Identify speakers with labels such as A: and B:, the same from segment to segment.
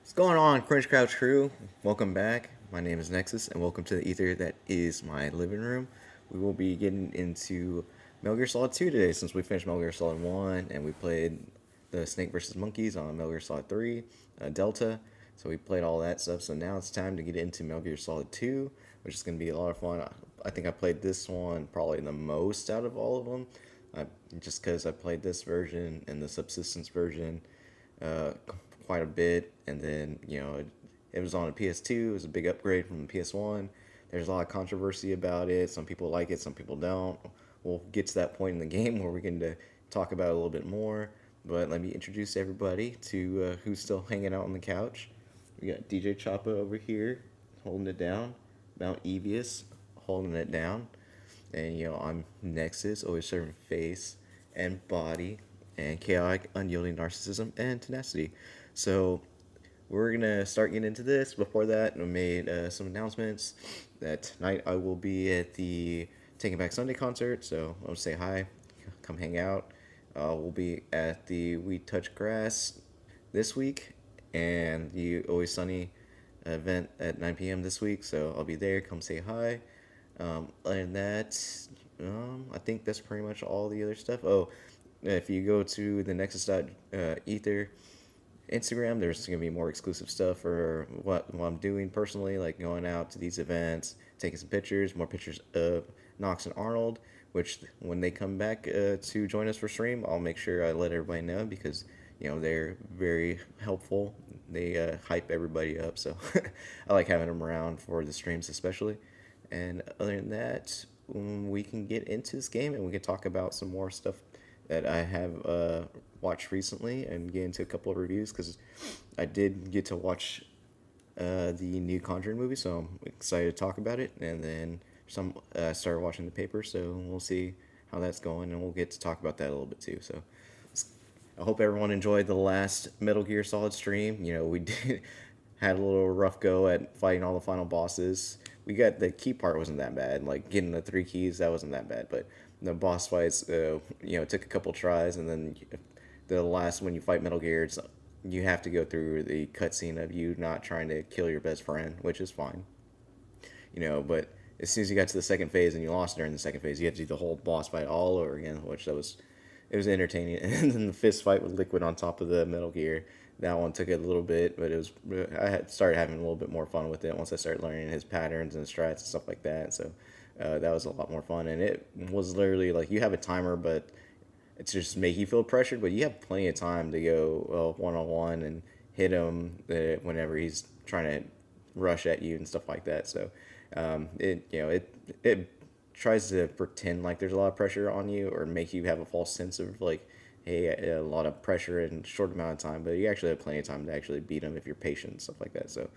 A: What's going on, Cringe Couch Crew? Welcome back. My name is Nexus, and welcome to the ether that is my living room. We will be getting into Metal Gear Solid 2 today, since we finished Metal Gear Solid 1 and we played the Snake vs. Monkeys on Metal Gear Solid 3, Delta. So we played all that stuff, so now it's time to get into Metal Gear Solid 2, which is going to be a lot of fun. I think I played this one probably the most out of all of them, just because I played this version and the Subsistence version uh, quite a bit, and then it was on a PS2. It was a big upgrade from the PS1. There's a lot of controversy about it. Some people like it, some people don't. We'll get to that point in the game where we're going to talk about it a little bit more. But let me introduce everybody to who's still hanging out on the couch. We got DJ Choppa over here holding it down. Mount Evius holding it down. And I'm Nexus, always serving face and body and chaotic, unyielding narcissism and tenacity. So we're gonna start getting into this. Before that, I made some announcements that tonight I will be at the Taking Back Sunday concert. So I'll say hi, come hang out. We'll be at the We Touch Grass this week and the Always Sunny event at 9 p.m. this week. So I'll be there. Come say hi. Other than that, I think that's pretty much all the other stuff. Oh, if you go to the Nexus.ether Instagram, there's going to be more exclusive stuff for what I'm doing personally, like going out to these events, taking some pictures, more pictures of Knox and Arnold, which when they come back to join us for stream, I'll make sure I let everybody know because, they're very helpful. They hype everybody up, so I like having them around for the streams especially. And other than that, we can get into this game and we can talk about some more stuff that I have watched recently and get into a couple of reviews because I did get to watch the new Conjuring movie, so I'm excited to talk about it. And then started watching the paper, so we'll see how that's going, and we'll get to talk about that a little bit too. So I hope everyone enjoyed the last Metal Gear Solid stream. We did had a little rough go at fighting all the final bosses. We got the key part wasn't that bad, like getting the 3 keys, that wasn't that bad, but the boss fights, it took a couple tries, and then the last when you fight Metal Gear, you have to go through the cutscene of you not trying to kill your best friend, which is fine, but as soon as you got to the second phase and you lost during the second phase, you had to do the whole boss fight all over again, which it was entertaining. And then the fist fight with Liquid on top of the Metal Gear, that one took a little bit, but I had started having a little bit more fun with it once I started learning his patterns and strats and stuff like that. So that was a lot more fun, and it was literally like you have a timer, but it's just make you feel pressured, but you have plenty of time to go 1-on-1 and hit him whenever he's trying to rush at you and stuff like that. So it tries to pretend like there's a lot of pressure on you or make you have a false sense of like, hey, a lot of pressure in a short amount of time, but you actually have plenty of time to actually beat him if you're patient and stuff like that. So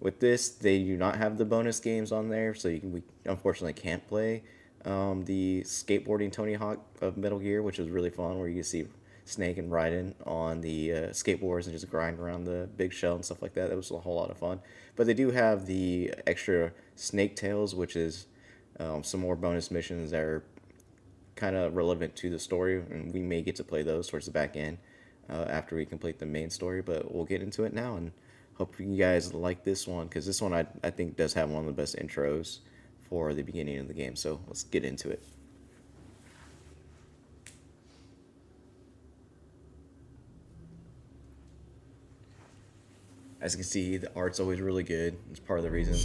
A: with this, they do not have the bonus games on there, so we unfortunately can't play the skateboarding Tony Hawk of Metal Gear, which is really fun, where you see Snake and Raiden on the skateboards and just grind around the big shell and stuff like that. That was a whole lot of fun. But they do have the extra Snake Tales, which is some more bonus missions that are kind of relevant to the story, and we may get to play those towards the back end after we complete the main story, but we'll get into it now and hope you guys like this one, because this one I think does have one of the best intros for the beginning of the game, so let's get into it. As you can see, the art's always really good. It's part of the reason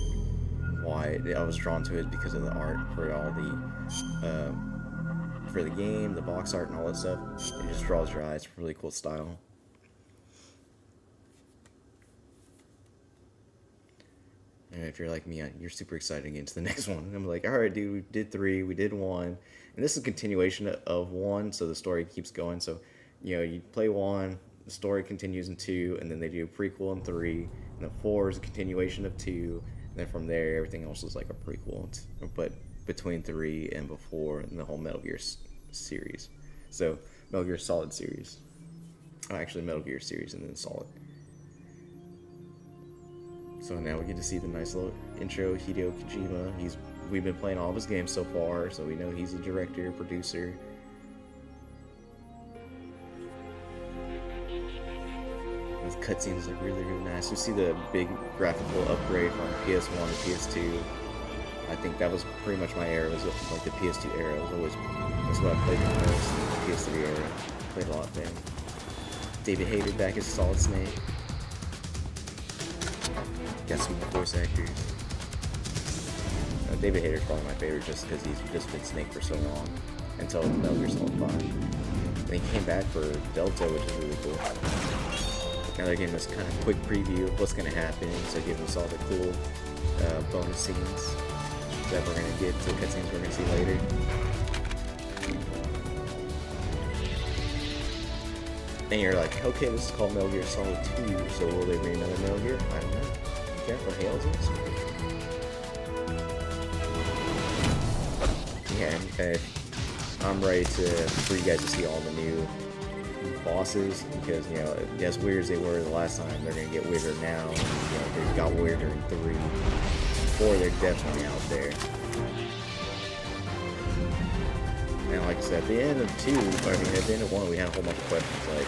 A: why I was drawn to it, because of the art for all for the game, the box art and all that stuff. It just draws your eyes. Really cool style. And if you're like me, you're super excited to get into the next one. And I'm like, all right, dude, we did 3, we did 1, and this is a continuation of 1, so the story keeps going. So, you play 1, the story continues in 2, and then they do a prequel in 3, and then 4 is a continuation of 2, and then from there, everything else is like a prequel. But between 3 and before in the whole Metal Gear series. So, Metal Gear Solid series. Oh, actually, Metal Gear series and then Solid. So now we get to see the nice little intro. Hideo Kojima. We've been playing all of his games so far, so we know he's a director, producer. These cutscenes look really, really nice. You see the big graphical upgrade from PS1 to PS2. I think that was pretty much my era. Was like the PS2 era. It was always that's what I played the most. The PS3 era. Played a lot then. David Hayter back as Solid Snake. Got some more voice actors. David Hayter's probably my favorite just because he's just been Snake for so long until Metal Gear Solid 5. And he came back for Delta, which is really cool. Now they're giving us kind of quick preview of what's going to happen, so giving us all the cool bonus scenes that we're going to get, to cutscenes we're going to see later. And you're like, okay, this is called Metal Gear Solid 2, so will they bring another Metal Gear? I don't know. Be careful, Hales is. Yeah, I'm ready for you guys to see all the new bosses, because, you know, as weird as they were the last time, they're gonna get weirder now. You know, they got weirder in 3. 4, they're definitely out there. And like I said, at the end of 2, at the end of 1, we had a whole bunch of questions, like,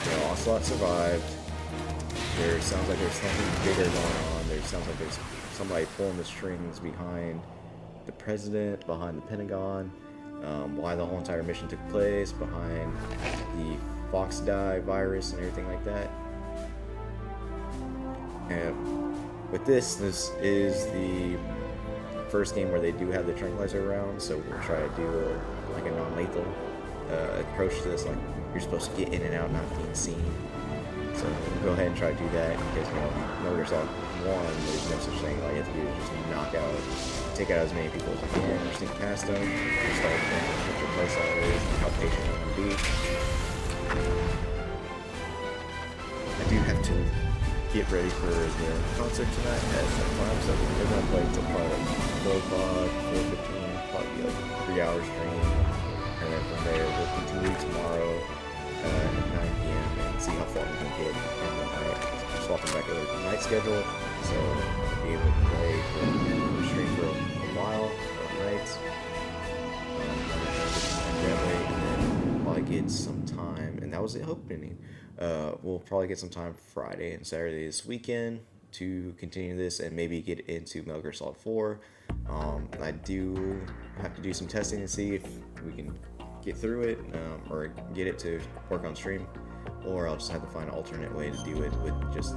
A: you know, Ocelot survived, there sounds like there's something bigger going on, there sounds like there's somebody pulling the strings behind the president, behind the Pentagon, why the whole entire mission took place, behind the Fox Die virus and everything like that. And with this is the first game where they do have the tranquilizer around, so we'll try to do like a non-lethal approach to this. Like, you're supposed to get in and out, not being seen. So we'll go ahead and try to do that, because, you know, Metal Gear Solid 1, there's no such thing. All you have to do is just knock out, take out as many people as you can, or sneak past them, start thinking what your playstyle is, and how patient you want to be. I do have to get ready for the concert tonight at some time, so we're going to play until probably like 4 o'clock, 4:15, probably be like a 3-hour stream, and then from there we'll continue tomorrow at 9 p.m. and see how far we can get in the night. I'm swapping back over to the night schedule, so I'll be able to play for the stream for a while on nights. And then probably get some time, and that was the opening. We'll probably get some time Friday and Saturday this weekend to continue this and maybe get into Metal Gear Solid 4. I do have to do some testing to see if we can get through it, or get it to work on stream, or I'll just have to find an alternate way to do it with just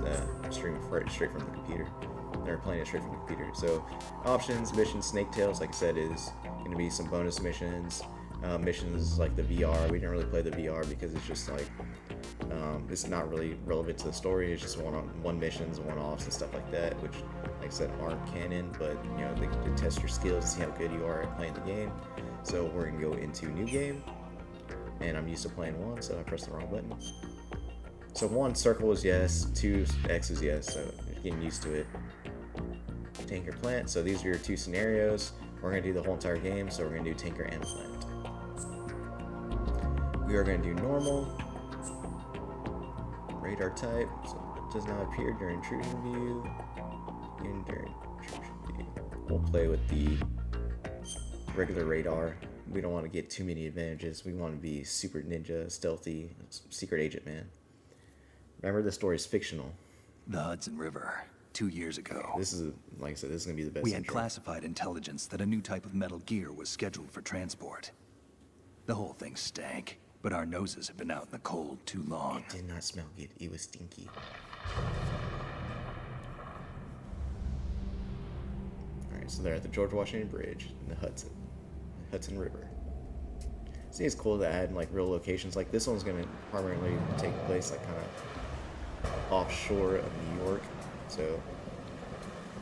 A: streaming straight from the computer, or playing it straight from the computer. So options, missions, Snake Tales, like I said, is going to be some bonus missions. Missions like the VR, we didn't really play the VR because it's just like, it's not really relevant to the story. It's just one missions, one-offs and stuff like that, which, like I said, aren't canon, but, you know, they test your skills to see how good you are at playing the game. So we're gonna go into new game, and I'm used to playing 1, so I pressed the wrong button. So 1, circle is yes, 2, X is yes, so you're getting used to it. Tanker, plant, so these are your 2 scenarios. We're gonna do the whole entire game, so we're gonna do tanker and plant. We are going to do normal, radar type, so it does not appear during intrusion view, and during intrusion view. We'll play with the regular radar. We don't want to get too many advantages. We want to be super ninja, stealthy, secret agent man. Remember, the story is fictional.
B: The Hudson River, 2 years ago.
A: This is, like I said, this is going to be the best
B: We had
A: intro.
B: classified intelligence that a new type of metal gear was scheduled for transport. The whole thing stank. But our noses have been out in the cold too long.
A: It did not smell good. It was stinky. Alright, so they're at the George Washington Bridge in the Hudson River. See, it's cool that I had like real locations. Like this one's gonna primarily take place like kind of offshore of New York. So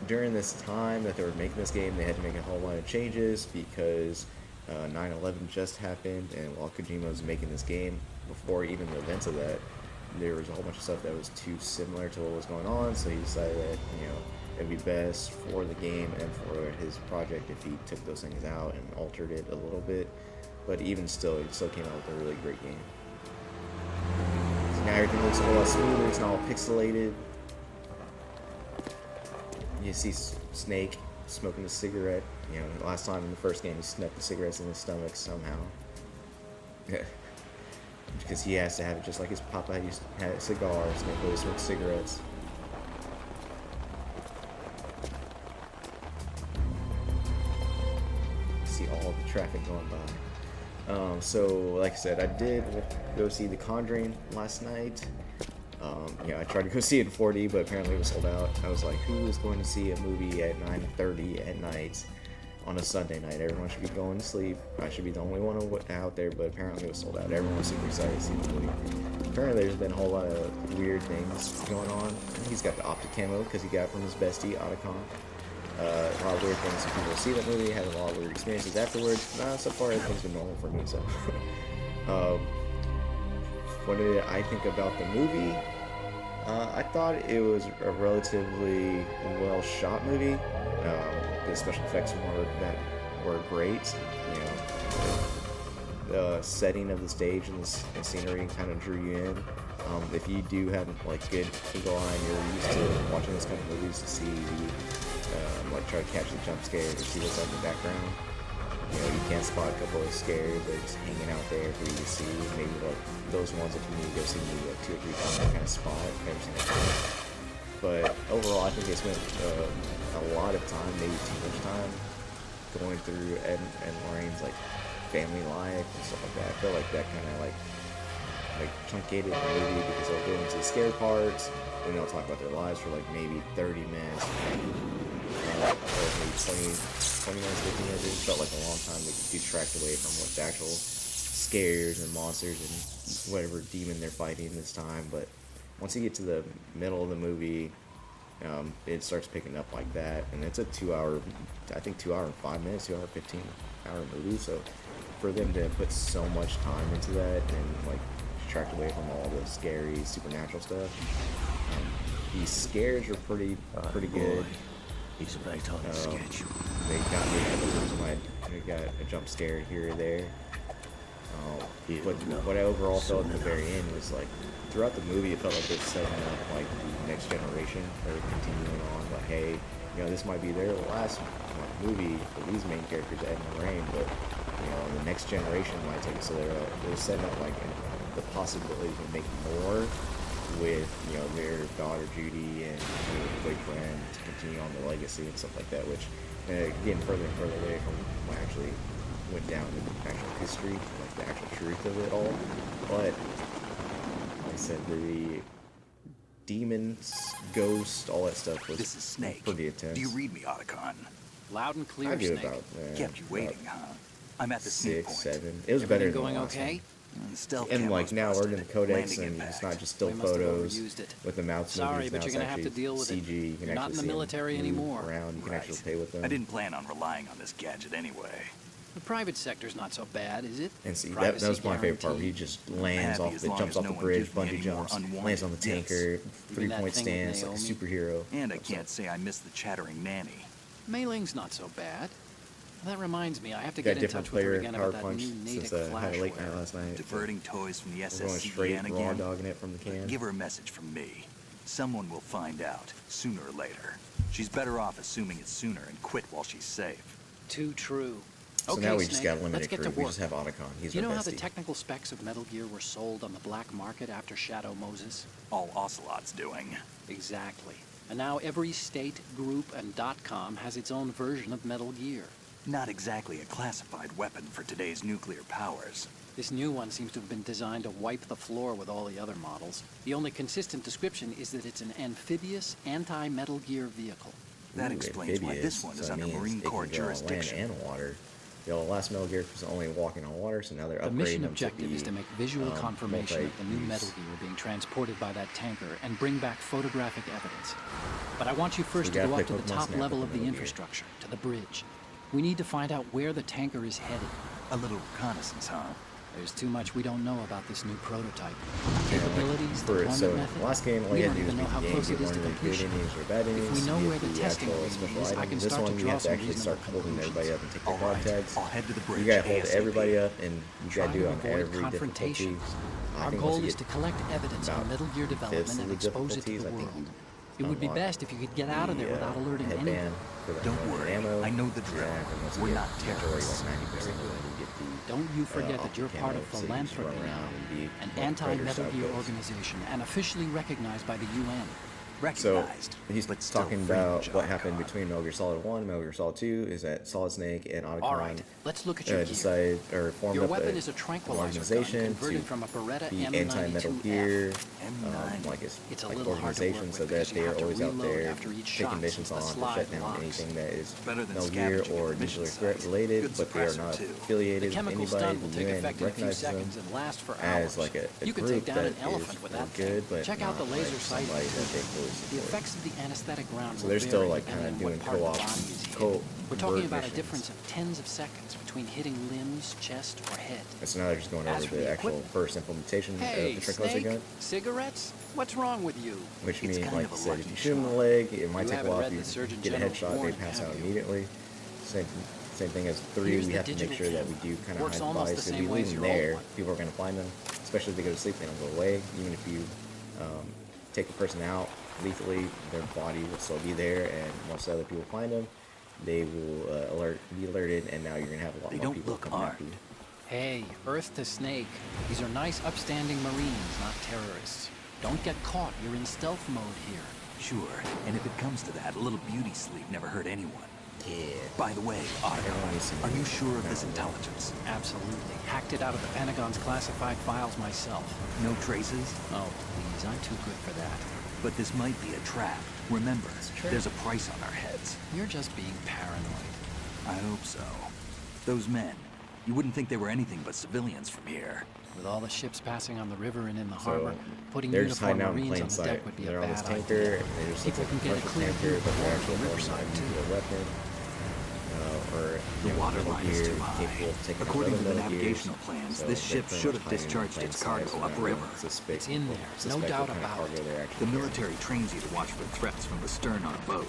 A: during this time that they were making this game, they had to make a whole lot of changes because 9/11 just happened, and while Kojima was making this game, before even the events of that, there was a whole bunch of stuff that was too similar to what was going on, so he decided that, you know, it'd be best for the game and for his project if he took those things out and altered it a little bit. But even still, it still came out with a really great game. So now everything looks a whole lot smoother, it's not all pixelated. You see Snake smoking a cigarette. You know, last time in the first game he snuck the cigarettes in his stomach somehow. Yeah. because he has to have it just like his papa used to have cigars, and they smoke cigarettes. See all the traffic going by. So, like I said, I did go see The Conjuring last night. I tried to go see it in 4D, but apparently it was sold out. I was like, who is going to see a movie at 9:30 at night on a Sunday night? Everyone should be going to sleep. I should be the only one out there, but apparently it was sold out. Everyone was super excited to see the movie. Apparently there's been a whole lot of weird things going on. He's got the optic camo because he got it from his bestie, Otacon. A lot of weird things. People see that movie, had a lot of weird experiences afterwards. So far everything's been normal for me, so. What did I think about the movie? I thought it was a relatively well shot movie. The special effects were great. The setting of the stage and the scenery kind of drew you in. If you do have like good eagle eye and you're used to watching this kind of movies to see try to catch the jump scare or see what's in the background. You can spot a couple of scares that are just hanging out there for you to see. Maybe like those ones that you need to go see maybe like 2 or 3 times to kind of spot every single time. But overall, I think they spent a lot of time, maybe too much time, going through Ed and Lorraine's like family life and stuff like that. I feel like that kind of like truncated the movie because they'll go into the scare parts and they'll talk about their lives for like maybe 30 minutes. Or maybe 20 minutes, 15 minutes. It just felt like a long time to detract away from what the actual scares and monsters and whatever demon they're fighting this time. But once you get to the middle of the movie, it starts picking up like that. And it's a 2 hour, I think 2 hour and 5 minutes, 2 hour 15 hour movie. So for them to put so much time into that and like detract away from all the scary supernatural stuff, these scares are pretty good.
B: He's right on the schedule.
A: They got me I got a jump scare here or there. What I overall felt at the very end was like throughout the movie it felt like they're setting up like the next generation or continuing on like, hey, this might be their last movie for these main characters, Ed and Lorraine, but the next generation might take it. So they're setting up like the possibility to make more with their daughter Judy and her boyfriend to continue on the legacy and stuff like that, which getting further and further away from what actually went down in the actual history, like the actual truth of it all. But like I said, the demons, ghosts, all that stuff was
B: This is Snake.
A: pretty intense.
B: Do you read me, Otacon?
C: Loud and clear,
A: I do
C: Snake.
A: about
B: Kept you waiting, huh? I'm at the sneak
A: 6,
B: point.
A: 7. It was
C: Everything
A: better than
C: going
A: the last
C: okay?
A: one.
B: Stealth
A: And like
B: camo's
A: now we're in the
B: busted.
A: codex
B: Landing
A: and
B: impact.
A: it's not just still
C: We must have
A: photos
C: overused it.
A: with the mouse
C: Sorry,
A: movies.
C: but
A: Now
C: you're
A: it's
C: gonna have
A: actually
C: to deal with it.
A: CG. You can
C: You're not
A: actually
C: in the
A: see 'em
C: military
A: move
C: anymore.
A: around. You can
B: Right.
A: actually play with them.
B: I didn't plan on relying on this gadget anyway.
C: The private sector's not so bad, is it?
A: And see, that
C: Privacy
A: was my favorite part. Where he
C: guaranteed.
A: just lands
B: happy
A: off,
B: as
A: it
B: long
A: jumps
B: as
A: off
B: no
A: the
B: one
A: bridge,
B: gives me
A: bungee
B: any more
A: jumps,
B: unwanted
A: lands on the
B: gifts.
A: tanker,
C: that
A: 3-point
C: thing with
A: stance like a
C: Naomi?
A: superhero.
B: And I can't say I miss the chattering nanny.
C: Mei Ling's not so bad. That reminds me, I have to
A: Got
C: get in
A: different
C: touch with her
A: player
C: again
A: power
C: about that
A: punch
C: new
A: since
C: Natick
A: I had a late night
C: flashware.
A: last night.
B: Diverting toys from the
A: We're going
B: SS
A: straight
B: CDN
A: raw
B: again.
A: dogging it from the can.
B: Give her a message from me. Someone will find out, sooner or later. She's better off assuming it's sooner and quit while she's safe.
C: Too true.
A: So
C: Okay,
A: now we just
C: Snake,
A: got a
C: let's
A: limited
C: get
A: crew.
C: to
A: We
C: work.
A: just have Otacon. He's
C: You
A: our
C: know how the
A: bestie.
C: technical specs of Metal Gear were sold on the black market after Shadow Moses?
B: All Ocelot's doing.
C: Exactly. And now every state, group, and .com has its own version of Metal Gear.
B: Not exactly a classified weapon for today's nuclear powers.
C: This new one seems to have been designed to wipe the floor with all the other models. The only consistent description is that it's an amphibious, anti-Metal Gear vehicle.
B: That
A: Ooh,
B: explains why this
A: amphibious,
B: one
A: so
B: is
A: that
B: under
A: means
B: Marine
A: it can
B: Corps
A: go on
B: jurisdiction.
A: Land and water. The last Metal Gear was only walking on water, so now they're
C: The
A: upgrading
C: mission
A: them
C: objective
A: to
C: is to make visual confirmation of the new
A: multi-use.
C: Metal Gear being transported by that tanker and bring back photographic evidence. But I want you first
A: we
C: to
A: gotta
C: go
A: play
C: up to the
A: Pokemon
C: top
A: Snap
C: level
A: with
C: of
A: the
C: the
A: Metal Gear.
C: infrastructure, to the bridge. We need to find out where the tanker is headed.
B: A little reconnaissance, huh?
C: There's too much we don't know about this new prototype. Capabilities,
A: For
C: deployment
A: so
C: method.
A: last game, all
C: We
A: you
C: don't
A: had to do
C: even
A: was
C: know how
A: beat the game,
C: close
A: get
C: it is
A: one
C: to
A: of the good
C: completion.
A: innings or bad innings.
C: If we know
A: get
C: where the testing
A: actual
C: arena
A: special
C: is, I
A: item.
C: can
A: This
C: start
A: one
C: to
A: you
C: draw
A: have to
C: some
A: actually start
C: reasonable
A: holding everybody up and take their
B: All
A: dog
B: right,
A: tags.
B: I'll head to the bridge
A: You gotta hold
B: ASAP.
A: everybody up, and you
C: Try
A: gotta do
C: to
A: it on
C: avoid
A: every
C: confrontation.
A: difficulty. I
C: Our
A: think
C: goal
A: once you
C: is to
A: get
C: collect evidence on
A: about
C: Metal Gear
A: fifths
C: development
A: of
C: and
A: the
C: expose it to
A: difficulties,
C: the
A: I think
C: world.
A: you
C: It would be
A: unlock
C: best if you could get out of there
A: the,
C: without alerting anyone.
A: headband for the
B: Don't
A: unlimited
B: worry,
A: ammo.
B: I know the drill.
A: And then once you
B: We're
A: get
B: not
A: majority,
B: terrorists.
A: like 90% of them, you get the
C: Don't you forget that you're part of
A: so you just run
C: Philanthropy
A: around
C: now,
A: and be
C: an
A: like
C: anti-Metal
A: Predator
C: Gear
A: style kills.
C: organization and officially recognized by the UN.
A: So
B: Recognized,
A: he's
B: but still
A: talking
B: fringe
A: about what
B: on
A: happened
B: God.
A: between Metal Gear Solid 1 and Metal Gear Solid 2 is that Solid Snake and
C: All
A: Otacon
C: right, let's look at your gear.
A: decided or formed
C: Your
A: up
C: weapon
A: an
C: is a tranquilizer gun
A: organization
C: converted
A: to
C: from a Beretta
A: be
C: M92F.
A: anti-Metal Gear,
B: M9.
A: like
C: It's a
A: like
C: little hard to work
A: organization,
C: with
A: so that
C: because you
A: they are
C: have to
A: always out
C: reload
A: there
C: after each
A: taking
C: shot
A: missions
C: since
A: on
C: the
A: to
C: slide
A: shut down
C: locks.
A: anything that is
B: Better than
A: Metal Gear
B: scavenging
A: or
B: at the mission
A: nuclear threat
B: sites.
A: related,
B: Good
A: but they are
B: suppressor,
A: not
B: too.
C: The
A: affiliated with
C: chemical
A: anybody.
C: stun will
A: The
C: take
A: UN
C: effect in a few
A: recognizes them
C: seconds and last for hours.
A: as like a
C: You could
A: group
C: take down an
A: that
C: elephant
A: is
C: with that
A: good,
C: thing.
A: but
C: Check out
A: not
C: the laser
A: like
C: sight.
A: somebody that they fully
C: The
A: support.
C: effects of the anesthetic round
A: So
C: will
A: they're still
C: vary
A: like kind of
C: depending on
A: doing
C: what part of the
A: co-op,
C: body is hit.
A: co.
C: We're talking about a
A: missions.
C: difference of tens of seconds between hitting limbs, chest, or head.
A: So now they're just going
C: As
A: over
C: for
A: the
C: the
A: actual
C: equipment-
A: first implementation
C: Hey,
A: of the tranquilizer
C: Snake,
A: gun,
C: cigarettes? What's wrong with you?
A: which
B: It's
A: means,
B: kind
A: like
B: of
A: you
B: a
A: said, if
B: lucky
A: you shoot them in the
B: shot.
A: leg, it might
C: You
A: take a
C: haven't
A: while.
C: read
A: If
C: the Surgeon
A: you get a
C: General's
A: headshot, they
C: warning,
A: pass
C: have
A: out
C: you?
A: immediately. Same thing as 3.
C: Here's
A: We
C: the
A: have to make
C: digital
A: sure that we
C: camera.
A: do kind of
C: Works
A: hide
C: almost
A: bodies.
C: the
A: If
C: same
A: you
C: way
A: leave
C: as
A: them
C: your old
A: there,
C: one.
A: people are going to find them. Especially if they go to sleep, they don't go away. Even if you take the person out lethally, their body will still be there, and once other people find them, they will be alerted, and now you're going to have a lot
B: They
A: more
B: don't
A: people
B: look
A: coming after
B: armed.
A: you.
C: Hey, Earth to Snake. These are nice, upstanding Marines, not terrorists. Don't get caught. You're in stealth mode here.
B: Sure, and if it comes to that, a little beauty sleep never hurt anyone.
A: Yeah.
B: By the way,
A: Everyone needs
B: Otacon,
A: to
B: are you
A: know.
B: sure of this
A: No.
B: intelligence?
C: Absolutely. Hacked it out of the Pentagon's classified files myself.
B: No traces?
C: Oh, please. I'm too good for that.
B: But this might be a trap. Remember,
C: trap.
B: there's a price on our heads.
C: You're just being paranoid.
B: I hope so. Those men, you wouldn't think they were anything but civilians from here.
C: With all the ships passing on the river and in the
A: So
C: harbor, putting
A: they're just
C: uniformed
A: hiding out in
C: Marines
A: plain
C: on the
A: sight.
C: deck would be
A: They're
C: a
A: on this
C: bad
A: tanker,
C: idea.
A: and they just
C: People
A: look
C: can
A: like
C: get a
A: commercial
C: clear
A: tanker,
C: view
A: but they're
C: of
A: actually
C: the
A: holding
C: riverside,
A: a
C: too.
A: nuclear weapon. Or
B: The water
A: Metal
B: line is
A: Gear
B: too high.
A: capable of taking out
B: According to
A: other
B: the
A: Metal Gears.
B: navigational plans,
A: So
B: this
A: they're
B: ship
A: pretty
B: should
A: much
B: have
A: hiding in
B: discharged
A: plain
B: its
A: sight,
B: cargo
A: so they're not
B: upriver.
A: gonna suspect-
C: It's in there, no
A: suspect what
C: doubt
A: kind of
C: about
A: cargo
C: it.
A: they're actually
B: The
A: carrying.
B: military trains you to watch for threats from the stern on a boat.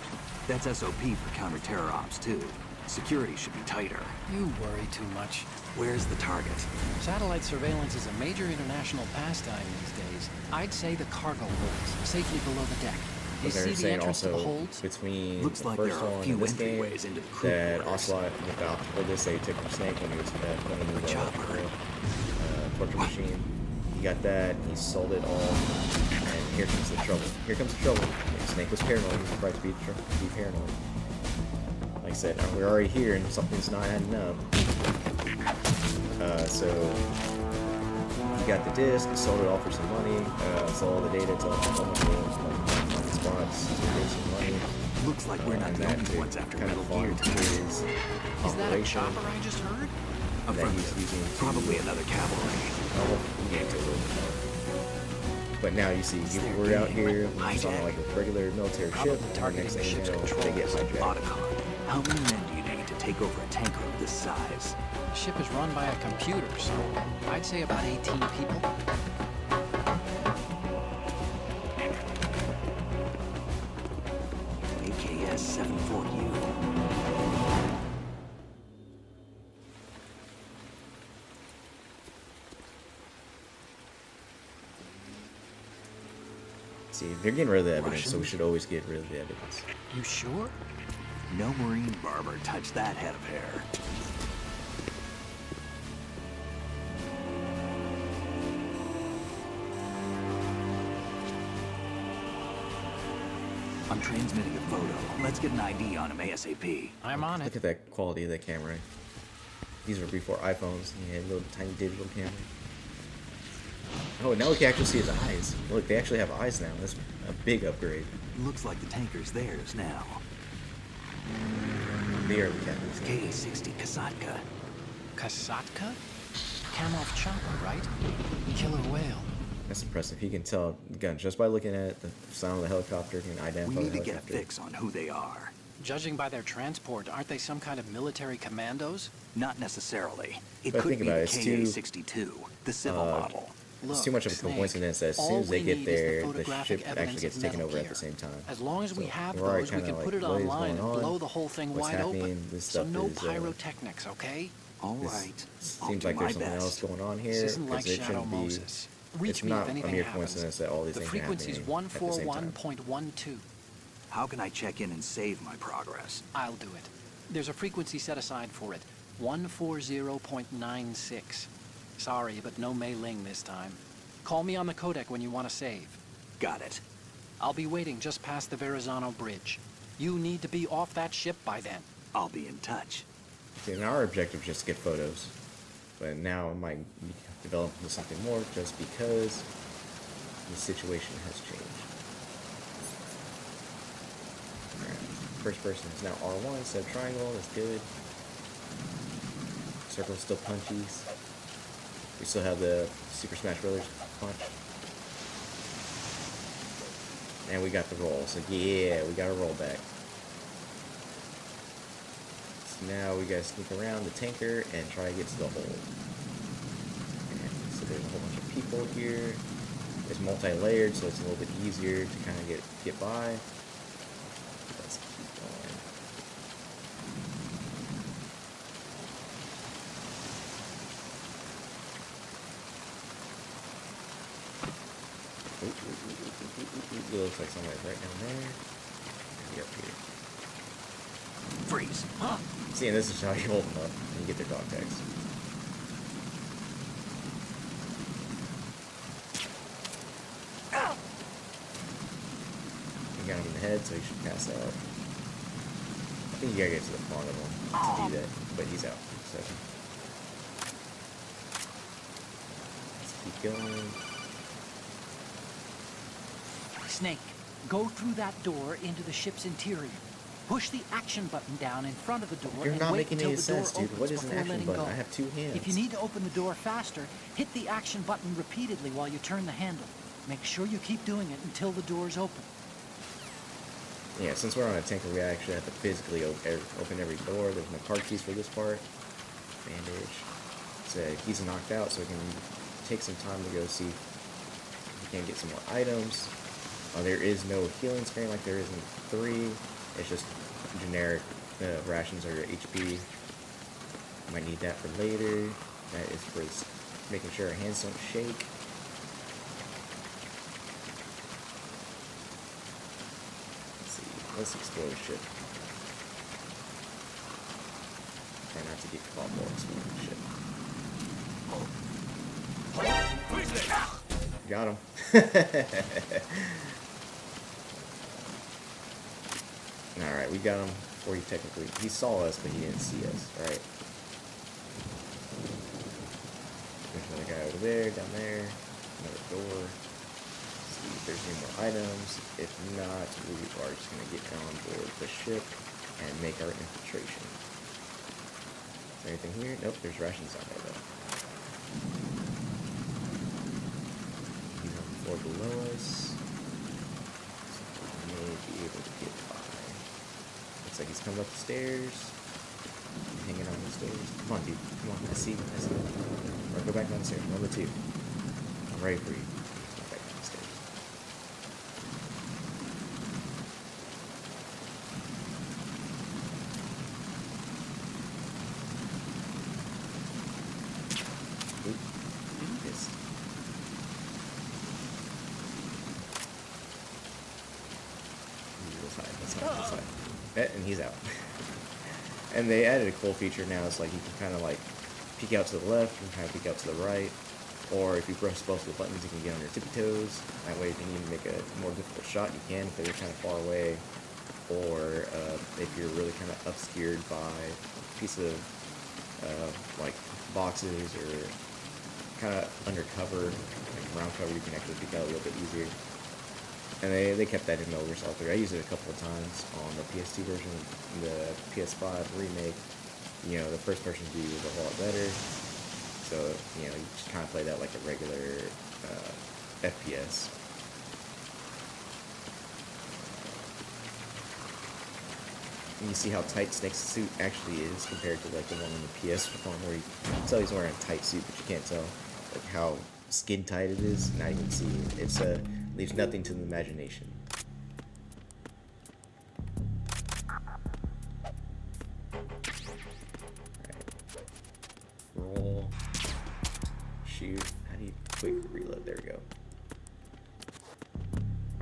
B: That's SOP for counter-terror ops, too. Security should be tighter.
C: You worry too much.
B: Where's the target?
C: Satellite surveillance is a major international pastime these days. I'd say the cargo holds, safely below the deck. You
A: But they're
C: see the
A: saying
C: entrance to the
A: also
C: holds?
A: between
B: Looks
A: the
B: like
A: first
B: there are a
A: one
B: few
A: and this game
B: entryways into the crew
A: that
B: quarters.
A: Ocelot with the optical disc they took from Snake when he was putting in the
B: Chopper.
A: torture machine. He got that, he sold it all, and here comes the trouble. Here comes the trouble. Snake was paranoid, he was right to be paranoid. Like I said, we're already here and something's not adding up. So he got the disc, sold it all for some money, sold all the data to a whole bunch of spots to make some money.
B: Looks like we're not
A: And
B: the
A: that
B: only
A: to
B: ones after
A: kind
B: Metal
A: of
B: Gear
A: fund
B: tonight.
A: his
C: Is that a
A: operation
C: chopper I just heard?
B: A
A: that
B: front
A: he's using to
B: Probably another cavalry.
A: get to a little more. But now you see, we're out here, we're just on like a regular military
C: Probably
A: ship, and the
C: targeting
A: next
C: the
A: thing you
C: ship's
A: know, they get
C: controls.
A: hijacked.
B: Otacon, how many men do you need to take over a tanker of this size?
C: The ship is run by a computer, so I'd say about 18 people.
B: AKS 74U.
A: See, they're getting rid of the evidence, so we
B: Russians?
A: should always get rid of the evidence.
C: You sure?
B: No Marine barber touched that head of hair. I'm transmitting a photo. Let's get an ID on him ASAP.
C: I'm on
A: Look
C: it.
A: at that quality of that camera. These were before iPhones. He had a little tiny digital camera. Oh, now we can actually see his eyes. Look, they actually have eyes now. That's a big upgrade.
B: Looks like the tanker's theirs now.
A: The early captains.
B: K-60 Kasatka.
C: Kasatka? Kamov chopper, right? Killer whale.
A: That's impressive. He can tell the gun just by looking at it, the sound of the helicopter. He can
B: We
A: identify
B: need
A: the
B: to get a
A: helicopter.
B: fix on who they are.
C: Judging by their transport, aren't they some kind of military commandos?
B: Not necessarily. It
A: But
B: could
A: think
B: be
A: about
B: the
A: it, it's too,
B: KA-62, the civil model.
A: It's too much of a
C: Snake,
A: coincidence that as soon
C: all
A: as they
C: we
A: get
C: need is
A: there, the
C: photographic
A: ship
C: evidence
A: actually gets
C: of
A: taken
C: Metal
A: over at
C: Gear.
A: the same time.
C: As long as we
A: So
C: have
A: we're already
C: those, we
A: kinda
C: can put
A: like,
C: it
A: what is
C: online and
A: going on?
C: blow the whole thing
A: What's
C: wide
A: happening?
C: open.
A: This
C: So
A: stuff
C: no
A: is,
C: pyrotechnics, okay?
B: All
A: This
B: right. I'll
A: seems
B: do
A: like
B: my
A: there's something else
B: best.
A: going on here.
C: This isn't like
A: 'cause it
C: Shadow
A: shouldn't be.
C: Moses. Reach
A: It's
C: me
A: not
C: if
A: a
C: anything
A: mere
C: happens.
A: coincidence that all these
C: The
A: things are
C: frequency's
A: happening at the same time.
C: 141.12.
B: How can I check in and save my progress?
C: I'll do it. There's a frequency set aside for it. 140.96. Sorry, but no Mei Ling this time. Call me on the codec when you want to save.
B: Got it.
C: I'll be waiting just past the Verrazano Bridge. You need to be off that ship by then.
B: I'll be in touch.
A: See, and our objective is just to get photos. But now it might develop into something more just because the situation has changed. Alright, first person is now R1 instead of triangle, that's good. Circle's still punchies. We still have the Super Smash Brothers punch. And we got the roll, so yeah, we got a roll back. So now we gotta sneak around the tanker and try to get to the hole. And so there's a whole bunch of people here. It's multi-layered, so it's a little bit easier to kind of get by. Let's keep going. It looks like somebody's right down there. Maybe up here.
B: Freeze.
C: Huh?
A: See, and this is how you hold them up and you get their dog tags. You got him in the head, so he should pass out. I think you gotta get to the front of him to do that, but he's out. So let's keep going.
C: Snake, go through that door into the ship's interior. Push the action button down in front of the door
A: You're
C: and
A: not
C: wait
A: making
C: until
A: any
C: the door
A: sense, dude.
C: opens
A: What is an
C: before
A: action
C: letting
A: button?
C: go.
A: I have 2 hands.
C: If you need to open the door faster, hit the action button repeatedly while you turn the handle. Make sure you keep doing it until the door's open.
A: Yeah, since we're on a tanker, we actually have to physically open every door. There's no card keys for this part. Bandage. So he's knocked out, so we can take some time to go see if we can get some more items. There is no healing screen like there is in 3. It's just generic rations or your HP. Might need that for later. That is for making sure our hands don't shake. Let's explore the ship. Try not to get caught while exploring the ship. Got him. Alright, we got him before he technically... He saw us, but he didn't see us. Alright. There's another guy over there, down there. Another door. See if there's any more items. If not, we are just going to get on board the ship and make our infiltration. Is there anything here? Nope, there's rations on there though. He's on the floor below us. So we may be able to get by. Looks like he's coming up the stairs. Hanging on the stairs. Come on, dude. Come on, I see you. Or go back down the stairs. Number 2. I'm ready for you. Go back down the stairs. Oop. Missed. Let's hide. And he's out. And they added a cool feature now. It's like you can kind of like peek out to the left and kind of peek out to the right. Or if you press both of the buttons, you can get on your tippy toes. That way, if you need to make a more difficult shot, you can if they're kind of far away. Or if you're really kind of obscured by a piece of like boxes or kind of undercover, like ground cover, you can actually peek out a little bit easier. And they kept that in Metal Gear Solid 3. I used it a couple of times on the PS2 version. The PS5 remake, you know, the first person view was a whole lot better. So, you know, you just kind of play that like a regular FPS. And you see how tight Snake's suit actually is compared to like the one in the PS1 where you can tell he's wearing a tight suit, but you can't tell like how skin tight it is. Now you can see it's leaves nothing to the imagination. Alright. Roll. Shoot. How do you quick reload? There we go.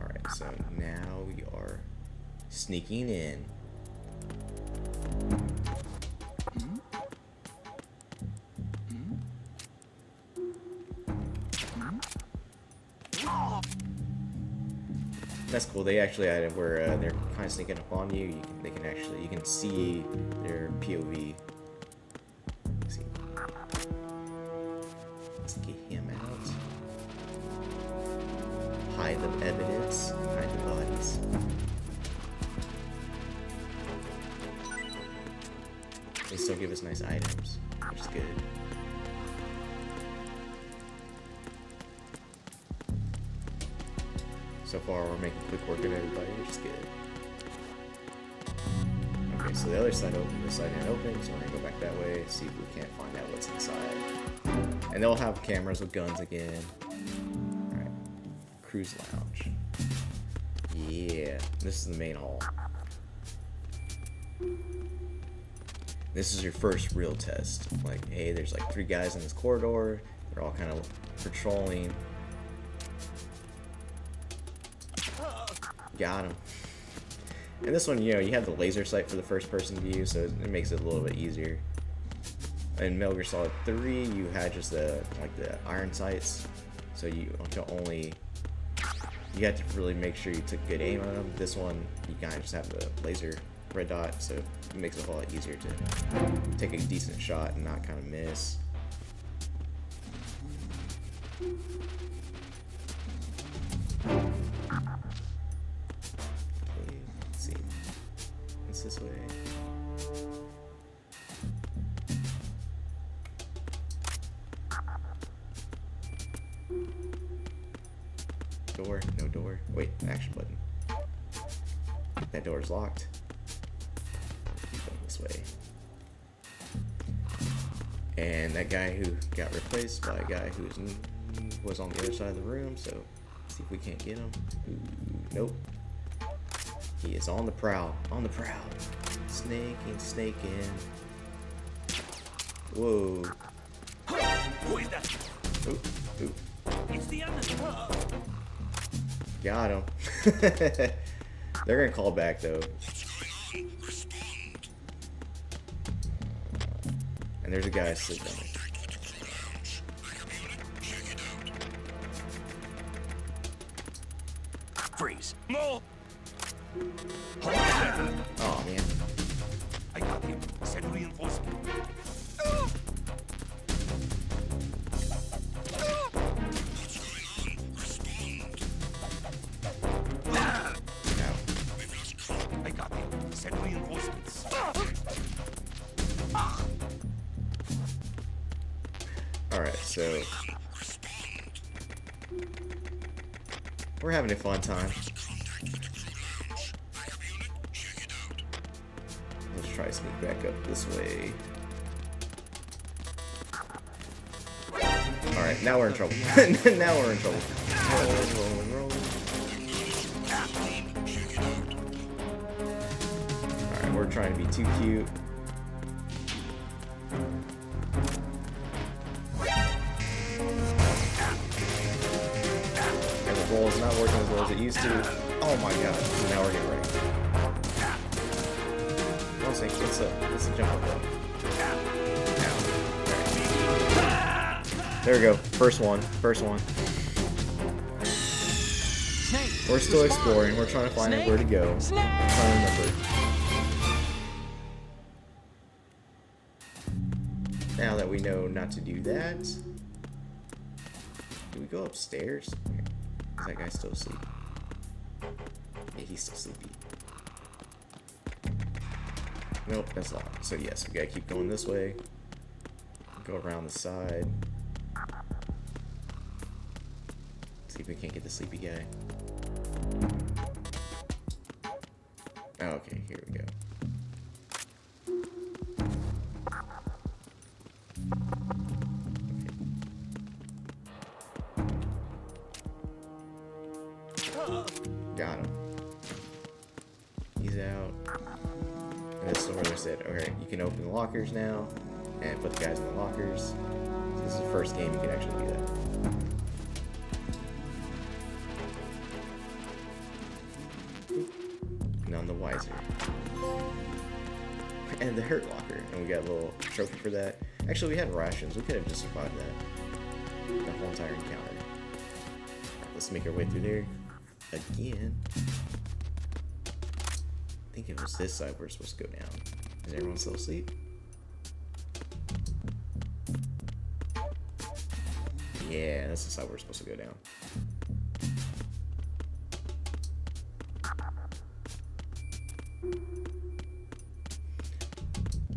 A: Alright, so now we are Sneaking in. That's cool. They actually added where they're kind of sneaking up on you. You can see their POV. Let's see. Let's get him out. Hide the evidence. Hide the bodies. They still give us nice items, which is good. So far, we're making quick work of everybody, which is good. Okay, so the other side open, this side didn't open, so we're gonna go back that way, see if we can't find out what's inside. And they'll have cameras with guns again. Alright. Cruise lounge. Yeah, this is the main hall. This is your first real test. Like, hey, there's like 3 guys in this corridor. They're all kind of patrolling. Got him. And this one, you know, you have the laser sight for the first person view, so it makes it a little bit easier. In Metal Gear Solid 3, you had just the iron sights, so you had to really make sure you took good aim on them. This one, you kind of just have the laser red dot, so it makes it a whole lot easier to take a decent shot and not kind of miss. This way. Door, no door. Wait, action button. That door is locked. Keep going this way. And that guy who got replaced by a guy who was on the other side of the room, so let's see if we can't get him. Ooh, nope. He is on the prowl. On the prowl. Snaking. Whoa.
D: Who is that?
A: Ooh.
D: It's the other.
A: Got him. They're gonna call back though. And there's a guy sleeping on it.
D: Freeze. No.
A: Oh man.
D: I got him. Send reinforcement.
A: No.
D: I got him. Send reinforcements.
A: Alright, so we're having a fun time. Let's try to sneak back up this way. Alright, now we're in trouble. Now we're in trouble. Roll. Alright, we're trying to be too cute. And the roll is not working as well as it used to. Oh my god, so now we're getting ready. Let's jump up though. There we go. First one. We're still exploring. We're trying to find out where to go. I'm trying to remember. Now that we know not to do that, do we go upstairs? Is that guy still asleep? Yeah, he's still sleepy. Nope, that's locked. So yes, we gotta keep going this way. Go around the side. See if we can't get the sleepy guy. Oh, okay, here we go. Got him. He's out. And this is where they said, okay, you can open the lockers now and put the guys in the lockers. So this is the first game you can actually do that. None the wiser. And the hurt locker, and we got a little trophy for that. Actually, we had rations. We could have just survived that. The whole entire encounter. Alright, let's make our way through there again. I think it was this side we're supposed to go down. Is everyone still asleep? Yeah, that's the side we're supposed to go down.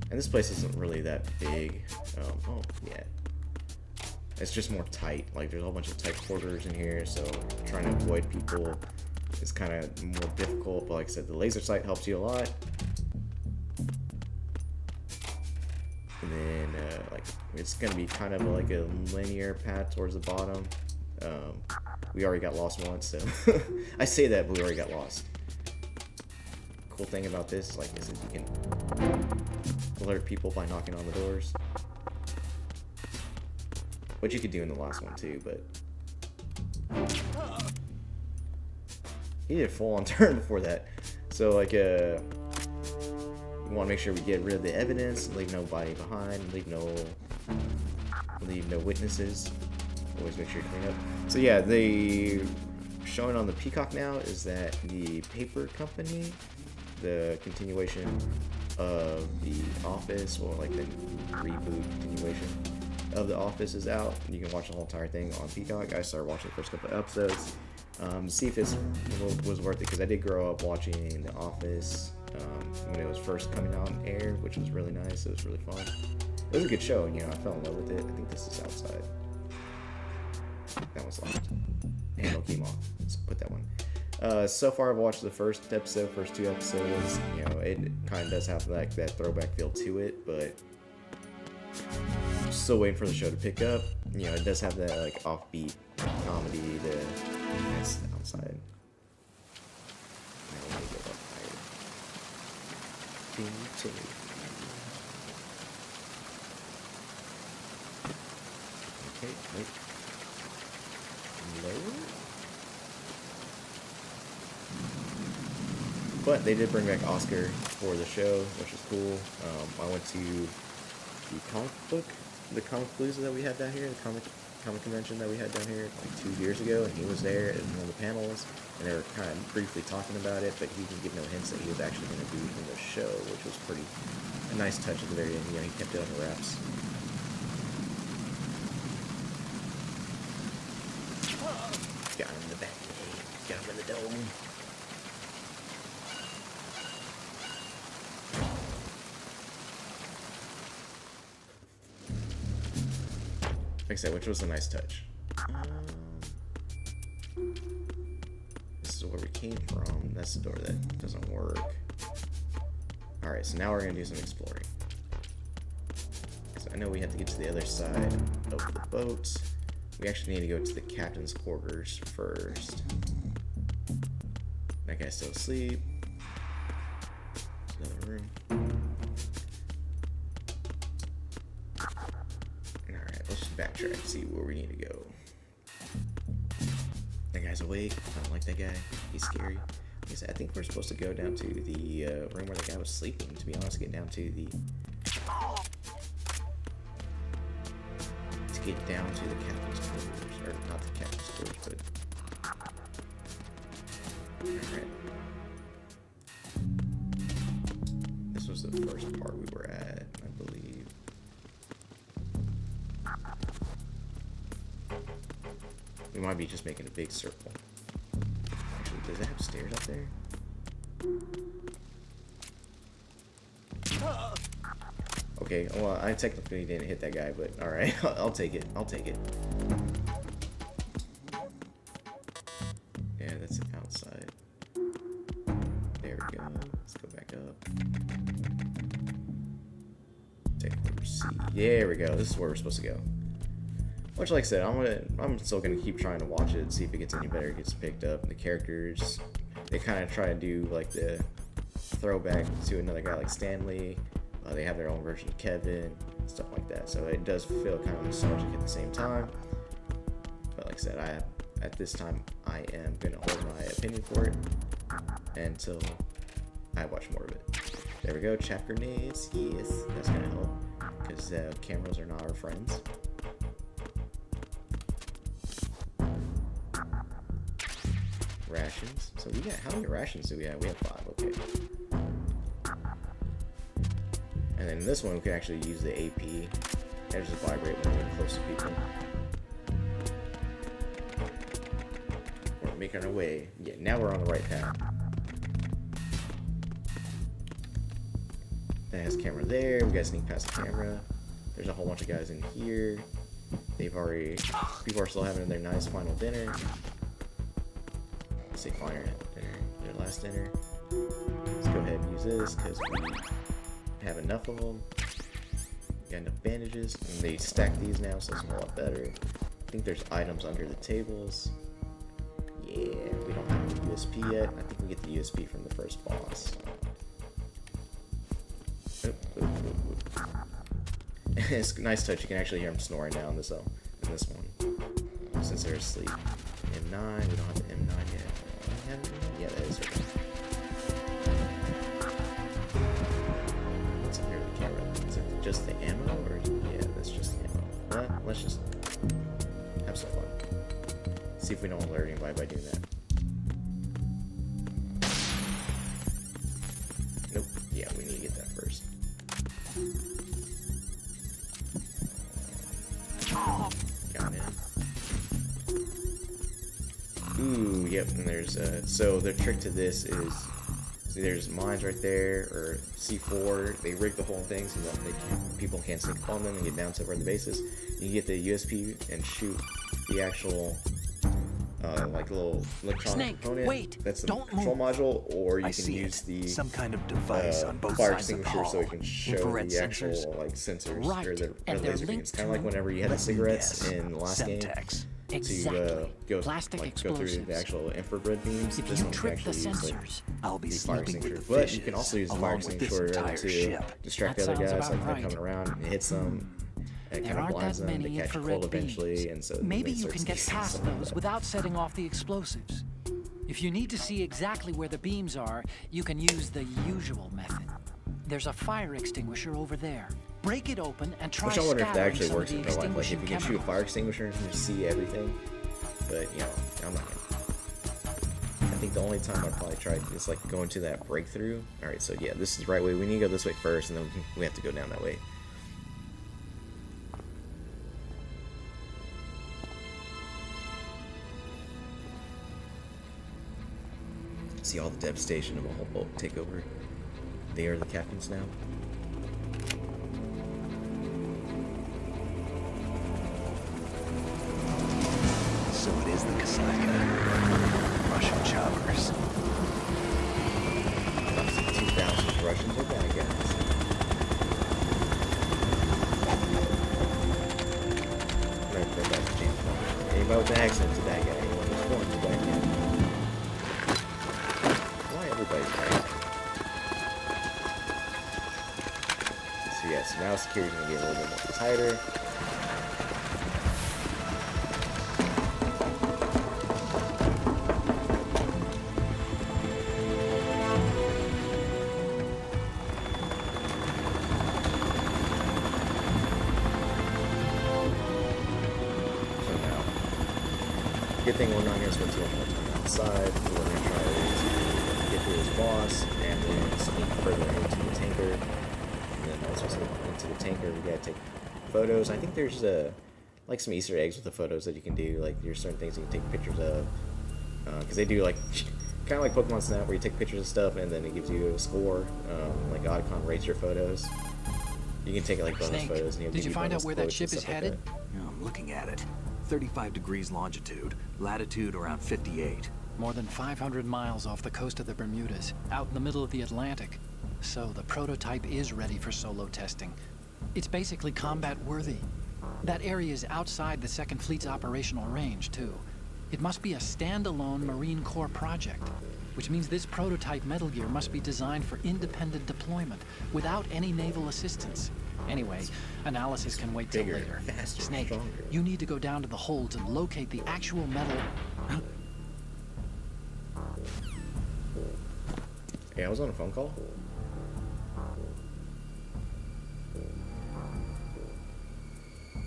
A: And this place isn't really that big. Oh, yeah. It's just more tight. Like, there's a whole bunch of tight quarters in here, so trying to avoid people is kind of more difficult. But like I said, the laser sight helps you a lot. And then, like, it's going to be kind of like a linear path towards the bottom. We already got lost once, so... I say that, but we already got lost. Cool thing about this is, like, is that you can alert people by knocking on the doors. Which you could do in the last one, too, but... He did a full-on turn before that. So, like, we want to make sure we get rid of the evidence, leave nobody behind, leave no witnesses. Always make sure you clean up. So yeah, they showing on the Peacock now is that the paper company, the continuation of The Office, or like the reboot continuation of The Office, is out. You can watch the whole entire thing on Peacock. I started watching the first couple of episodes to see if it was worth it, because I did grow up watching The Office when it was first coming out on air, which was really nice. It was really fun. It was a good show, and I fell in love with it. I think this is outside. That one's locked. Handle came off. Let's put that one. So far I've watched the first two episodes. It kind of does have like that throwback feel to it, but still waiting for the show to pick up. It does have that like offbeat comedy, that's outside. Now let me go up higher. Continue. Okay, wait. Lower? But they did bring back Oscar for the show, which is cool. I went to the comic palooza that we had down here, the comic convention that we had down here like 2 years ago, and he was there at one of the panels, and they were kind of briefly talking about it, but he didn't give no hints that he was actually going to be in the show, which was a nice touch at the very end. He kept it under wraps. Got him in the back. Got him in the dome. Like I said, which was a nice touch. This is where we came from. That's the door that doesn't work. Alright, so now we're going to do some exploring. So I know we have to get to the other side of the boat. We actually need to go to the captain's quarters first. That guy's still asleep. There's another room. Alright, let's just backtrack and see where we need to go. That guy's awake. I don't like that guy. He's scary. Like I said, I think we're supposed to go down to the room where the guy was sleeping, to be honest, get down to the captain's quarters, or not the captain's quarters, but alright. This was the first part we were at, I believe. We might be just making a big circle. Actually, does it have stairs up there? Okay, well, I technically didn't hit that guy, but alright, I'll take it. I'll take it. Yeah, that's outside. There we go. Let's go back up. Take quarter C. There we go. This is where we're supposed to go. Which, like I said, I'm still gonna keep trying to watch it, see if it gets any better, it gets picked up. The characters, they kind of try to do like the throwback to another guy like Stanley. They have their own version of Kevin, stuff like that. So it does feel kind of nostalgic at the same time. But like I said, at this time, I am going to hold my opinion for it until I watch more of it. There we go, trap grenades. Yes, that's gonna help because cameras are not our friends. Rations. So we got, how many rations do we have? We have 5. Okay. And then this one we can actually use the AP. And just vibrate when we're close to people. We're making our way. Yeah, now we're on the right path. That has camera there. We gotta sneak past the camera. There's a whole bunch of guys in here. They've already, people are still having their nice final dinner. Let's say final dinner, their last dinner. Let's go ahead and use this because we have enough of them. Got enough bandages, and they stack these now, so it's a lot better. I think there's items under the tables. Yeah, we don't have the USP yet. I think we get the USP from the first boss. Oop, oop, oop, oop. It's a nice touch. You can actually hear them snoring now in this one, since they're asleep. M9. We don't have the M9 yet. Yeah, that is okay. What's under the camera? Is it just the ammo, or yeah, that's just the ammo. Let's just have some fun. See if we don't alert anybody by doing that. Nope. Yeah, we need to get that first. Got it. Ooh, yep, and there's so the trick to this is, see, there's mines right there, or C4, they rig the whole thing so that people can't sneak upon them and get down to where the base is. You can get the USP and shoot the actual like little electronic
C: Snake,
A: component.
C: wait,
A: that's the
C: don't
A: control module, or you
B: I
A: can
B: see
A: use
B: it.
A: the
B: Some kind of device on both
A: fire
B: sides of the
A: extinguisher
B: hall.
A: so it can show
B: Infrared
A: the actual
B: sensors.
A: like sensors
C: Right,
A: or the
C: and they're
A: laser beams.
C: linked
A: Kind of like
C: to-
A: whenever you had the
B: Let me
A: cigarettes
B: guess.
A: in the last game.
B: Semtex.
C: Exactly.
A: Go,
C: Plastic
A: like, go through the
C: explosives.
A: actual infrared beams.
C: If
A: This
C: you
A: one
C: trip the
A: actually use, like,
C: sensors,
B: I'll be
A: the fire
B: sleeping with
A: extinguisher,
B: the
A: but
B: fishes,
A: you can also use the fire
B: along with this
A: extinguisher
B: entire
A: to
B: ship.
A: distract
C: That
A: the other
C: sounds
A: guys, like
C: about
A: they're
C: right.
A: coming around and hits them. It
C: there
A: kind of
C: aren't
A: blinds
C: that
A: them.
C: many
A: They catch
C: infrared
A: cold eventually,
C: beams.
A: and so
C: Maybe
A: they
C: you
A: start
C: can get
A: sneezing,
C: past
A: stuff like
C: those
A: that.
C: without setting off the explosives. If you need to see exactly where the beams are, you can use the usual method. There's a fire extinguisher over there. Break it open and try
A: Which I wonder if that
C: scattering
A: actually
C: some
A: works
C: of
A: in
C: the
A: real life. Like if
C: extinguishing
A: you can shoot a
C: chemicals.
A: fire extinguisher and you see everything, but you know, I'm not gonna. I think the only time I'd probably try is like going to that breakthrough. All right, so yeah, this is the right way. We need to go this way first, and then we have to go down that way. See all the devastation of a whole boat takeover. They are the captains now.
B: So it is the Kasaka. Russian choppers.
A: 2,000 Russians are bad guys. I'm gonna throw back to James Bond. Anybody with an accent's a bad guy. Anyone who's foreign's a bad guy. Why everybody's bad? So yes, now security's gonna get a little bit more tighter. So now, good thing we're not gonna spend too much more time outside. We're gonna try to get through this boss and then sneak further into the tanker. And then once we sneak into the tanker, we gotta take photos. I think there's like some Easter eggs with the photos that you can do. Like there's certain things you can take pictures of, because they do like kind of like Pokemon Snap, where you take pictures of stuff and then it gives you a score. Like Oddcon rates your photos. You can take like bonus
C: Snake,
A: photos. And he'll
C: did
A: give
C: you find
A: bonus
C: out where that
A: quotes and
C: ship is
A: stuff like
C: headed?
A: that.
B: Yeah, I'm looking at it. 35 degrees longitude, latitude around 58.
C: More than 500 miles off the coast of the Bermudas, out in the middle of the Atlantic. So the prototype is ready for solo testing. It's basically combat worthy. That area is outside the Second Fleet's operational range, too. It must be a standalone Marine Corps project, which means this prototype Metal Gear must be designed for independent deployment, without any naval assistance. Anyway, analysis can wait till
A: Bigger,
C: later.
A: faster,
C: Snake,
A: stronger.
C: you need to go down to the holds and locate the actual metal...
A: Yeah, I was on a phone call.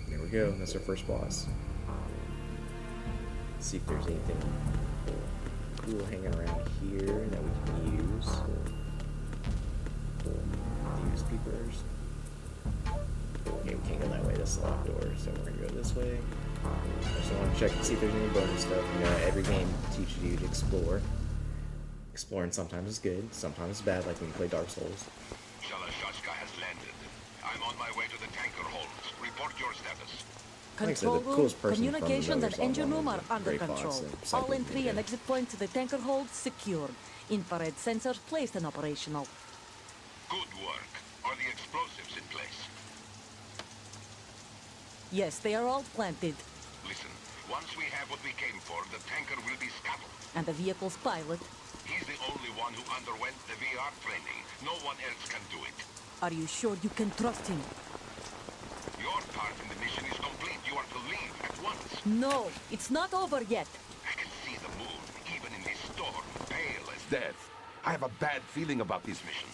A: There we go. That's our first boss. Let's see if there's anything cool hanging around here that we can use. Use peepers. Okay, we can't go that way. That's the locked door. So we're gonna go this way. I just want to check and see if there's any bonus stuff. You know, every game teaches you to explore. Exploring sometimes is good, sometimes it's bad, like when you play Dark Souls.
D: Shalashashka has landed. I'm on my way to the tanker holds. Report your status.
A: Like I said,
E: Control
A: the
E: room,
A: coolest person from the
E: communications
A: Metal
E: and
A: Gear
E: engine
A: Solid
E: room
A: one
E: are
A: was
E: under
A: Gray Fox
E: control.
A: and
E: All
A: Psycho
E: entry and
A: Ninja.
E: exit points to the tanker hold secured. Infrared sensors placed and operational.
D: Good work. Are the explosives in place?
E: Yes, they are all planted.
D: Listen, once we have what we came for, the tanker will be scuttled.
E: And the vehicle's pilot.
D: He's the only one who underwent the VR training. No one else can do it.
E: Are you sure you can trust him?
D: Your part in the mission is complete. You are to leave at once.
E: No, it's not over yet.
D: I can see the moon, even in this storm, pale as death. I have a bad feeling about this mission.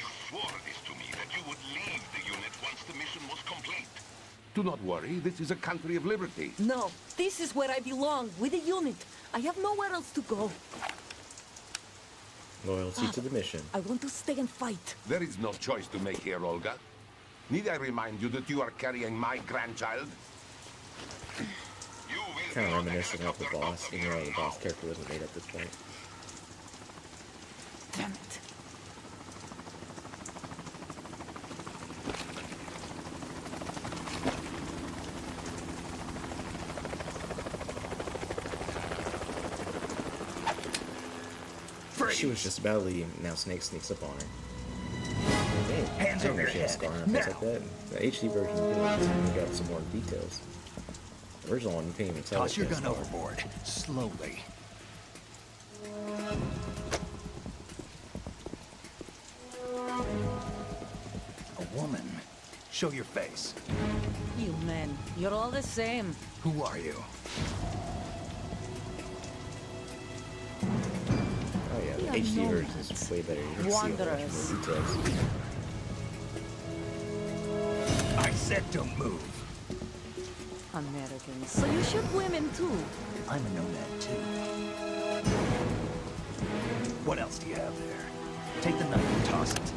D: You swore this to me, that you would leave the unit once the mission was complete. Do not worry, this is a country of liberty.
E: No, this is where I belong, with the unit. I have nowhere else to go.
A: Loyalty to the mission.
E: I want to stay and fight.
D: There is no choice to make here, Olga. Need I remind you that you are carrying my grandchild? You will
A: Kind
D: be
A: of
D: on the
A: reminiscent of the
D: helicopter
A: boss,
D: out of
A: even though
D: here
A: the
D: now.
A: boss character wasn't made at this point.
E: Damn it.
A: She was just about to leave. Now Snake sneaks up on her. Dang,
B: Hands
A: I didn't
B: over
A: know
B: your
A: she had a
B: head.
A: scar on her face like that. The HD version we got some more details. The original one, you can't even tell.
B: Toss your
A: it's
B: gun
A: a scar.
B: overboard, slowly. A woman. Show your face.
E: You men, you're all the same.
B: Who are you?
A: Oh yeah, the
E: We are
A: HD version
E: nomads.
A: is way better. You can see a whole bunch
E: Wanderers.
A: more details.
B: I said don't move.
E: Americans. So you shoot women too.
B: I'm a nomad too. What else do you have there? Take the knife and toss it.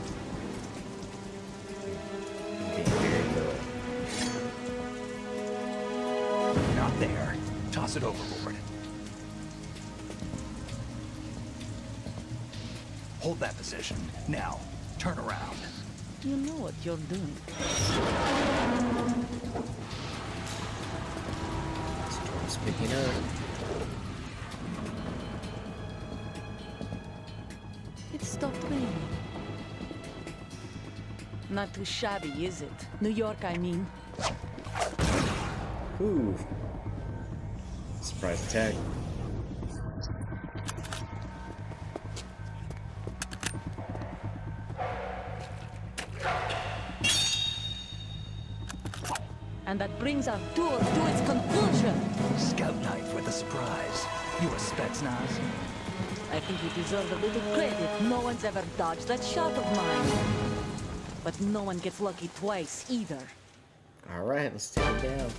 A: Okay, very good.
B: Not there. Toss it overboard. Hold that position. Now, turn around.
E: You know what you're doing.
A: Storm's picking up.
E: It stopped raining. Not too shabby, is it? New York, I mean.
A: Ooh. Surprise attack.
E: And that brings our tour to its conclusion.
B: Scout knife with a surprise. You a Spetsnaz?
E: I think you deserve a little credit. No one's ever dodged that shot of mine. But no one gets lucky twice, either.
A: Alright, let's take it down.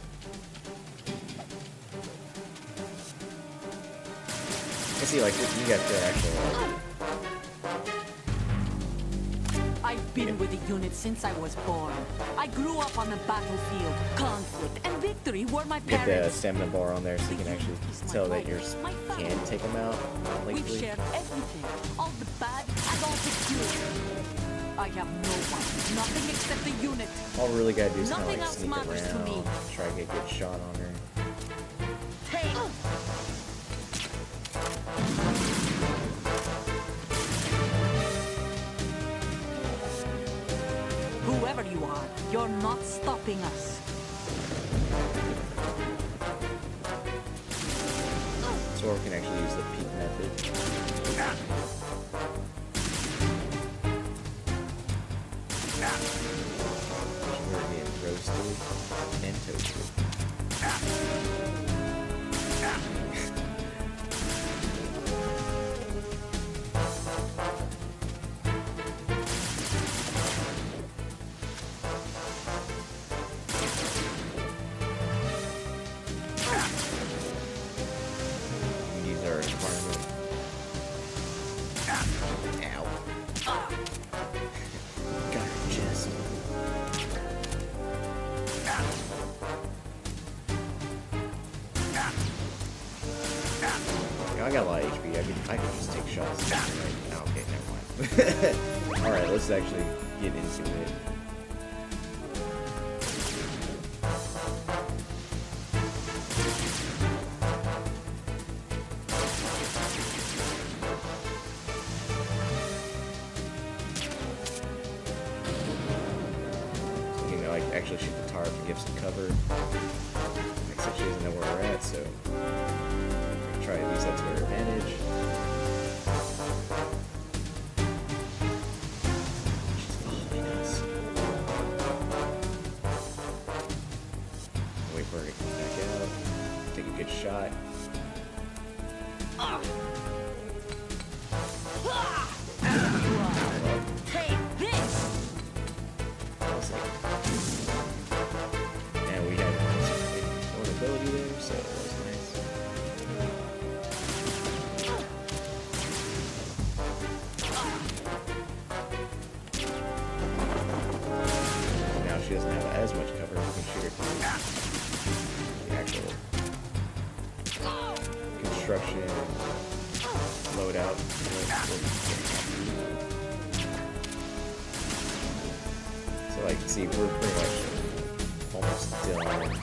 A: I see, like, you got the actual.
E: I've been with the unit since I was born. I grew up on the battlefield. Conflict and victory were my
A: Get the
E: parents.
A: stamina bar on there so you can actually tell that you can take them out.
E: We've
A: Lengthily.
E: shared everything, all the bad and all the good. I have no one, nothing except the unit.
A: All we really gotta do is kind of
E: Nothing
A: like
E: else
A: sneak
E: matters to
A: around,
E: me.
A: try to get a good shot on her.
E: Hey! Whoever you are, you're not stopping us.
A: So we can actually use the peek method. We're being roasted and toasted. I got a lot of HP. I could just take shots. Right? Oh, okay, never mind. Alright, let's actually get into it. So, you know, like actually shoot the tarp and give some cover. Makes it she doesn't know where we're at, so try to use that to our advantage. She's following us. Wait for her to come back out. Take a good shot.
E: Take this!
A: And we had some ability there, so that was nice. Now she doesn't have as much cover. We can shoot her through the actual construction loadout. So like, see, we're pretty much almost done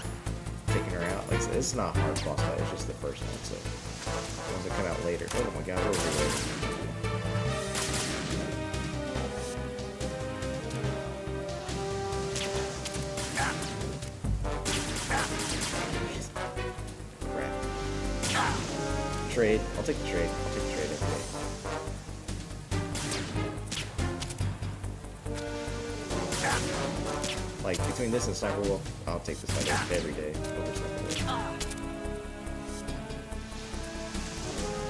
A: taking her out. Like I said, it's not a hard boss fight, it's just the first one, so the ones that come out later. Oh my god, we're over crap. Trade. I'll take the trade. I'll take the trade every day. Like, between this and Sniper Wolf, I'll take this fight every day over Sniper Wolf.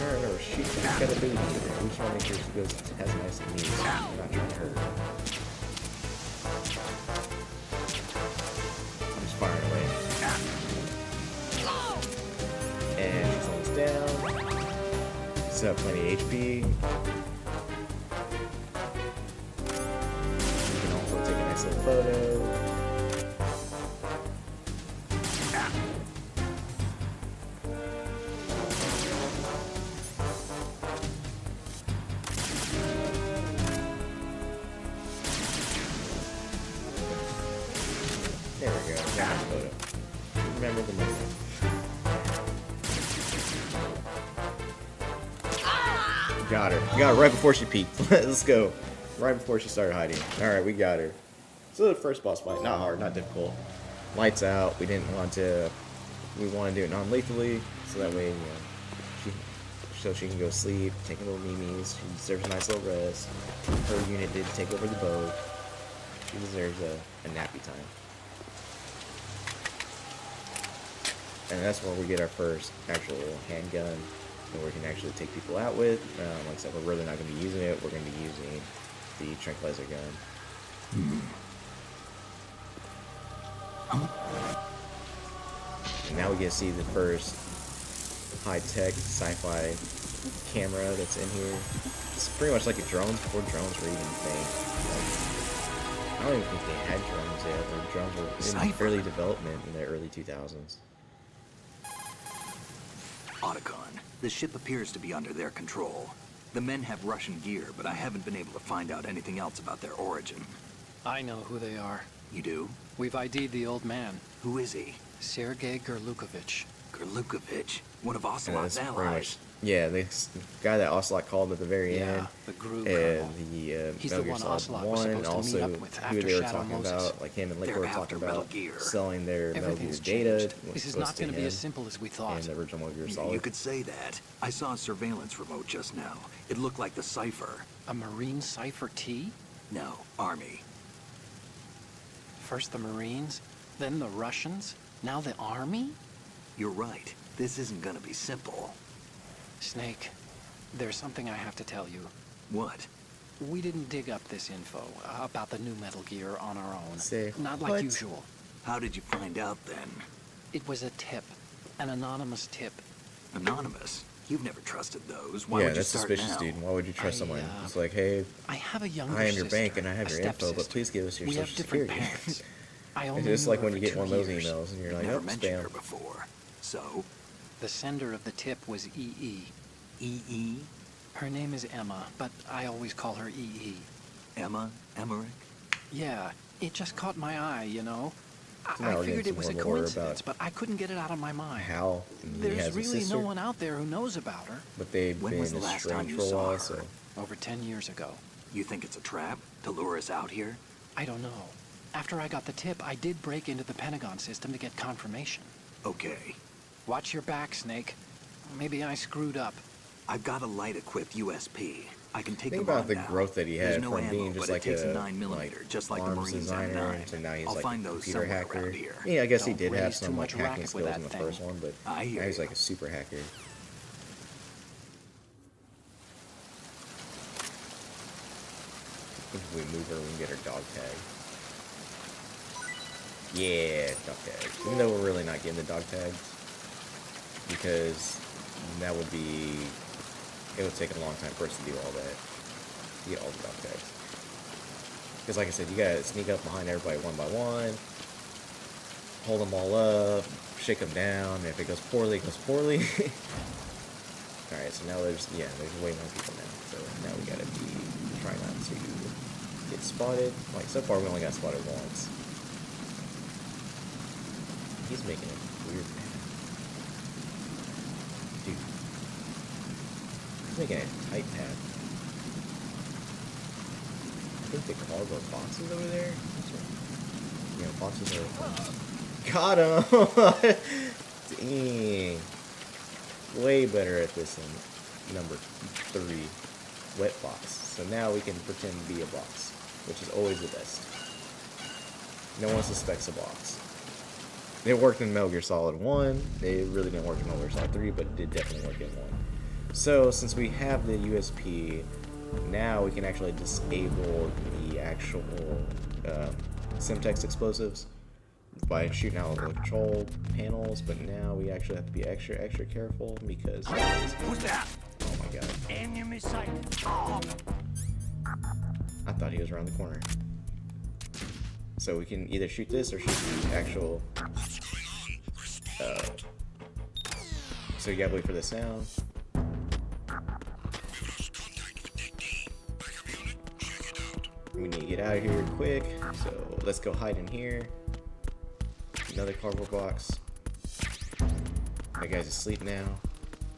A: Alright, no, she's got ability today. We just want to make sure she goes as nice and neat. We're not trying to hurt her. I'm just firing away. And she's almost down. She's got plenty of HP. We can also take a nice little photo. There we go. Got my photo. Remember the moment. Got her. Got her right before she peeked. Let's go. Right before she started hiding. Alright, we got her. So the first boss fight, not hard, not difficult. Lights out. We didn't want to. We want to do it non-lethally, so that way, you know, she can go sleep, take a little memes. She deserves a nice little rest. Her unit did take over the boat. She deserves a nappy time. And that's where we get our first actual handgun that we can actually take people out with. Like I said, we're really not going to be using it. We're going to be using the tranquilizer gun. And now we get to see the first high-tech sci-fi camera that's in here. It's pretty much like a drone before drones were even a thing. Like, I don't even think they had drones yet. Or drones were in early development in the early 2000s.
B: Otacon, the ship appears to be under their control. The men have Russian gear, but I haven't been able to find out anything else about their origin.
C: I know who they are.
B: You do?
C: We've ID'd the old man,
B: Who is he?
C: Sergei Gerlukovich.
B: Gerlukovich, one of
A: And
B: Ocelot's
A: that's pretty
B: allies.
A: much, yeah, the guy that Ocelot called at the very
C: Yeah,
A: end.
C: the Groove
A: And
C: Colonel.
A: the
C: He's
A: Metal
C: the
A: Gear
C: one
A: Solid
C: Ocelot was
A: 1,
C: supposed to
A: also
C: meet up with
A: who
C: after
A: they were
C: Shadow
A: talking
C: Moses.
A: about, like him and Lick
B: They're
A: were
B: after
A: talking
B: Metal
A: about
B: Gear.
A: selling their Metal Gear
C: Everything's
A: data.
C: changed.
A: was
C: This is
A: supposed
C: not going to be
A: him
C: as simple as we thought.
A: in the original Metal Gear Solid.
B: You could say that. I saw a surveillance remote just now. It looked like the Cypher.
C: A Marine Cypher T?
B: No, Army.
C: First the Marines, then the Russians, now the Army?
B: You're right. This isn't gonna be simple.
C: Snake, there's something I have to tell you.
B: What?
C: We didn't dig up this info about the new Metal Gear on our own.
A: Say,
C: Not like
A: what?
C: usual.
B: How did you find out then?
C: It was a tip. An anonymous tip.
B: Anonymous? You've never trusted those. Why
A: Yeah,
B: would you
A: that's
B: start
A: suspicious,
B: now?
A: dude. Why would you trust
C: I,
A: someone?
C: uh,
A: It's like, hey,
C: I have a younger
A: I am your
C: sister,
A: bank and I have
C: a
A: your info, but
C: stepsister.
A: please give us your
C: We have
A: social
C: different
A: security.
C: parents. I
A: It's
C: only
A: just
C: knew
A: like
C: her
A: when you
C: for
A: get
C: 2
A: one of those
C: years.
A: emails and you're like,
B: Never
A: oh,
B: mentioned
A: spam.
B: her before. So,
C: The sender of the tip was EE.
B: EE?
C: Her name is Emma, but I always call her EE.
B: Emma? Emmerich?
C: Yeah, it just caught my eye, you know?
A: So now
C: I
A: we're getting
C: figured it
A: some
C: was a
A: more lore
C: coincidence,
A: about
C: but I couldn't get it out of my mind.
A: How he
C: There's
A: has a
C: really
A: sister,
C: no one out there who knows about her.
A: but they've
B: When
A: been
B: was the last time
A: estranged
B: you
A: for a
B: saw
A: while,
B: her?
A: so
C: Over 10 years ago.
B: You think it's a trap to lure us out here?
C: I don't know. After I got the tip, I did break into the Pentagon system to get confirmation.
B: Okay.
C: Watch your back, Snake. Maybe I screwed up.
B: I've got a light-equipped USP. I can take
A: think
B: them
A: about
B: on
A: the
B: now.
A: growth that he
B: There's
A: had
B: no
A: from
B: ammo,
A: being just
B: but
A: like
B: it takes
A: a
B: 9mm,
A: like
B: just like the
A: arms
B: Marines
A: designer
B: M9.
A: to now he's
B: I'll
A: like
B: find
A: a
B: those
A: computer
B: somewhere
A: hacker.
B: around here.
A: Yeah, I guess he
C: Don't
A: did have
C: raise too
A: some like
C: much
A: hacking
C: racket with
A: skills
C: that
A: in the
C: thing.
A: first one, but
B: I hear
A: now he's
B: you.
A: like a super hacker. If we move her, we can get her dog tag. Yeah, dog tags. Even though we're really not getting the dog tags, because that would be, it would take a long time for us to do all that, to get all the dog tags. Because like I said, you gotta sneak up behind everybody one by one, hold them all up, shake them down, and if it goes poorly, it goes poorly. Alright, so now there's way more people now, so now we gotta be trying not to get spotted. Like, so far we only got spotted once. He's making a weird path. Dude. He's making a tight path. I think the cargo boxes over there? Yeah, boxes are... Got him! Dang. Way better at this than number 3. Wet box. So now we can pretend to be a box, which is always the best. No one suspects a box. It worked in Metal Gear Solid 1. It really didn't work in Metal Gear Solid 3, but it did definitely work in 1. So, since we have the USP, now we can actually disable the actual Semtex explosives by shooting out the control panels, but now we actually have to be extra careful because...
B: Who's that?
A: Oh my god.
B: Enemy sight.
A: I thought he was around the corner. So we can either shoot this or shoot the actual... so you gotta wait for the sound. We need to get out of here quick, so let's go hide in here. Another cardboard box. That guy's asleep now.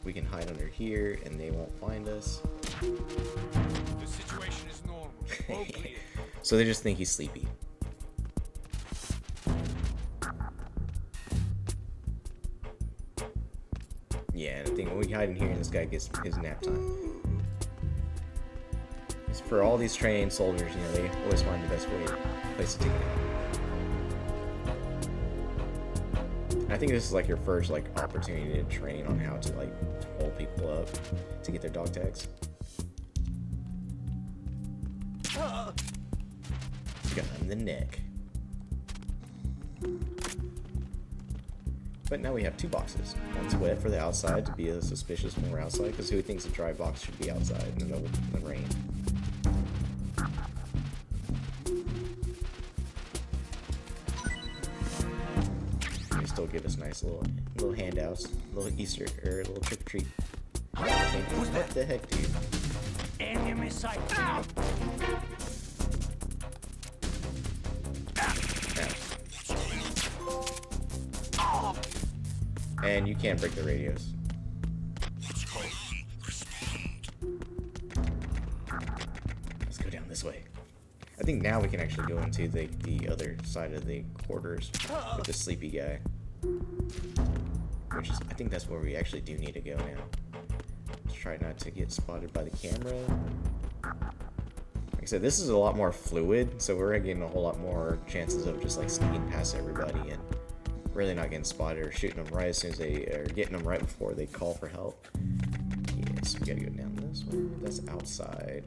A: We can hide under here and they won't find us.
F: The situation is normal. All clear.
A: So they just think he's sleepy. Yeah, and I think when we hide in here and this guy gets his nap time. It's for all these trained soldiers, you know, they always find the best place to take it out. I think this is like your first like opportunity to train on how to like hold people up to get their dog tags. Got him in the neck. But now we have 2 boxes. One's wet for the outside to be suspicious when we're outside, because who thinks a dry box should be outside in the rain? They still give us nice little handouts, little Easter or little trick or treat. What the heck, dude?
B: Enemy sight.
A: And you can't break the radios. Let's go down this way. I think now we can actually go into the other side of the quarters with the sleepy guy. Which is, I think that's where we actually do need to go now. Let's try not to get spotted by the camera. Like I said, this is a lot more fluid, so we're getting a whole lot more chances of just like sneaking past everybody and really not getting spotted or shooting them right as soon as they are getting them right before they call for help. Yes, we gotta go down this way. That's outside.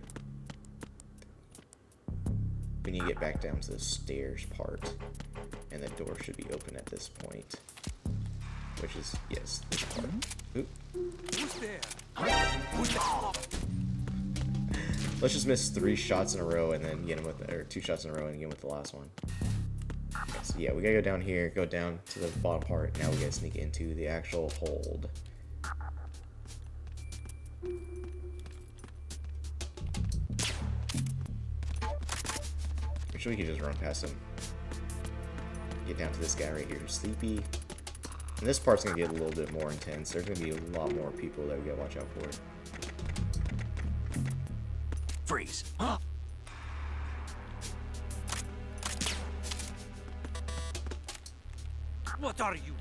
A: We need to get back down to the stairs part, and the door should be open at this point, which is yes, this part. Oop.
F: Who's there?
A: Let's just miss 3 shots in a row and then get him with, or 2 shots in a row and get him with the last one. So yeah, we gotta go down here, go down to the bottom part. Now we gotta sneak into the actual hold. I'm sure we could just run past him. Get down to this guy right here, Sleepy. And this part's gonna get a little bit more intense. There's gonna be a lot more people that we gotta watch out for.
B: Freeze.
F: What are you?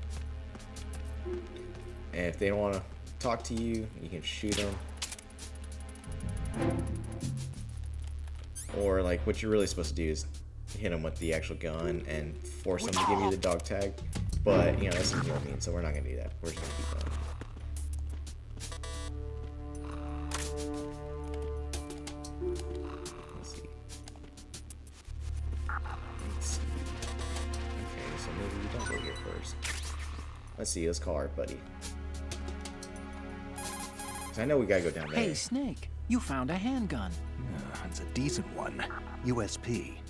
A: And if they don't want to talk to you, you can shoot them. Or like what you're really supposed to do is hit them with the actual gun and force them to give you the dog tag. But you know that's what I mean, so we're not gonna do that. We're just gonna keep going. Let's see. Okay, so maybe we don't go here first. Let's see. Let's call our buddy. 'Cause I know we gotta go down there.
C: Hey, Snake, you found a handgun.
B: It's a decent one. USP.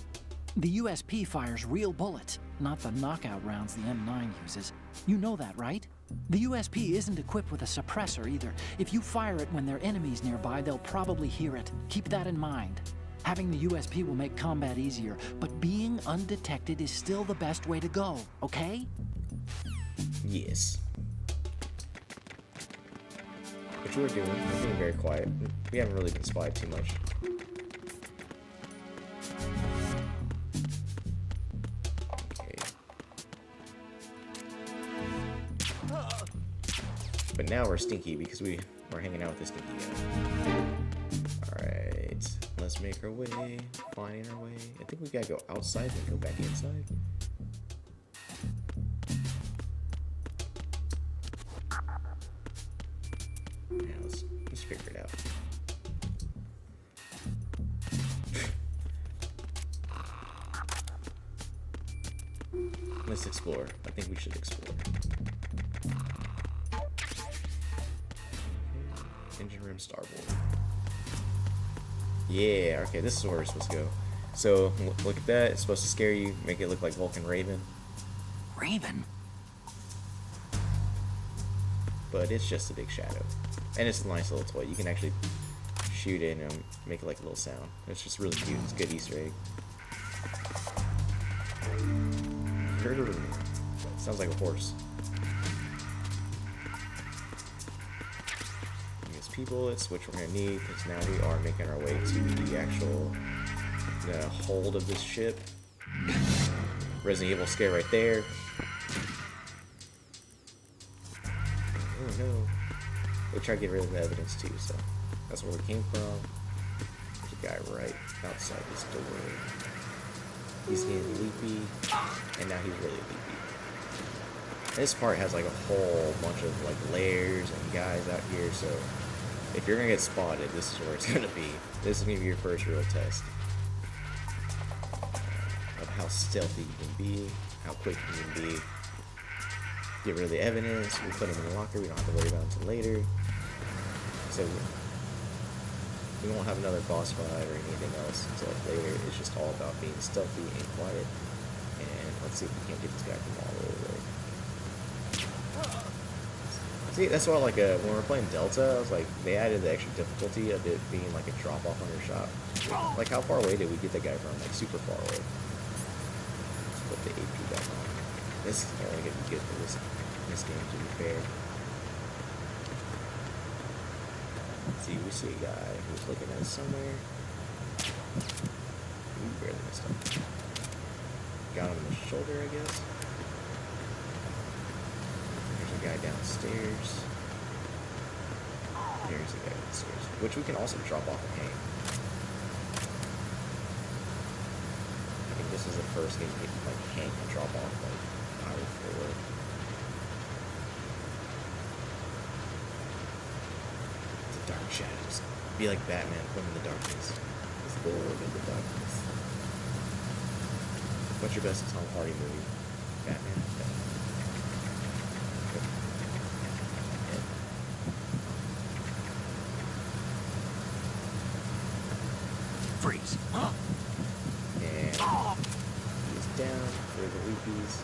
C: The USP fires real bullets, not the knockout rounds the M9 uses. You know that, right? The USP isn't equipped with a suppressor either. If you fire it when there are enemies nearby, they'll probably hear it. Keep that in mind. Having the USP will make combat easier, but being undetected is still the best way to go, okay?
A: Yes. Which we're doing. We're being very quiet. We haven't really been spotted too much. Okay. But now we're stinky because we're hanging out with this stinky guy. Alright. Let's make our way. Finding our way. I think we gotta go outside and go back inside. Yeah, let's figure it out. Let's explore. I think we should explore. Engine room starboard. Yeah, okay, this is where we're supposed to go. So, look at that. It's supposed to scare you, make it look like Vulcan Raven.
B: Raven?
A: But it's just a big shadow. And it's a nice little toy. You can actually shoot it and make it like a little sound. It's just really cute. It's a good Easter egg. Sounds like a horse. USP bullets, which we're gonna need, because now we are making our way to the actual hold of this ship. Resident Evil scare right there. Oh no. We try to get rid of the evidence too, so that's where we came from. There's a guy right outside this door. He's getting leapy, and now he's really leapy. This part has like a whole bunch of like layers and guys out here, so if you're gonna get spotted, this is where it's gonna be. This is gonna be your first real test of how stealthy you can be, how quick you can be. Get rid of the evidence, we put them in the locker, we don't have to worry about it until later. So we won't have another boss fight or anything else until later. It's just all about being stealthy and quiet. And let's see if we can't get this guy from all over. See, that's why like when we're playing Delta, I was like, they added the extra difficulty of it being like a drop off on your shot. Like how far away did we get that guy from? Like super far away. Let's put the AP back on. This is only gonna be good for this game, to be fair. Let's see, we see a guy who's looking at us somewhere. We barely missed him. Got him in the shoulder, I guess. There's a guy downstairs. There's a guy downstairs, which we can also drop off and hang. I think this is the first game you can like hang and drop off like power forward. Dark shadows. Be like Batman, put him in the darkness. He's the Lord of the darkness. What's your best Tom Hardy movie? Batman?
B: Freeze.
A: And he's down for the leapies.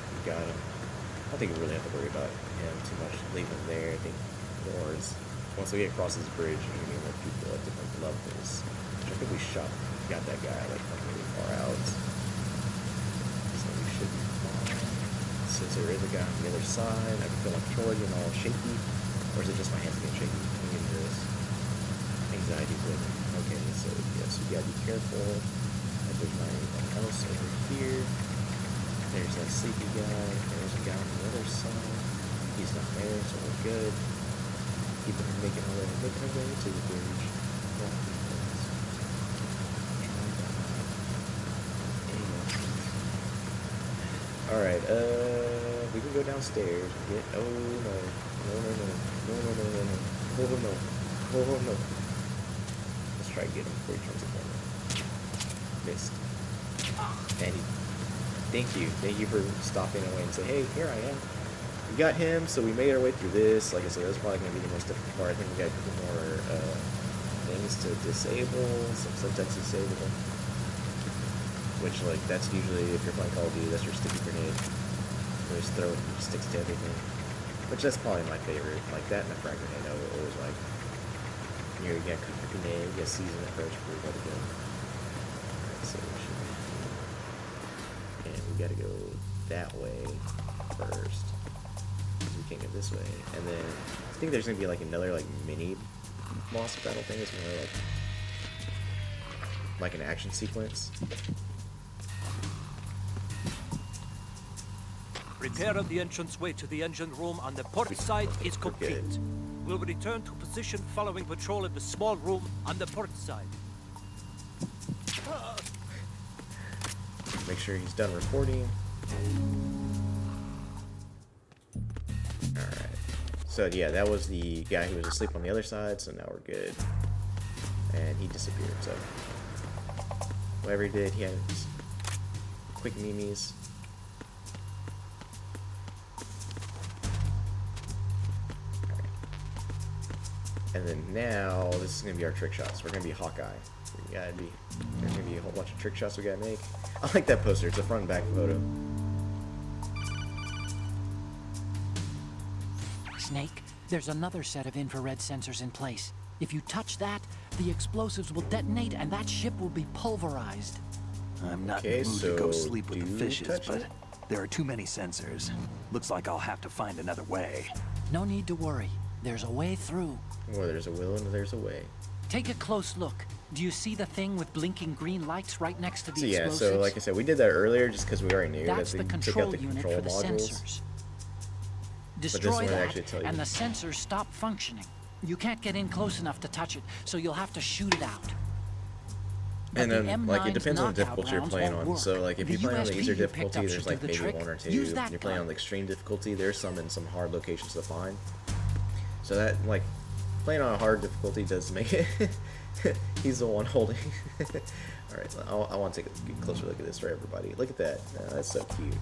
A: We got him. I don't think we really have to worry about him too much. Leave him there. I think doors. Once we get across this bridge, we're going to be more people at different levels. Which I think we shot got that guy like from really far out. So we should be fine. Since there is a guy on the other side, I can feel my controller getting all shaky. Or is it just my hands getting shaky? Let me get into this. Anxiety's living. Okay, so yes, we gotta be careful that there's not anything else over here. There's that sleepy guy. There's a guy on the other side. He's not there, so we're good. Making our way to the bridge. Alright, we can go downstairs and get, oh no, no. Let's try to get him before he turns the corner. Missed. And thank you for stopping away and say, hey, here I am. We got him, so we made our way through this. Like I said, that's probably going to be the most difficult part. I think we got a couple more things to disable, some syntax disable. Which, like, that's usually, if you're playing Call of Duty, that's your sticky grenade. You just throw it and it sticks to everything. Which, that's probably my favorite. Like, that and a frag grenade, I always like. You gotta cook your grenade, you gotta season it first before you let it go. Alright, so we should be... And we gotta go that way first. We can't go this way. And then, I think there's gonna be, like, another, like, mini boss battle thing. It's more like an action sequence.
G: Repair of the entranceway to the engine room on the port side is complete. We'll return to position following patrol in the small room on the port side.
A: Make sure he's done reporting. Alright. So yeah, that was the guy who was asleep on the other side, so now we're good. And he disappeared, so... Whatever he did, he had his quick memes. And then now, this is going to be our trick shots. We're going to be Hawkeye. There's going to be a whole bunch of trick shots we got to make. I like that poster. It's a front and back photo.
C: Snake, there's another set of infrared sensors in place. If you touch that, the explosives will detonate and that ship will be pulverized.
B: I'm not
A: Okay,
B: in the mood to go
A: so
B: sleep with the
A: do
B: fishes,
A: touch
B: but
A: it.
B: there are too many sensors. Looks like I'll have to find another way.
C: No need to worry. There's a way through.
A: Well, there's a will and there's a way.
C: Take a close look. Do you see the thing with blinking green lights right next to the
A: So yeah,
C: explosives?
A: so like I said, we did that earlier just because we already knew
C: That's
A: that
C: the
A: they took
C: control
A: out the
C: unit
A: control
C: for the
A: modules.
C: sensors.
A: this
C: Destroy
A: one
C: that,
A: actually tell you.
C: and the sensors stop functioning. You can't get in close enough to touch it, so you'll have to shoot it out. But
A: And then,
C: the
A: like, it
C: M9's
A: depends on the
C: knockout
A: difficulty you're
C: rounds
A: playing
C: won't
A: on.
C: work.
A: So, like, if you play on the
C: USP
A: easier
C: you picked
A: difficulty,
C: up
A: there's
C: should
A: like
C: do the
A: maybe
C: trick.
A: one or two.
C: Use
A: If
C: that
A: you're playing
C: gun.
A: on the extreme difficulty, there's some in some hard locations to find. So that, like, playing on a hard difficulty does make it. He's the one holding. Alright, I want to take a closer look at this for everybody. Look at that. That's so cute.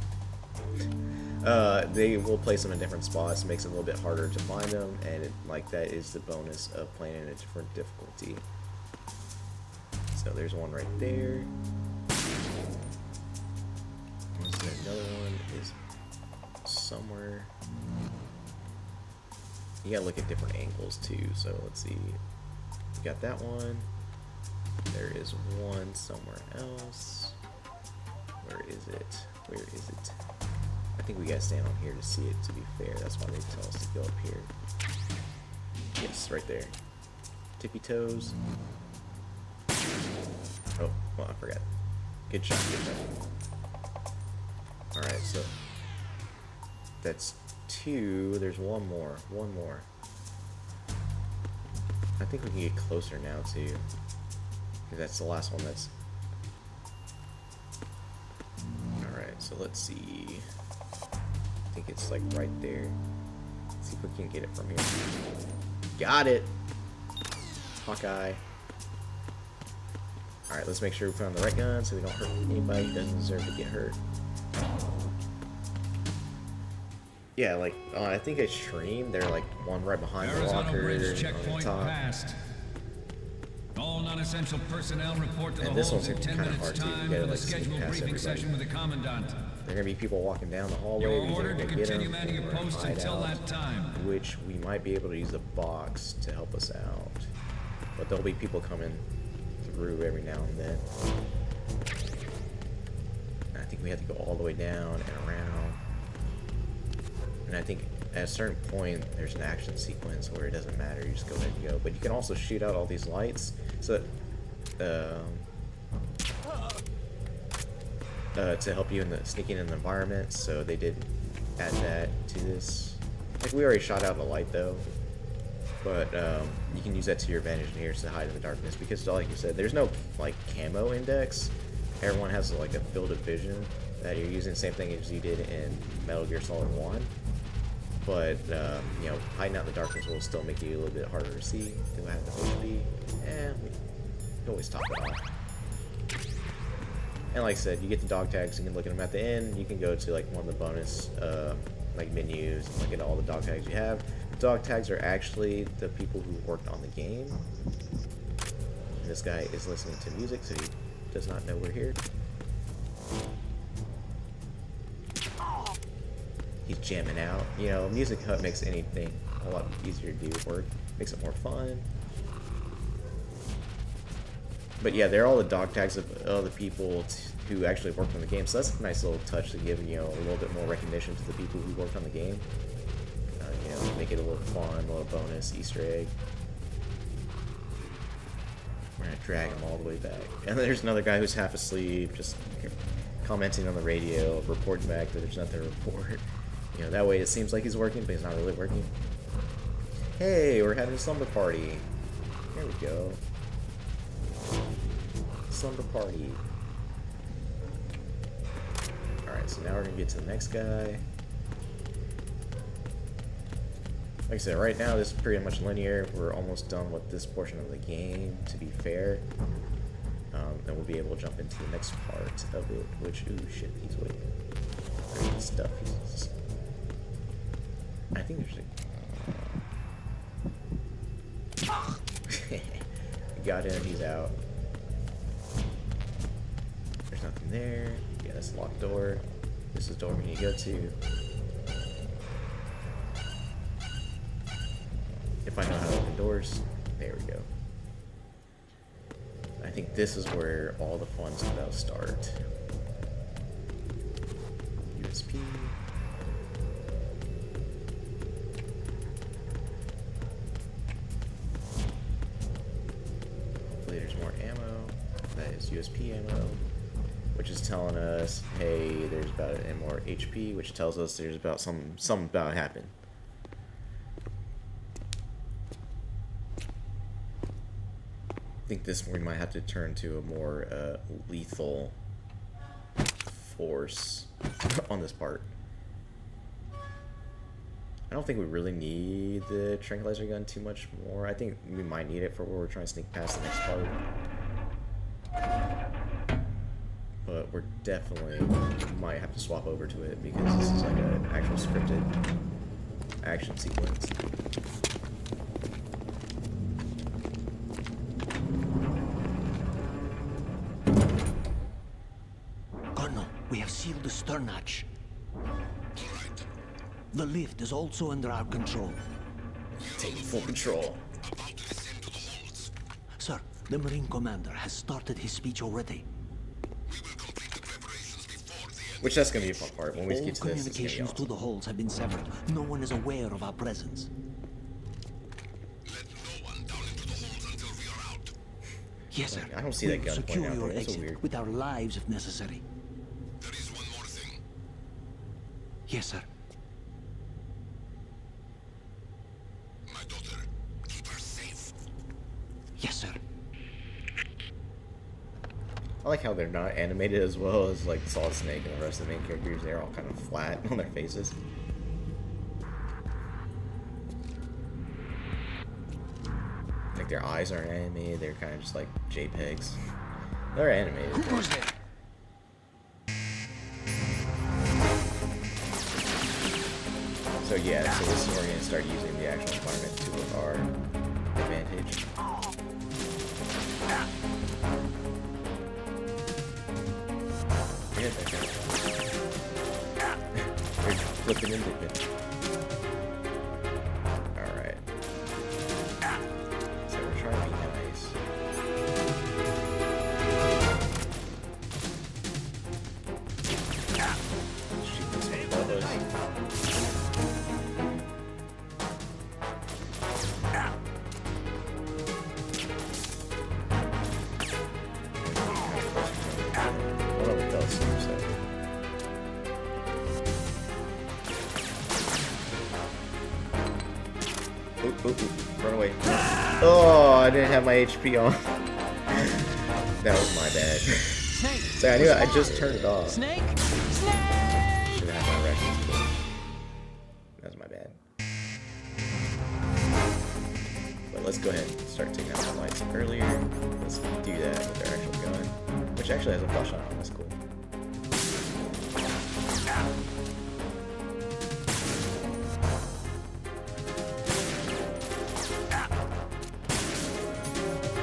A: They will place them in different spots, makes it a little bit harder to find them, and that is the bonus of playing in a different difficulty. So there's one right there. Is there another one? Is somewhere. You gotta look at different angles too. So let's see. We got that one. There is one somewhere else. Where is it? Where is it? I think we gotta stand on here to see it, to be fair. That's why they tell us to go up here. Yes, right there. Tippy toes. Oh, well, I forgot. Good shot, good shot. Alright, so that's two. There's one more. One more. I think we can get closer now, too. That's the last one that's... Alright, so let's see. I think it's like right there. Let's see if we can get it from here. Got it! Hawkeye. Alright, let's make sure we put on the right gun so we don't hurt anybody who doesn't deserve to get hurt. Yeah, like, I think I streamed. They're like one right behind the locker on the top.
H: Passed. All non-essential personnel report to the
A: And this
H: halls
A: one's
H: in 10
A: kind of
H: minutes
A: hard too.
H: time
A: You gotta
H: for the
A: like sneak
H: scheduled
A: past
H: briefing
A: everybody.
H: session with the commandant.
A: There are gonna be people walking down the hallway.
H: You're
A: We think
H: ordered
A: we're
H: to
A: gonna get
H: continue
A: them,
H: manning your
A: we're gonna
H: posts
A: hide
H: until
A: out,
H: that time.
A: which we might be able to use the box to help us out. But there'll be people coming through every now and then. And I think we have to go all the way down and around. And I think at a certain point, there's an action sequence where it doesn't matter, you just go ahead and go. But you can also shoot out all these lights, so to help you in the sneaking in the environment. So they did add that to this. Like, we already shot out a light though, but you can use that to your advantage in here to hide in the darkness, because like you said, there's no like camo index. Everyone has like a field of vision that you're using, same thing as you did in Metal Gear Solid 1. But you know, hiding out in the darkness will still make you a little bit harder to see. Do I have the HP? We can always top it off. And like I said, you get the dog tags, you can look at them at the end. You can go to like one of the bonus like menus and look at all the dog tags you have. The dog tags are actually the people who worked on the game. And this guy is listening to music, so he does not know we're here. He's jamming out. You know, Music Hut makes anything a lot easier to do work. Makes it more fun. But yeah, they're all the dog tags of all the people who actually worked on the game. So that's a nice little touch to give, you know, a little bit more recognition to the people who worked on the game. You know, make it a little fun, a little bonus Easter egg. We're gonna drag him all the way back. And then there's another guy who's half asleep, just commenting on the radio, reporting back that there's nothing to report. You know, that way it seems like he's working, but he's not really working. Hey, we're having a slumber party. Here we go. Slumber party. Alright, so now we're gonna get to the next guy. Like I said, right now this is pretty much linear. We're almost done with this portion of the game, to be fair. Then we'll be able to jump into the next part of it, which, ooh, shit, he's waiting. There's stuff. I think there's a... Got him, he's out. There's nothing there. Yeah, that's a locked door. This is the door we need to go to. If I know how to open doors. There we go. I think this is where all the fun's about to start. USP. Hopefully there's more ammo. That is USP ammo, which is telling us, hey, there's about and more HP, which tells us there's about something about to happen. I think this we might have to turn to a more lethal force on this part. I don't think we really need the tranquilizer gun too much more. I think we might need it for where we're trying to sneak past the next part. But we're definitely might have to swap over to it because this is like an actual scripted action sequence.
I: We have sealed the stern hatch. The lift is also under our control.
A: Taking full control.
I: Sir, the Marine Commander has started his speech already.
A: Which that's gonna be a fun part when we
I: All
A: get to this.
I: communications to the halls have been severed. No one is aware of our presence.
D: Let no one down into the halls until we are out.
I: Yes, sir.
A: I don't see that gun
I: Secure
A: pointing out
I: your
A: there. That's so
I: exit
A: weird.
I: with our lives if necessary.
D: There is one more thing.
I: Yes, sir.
D: My daughter, keep her safe.
I: Yes, sir.
A: I like how they're not animated as well as like Solid Snake and the rest of the main characters. They're all kind of flat on their faces. Like their eyes aren't animated. They're kind of just like JPEGs. They're animated.
I: Who was there?
A: So yeah, so this is where we're gonna start using the actual environment to our advantage. Yeah, that guy. They're flipping and dipping. Alright. So we're trying to be nice. Ooh, run away. Oh, I didn't have my HP on. That was my bad.
C: Snake!
A: So I knew I just turned it off.
C: Snake! Snake!
A: Should have had my records. That was my bad. But let's go ahead and start taking out the lights earlier. Let's do that with our actual gun, which actually has a flashlight on. That's cool.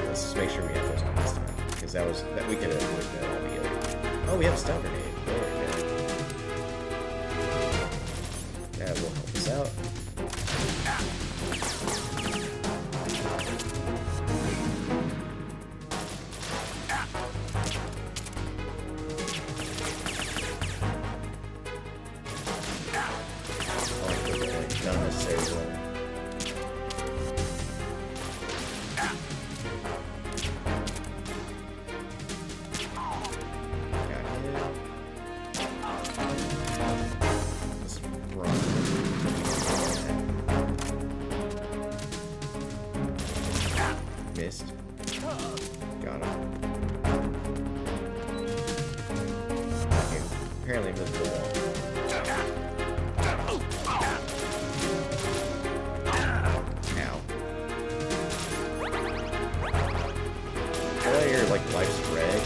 A: Let's just make sure we have those on this time, because that we could have worked that all together. Oh, we have a stun grenade. There we go. That will help us out. Not unnecessary. Let's run. Missed. Got him. Okay. Apparently missed the wall. Like life's red,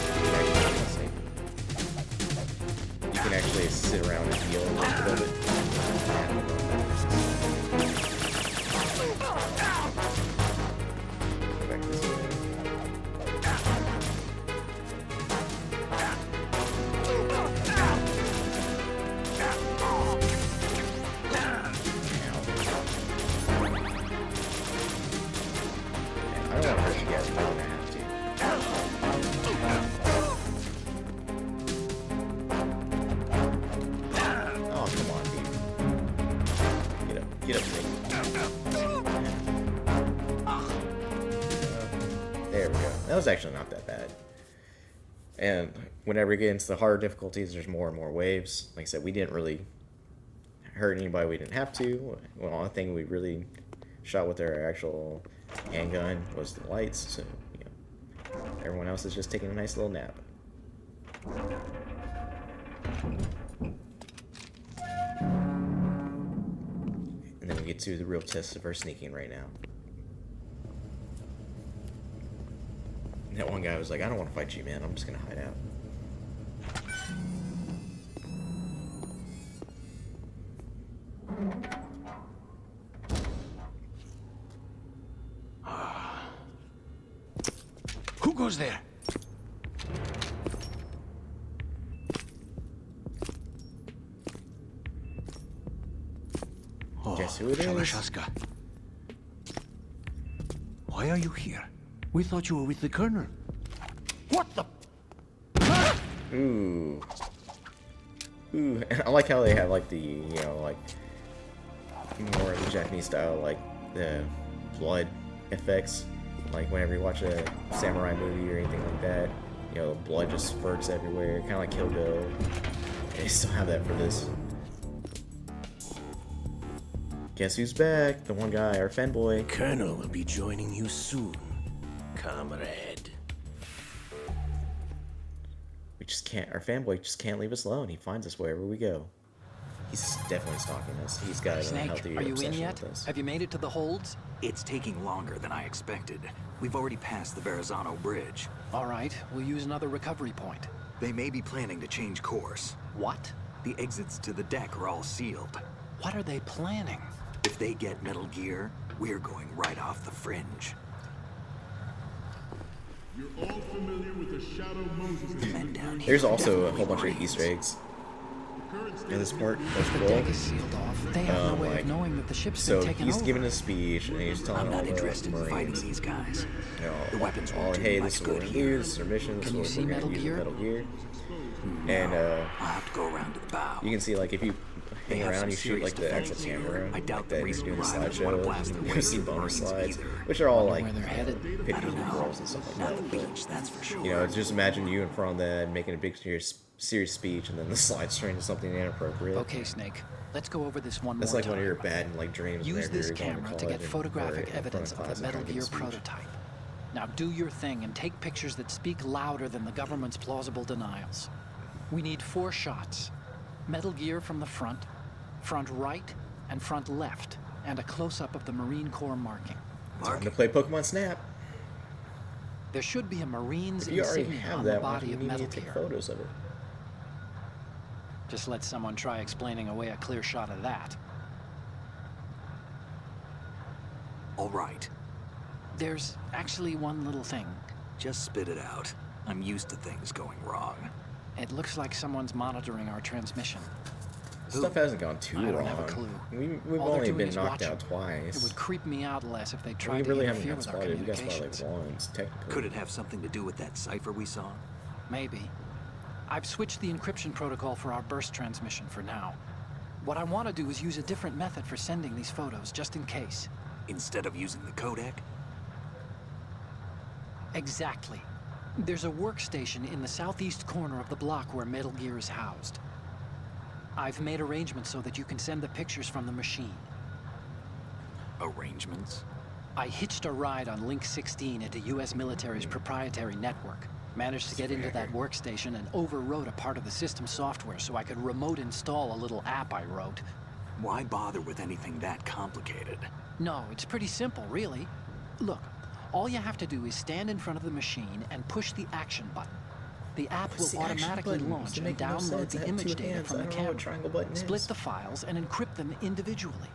A: you can actually sit around and heal a little bit. Go back this way. I don't want to hurt you guys, but I'm gonna have to. Oh, come on, dude. Get up, Nick. There we go. That was actually not that bad. And whenever we get into the harder difficulties, there's more and more waves. Like I said, we didn't really hurt anybody we didn't have to. Well, the only thing we really shot with our actual handgun was the lights, so you know, everyone else is just taking a nice little nap. And then we get to the real test of our sneaking right now. And that one guy was like, I don't want to fight you, man. I'm just going to hide out.
I: Who goes there?
A: Guess who it is?
I: Shalashaska. Why are you here? We thought you were with the Colonel. What the?
A: Ooh. Ooh. And I like how they have like the, you know, like more of the Japanese style, like the blood effects. Like whenever you watch a samurai movie or anything like that, you know, blood just spurts everywhere, kind of like Kill Bill. They still have that for this. Guess who's back? The one guy, our fanboy.
I: Colonel will be joining you soon, comrade.
A: We just can't, our fanboy just can't leave us alone. He finds us wherever we go. He's definitely stalking us. He's got a
C: Snake,
A: healthy
C: are you in
A: obsession
C: yet?
A: with us.
C: Have you made it to the holds?
B: It's taking longer than I expected. We've already passed the Verrazano Bridge.
C: All right, we'll use another recovery point.
B: They may be planning to change course.
C: What?
B: The exits to the deck are all sealed.
C: What are they planning?
B: If they get Metal Gear, we're going right off the fringe.
J: You're all familiar with the Shadow Moses.
B: The men down here
A: There's also a
B: definitely
A: whole bunch of
B: brains.
A: Easter eggs in this part. That's
C: The
A: cool.
C: deck is sealed off. They have no way
A: like,
C: of knowing that the ship's
A: So
C: been taken
A: he's
C: over.
A: giving a speech and he's telling
B: I'm
A: all
B: not
A: the
B: interested in fighting
A: Marines,
B: these guys.
A: you know,
B: The weapons won't
A: all,
B: do
A: hey,
B: much
A: this is what
B: good
A: we
B: here.
A: do, this is our mission, this
C: Can you
A: is
C: see
A: what we're
C: Metal
A: gonna use with
C: Gear?
A: Metal Gear. And
B: I'll have to go around to the bow.
A: you can see like if you
B: they
A: hang
B: have
A: around,
B: some
A: you shoot
B: serious
A: like the actual
B: defenses here.
A: camera.
B: I doubt
A: like
B: the
A: that
B: reason
A: you're doing the
B: Relive would want to blast
A: slideshows.
B: their way
A: You see
B: through the
A: bonus
B: marines
A: slides,
B: either.
A: which are all
C: Wonder
A: like
C: where they're headed.
A: pictures of girls and stuff like
B: Not
A: that.
B: the
A: But,
B: beach, that's for sure.
A: you know, just imagine you in front of that making a big serious speech, and then the slides turn into something inappropriate.
C: Okay, Snake. Let's go over this one
A: That's
C: more
A: like
C: time.
A: one of your bad like dreams.
C: Use
A: whenever
C: this
A: you're going
C: camera to
A: college
C: get
A: and- or
C: photographic
A: in front
C: evidence of
A: class
C: the
A: and
C: Metal
A: trying to give
C: Gear
A: a speech.
C: prototype. Now do your thing and take pictures that speak louder than the government's plausible denials. We need 4 shots. Metal Gear from the front right, and front left, and a close-up of the Marine Corps marking.
A: Time to play Pokemon Snap.
C: There should be a Marine's
A: If you already
C: insignia
A: have
C: on the
A: that, why do
C: body
A: you
C: of
A: need me
C: Metal
A: to take
C: Gear.
A: photos of it?
C: Just let someone try explaining away a clear shot of that.
B: All right.
C: There's actually one little thing.
B: Just spit it out. I'm used to things going wrong.
C: It looks like someone's monitoring our transmission.
A: Stuff hasn't gone too
C: I don't
A: wrong.
C: have a clue.
A: We've
C: All they're
A: only
C: doing
A: been
C: is
A: knocked
C: watching.
A: out twice.
C: It would creep me out less if they tried
A: We
C: to
A: really haven't
C: interfere
A: got
C: with our
A: spotted. We got spotted
C: communications.
A: like once, technically.
B: Could it have something to do with that cipher we saw?
C: Maybe. I've switched the encryption protocol for our burst transmission for now. What I want to do is use a different method for sending these photos, just in case.
B: Instead of using the codec?
C: Exactly. There's a workstation in the southeast corner of the block where Metal Gear is housed. I've made arrangements so that you can send the pictures from the machine.
B: Arrangements?
C: I hitched a ride on Link 16 into U.S. military's proprietary network. Managed to get into that workstation and overwrote a part of the system software so I could remote install a little app I wrote.
B: Why bother with anything that complicated?
C: No, it's pretty simple, really. Look, all you have to do is stand in front of the machine and push the action button. The app
A: What's
C: will
A: the action
C: automatically
A: button?
C: launch
A: Doesn't
C: and
A: make no
C: download
A: sense. I
C: the
A: have
C: image
A: 2
C: data
A: hands.
C: from
A: I
C: the
A: don't know what
C: camera,
A: triangle button
C: split
A: is.
C: the files, and encrypt them individually.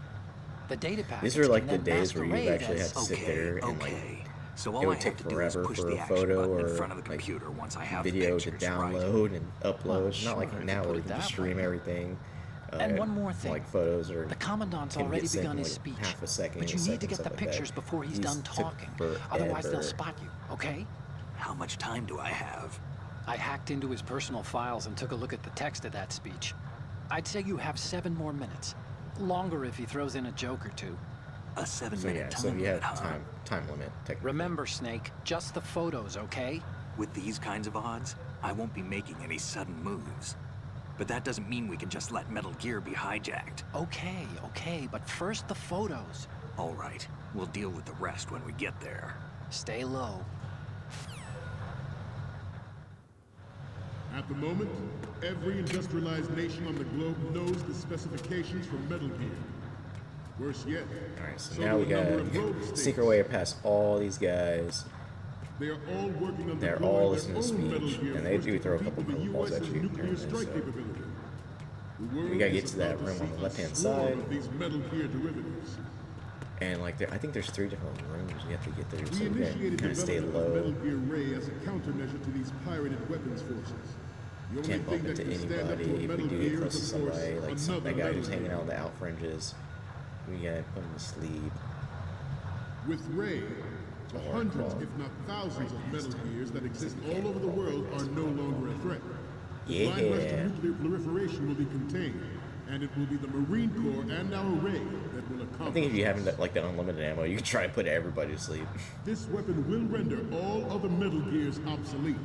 C: The data package
A: These are like
C: can
A: the
C: then
A: days where you
C: masquerade
A: actually
C: as-
A: have to sit there and like
B: So
A: it
B: all I
A: would take
B: have to do is
A: forever
B: push
A: for
B: the
A: a
B: action
A: photo
B: button
A: or
B: in front of the
A: like
B: computer once I have the
A: video to
B: pictures, right?
A: download and upload.
C: Well,
A: It's not
C: sure,
A: like
C: if you
A: now
C: put
A: where
C: it
A: you can
C: that
A: just stream
C: way.
A: everything.
C: And one more thing.
A: Like photos or
C: The Commandant's
A: can
C: already
A: get sent
C: begun
A: in,
C: his
A: like,
C: speech.
A: half a second,
C: But
A: a
C: you need
A: second,
C: to get the
A: stuff like that.
C: pictures before he's
A: These
C: done
A: took
C: talking. Otherwise they'll
A: forever.
C: spot you, okay?
B: How much time do I have?
C: I hacked into his personal files and took a look at the text of that speech. I'd say you have 7 more minutes. Longer if he throws in a joke or two.
B: A
A: So
B: 7-minute
A: yeah,
B: time
A: so you
B: limit,
A: have
B: huh?
A: time limit. Technically.
C: Remember, Snake, just the photos, okay?
B: With these kinds of odds, I won't be making any sudden moves. But that doesn't mean we can just let Metal Gear be hijacked.
C: Okay, but first the photos.
B: All right, we'll deal with the rest when we get there.
C: Stay low.
J: At the moment, every industrialized nation on the globe knows the specifications for Metal Gear. Worse yet,
A: Alright, so
J: so
A: now
J: do
A: we
J: a number
A: gotta
J: of rogue states.
A: sneak our way past all these guys.
J: They are all working on
A: They're
J: deploying
A: all
J: their
A: listening to
J: own Metal
A: speech,
J: Gear
A: and they
J: force
A: do
J: to
A: throw a
J: compete
A: couple
J: with the
A: curveballs at
J: US's
A: you
J: nuclear
A: during this,
J: strike
A: so-
J: capability. The world
A: We gotta get
J: is
A: to that
J: about
A: room on
J: see
A: the
J: a
A: left-hand
J: swarm
A: side.
J: of these Metal Gear derivatives.
A: And like I think there's 3 different rooms you have to get there,
J: We
A: so we
J: initiated
A: gotta kind of stay
J: development of
A: low.
J: Metal Gear Ray as a countermeasure to these pirated weapons forces. The only
A: Can't bump
J: thing that
A: into
J: can stand up
A: anybody.
J: to a
A: If we
J: Metal
A: do get
J: Gear
A: close to
J: is, of course,
A: somebody, like
J: another
A: that guy
J: Metal
A: who's hanging
J: Gear.
A: out on the out fringes, we gotta put him to sleep.
J: With Ray, the
A: Or
J: hundreds,
A: crawl.
J: if not thousands, of Metal Gears that exist all over the world are no longer a threat. The
A: Yeah.
J: Blind West of nuclear proliferation will be contained, and it will be the Marine Corps and our Ray that will accomplish.
A: I think if you have like that unlimited ammo, you can try and put everybody to sleep.
J: This weapon will render all other Metal Gears obsolete.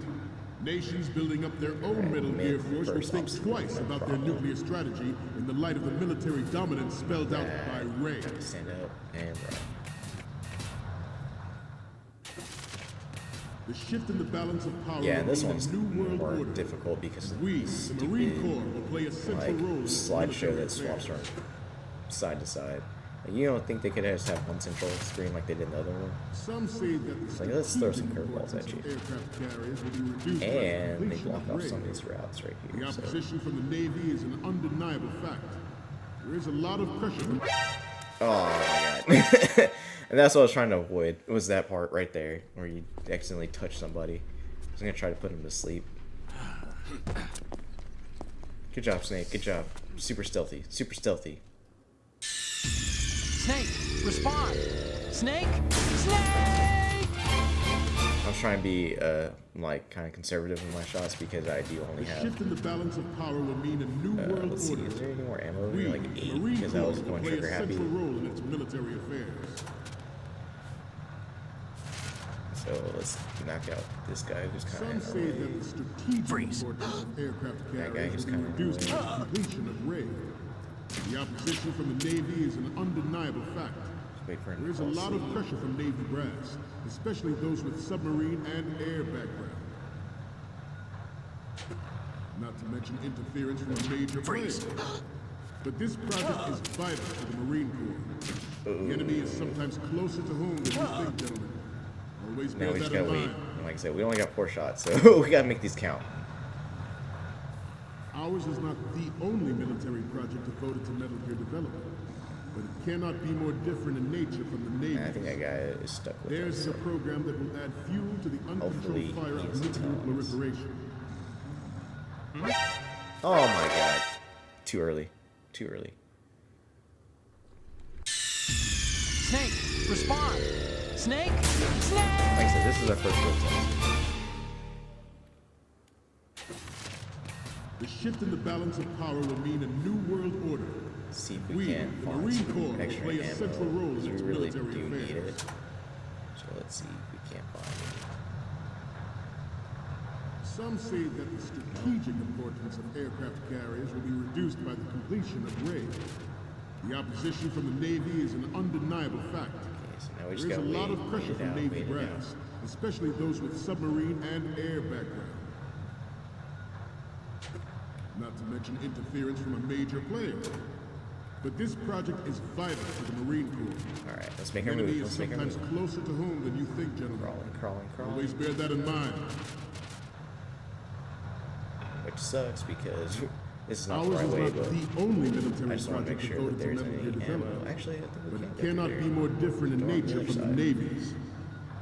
J: Nations building up their own Metal Gear force will
A: first
J: think
A: obsolete,
J: twice
A: no
J: about their
A: problem.
J: nuclear strategy in the light of the military dominance spelled out by Ray.
A: Stand up and run.
J: The shift in the balance of power
A: Yeah,
J: will
A: this
J: be
A: one's
J: the new world
A: more
J: order.
A: difficult because of
J: We,
A: the
J: the Marine
A: stupid
J: Corps, will play a central role in
A: like
J: this
A: slideshow
J: military
A: that swaps
J: affairs.
A: from side to side. Like, you don't think they could just have one central screen like they did in the other one?
J: Some say that the
A: like, let's throw some
J: strategic
A: curveballs at
J: importance
A: you.
J: of aircraft carriers will be reduced by the
A: And they
J: completion
A: block
J: of
A: off
J: Ray.
A: some of these routes right
J: The
A: here. So.
J: opposition from the Navy is an undeniable fact. There is a lot of pressure from
A: Oh my god. And that's what I was trying to avoid. It was that part right there where you accidentally touch somebody. I was gonna try to put him to sleep. Good job, Snake. Good job. Super stealthy. Super stealthy.
C: Snake, respond! Snake! Snake!
A: I'm trying to be like kind of conservative in my shots because I do only
J: The
A: have.
J: shift in the balance of power will mean a new world
A: Let's see,
J: order.
A: is there any more ammo?
J: We,
A: Like
J: the
A: 8
J: Marine
A: because I was
J: Corps,
A: going
J: will play
A: trigger
J: a
A: happy.
J: central role in its military affairs.
A: So let's knock out this guy who's kind
J: Some
A: of
J: say that the strategic importance of aircraft
A: That guy
J: carriers
A: who's
J: will be
A: kinda
J: reduced
A: annoying.
J: by the completion of Ray. The opposition from the Navy is an undeniable fact.
A: wait for him
J: There
A: to
J: is a
A: fall
J: lot of
A: asleep.
J: pressure from Navy brass, especially those with submarine and air background. Not to mention interference from a major player. But this project is vital to the Marine Corps. The enemy is sometimes closer to home than you think, gentlemen. Always
A: Now
J: bear
A: we just
J: that in
A: gotta wait.
J: mind.
A: And like I said, we only got 4 shots, so we gotta make these count.
J: Ours is not the only military project devoted to Metal Gear development, but it cannot be more different in nature from the Navy.
A: And I think that guy is stuck with
J: Theirs
A: us.
J: is a program that will add fuel to the
A: Hopefully
J: uncontrolled fire
A: he
J: of
A: is
J: nuclear
A: intelligent.
J: proliferation.
A: Oh my god. Too early. Too early.
C: Snake, respond! Snake! Snake!
A: Like I said, this is our first real test.
J: The shift in the balance of power will mean a new world order.
A: See if we
J: We,
A: can
J: the
A: find
J: Marine
A: some
J: Corps, will
A: extra
J: play a central
A: ammo.
J: role in
A: 'Cause we
J: its
A: really do
J: military
A: need
J: affairs.
A: it. So let's see if we can't find it.
J: Some say that the strategic importance of aircraft carriers will be reduced by the completion of Ray. The opposition from the Navy is an undeniable fact.
A: Okay, so now we just
J: There is
A: gotta
J: a lot
A: wait,
J: of pressure
A: wait it
J: from
A: out,
J: Navy
A: wait it out.
J: brass, especially those with submarine and air background. Not to mention interference from a major player. But this project is vital to the Marine Corps.
A: Alright, let's make
J: The
A: our
J: enemy
A: move.
J: is
A: Let's make our
J: sometimes
A: move.
J: closer to home than you think, gentlemen.
A: Crawling, crawling, crawling.
J: Always bear that in mind.
A: Which sucks because this is not
J: Ours
A: the right
J: is
A: way,
J: not
A: but
J: the only military
A: I just want to make
J: project
A: sure that
J: devoted to
A: there's
J: Metal Gear
A: any ammo.
J: development.
A: Actually, I think we
J: But
A: can
J: it
A: go
J: cannot
A: through
J: be
A: there.
J: more different in
A: Go on the
J: nature
A: other
J: from the
A: side.
J: Navy's.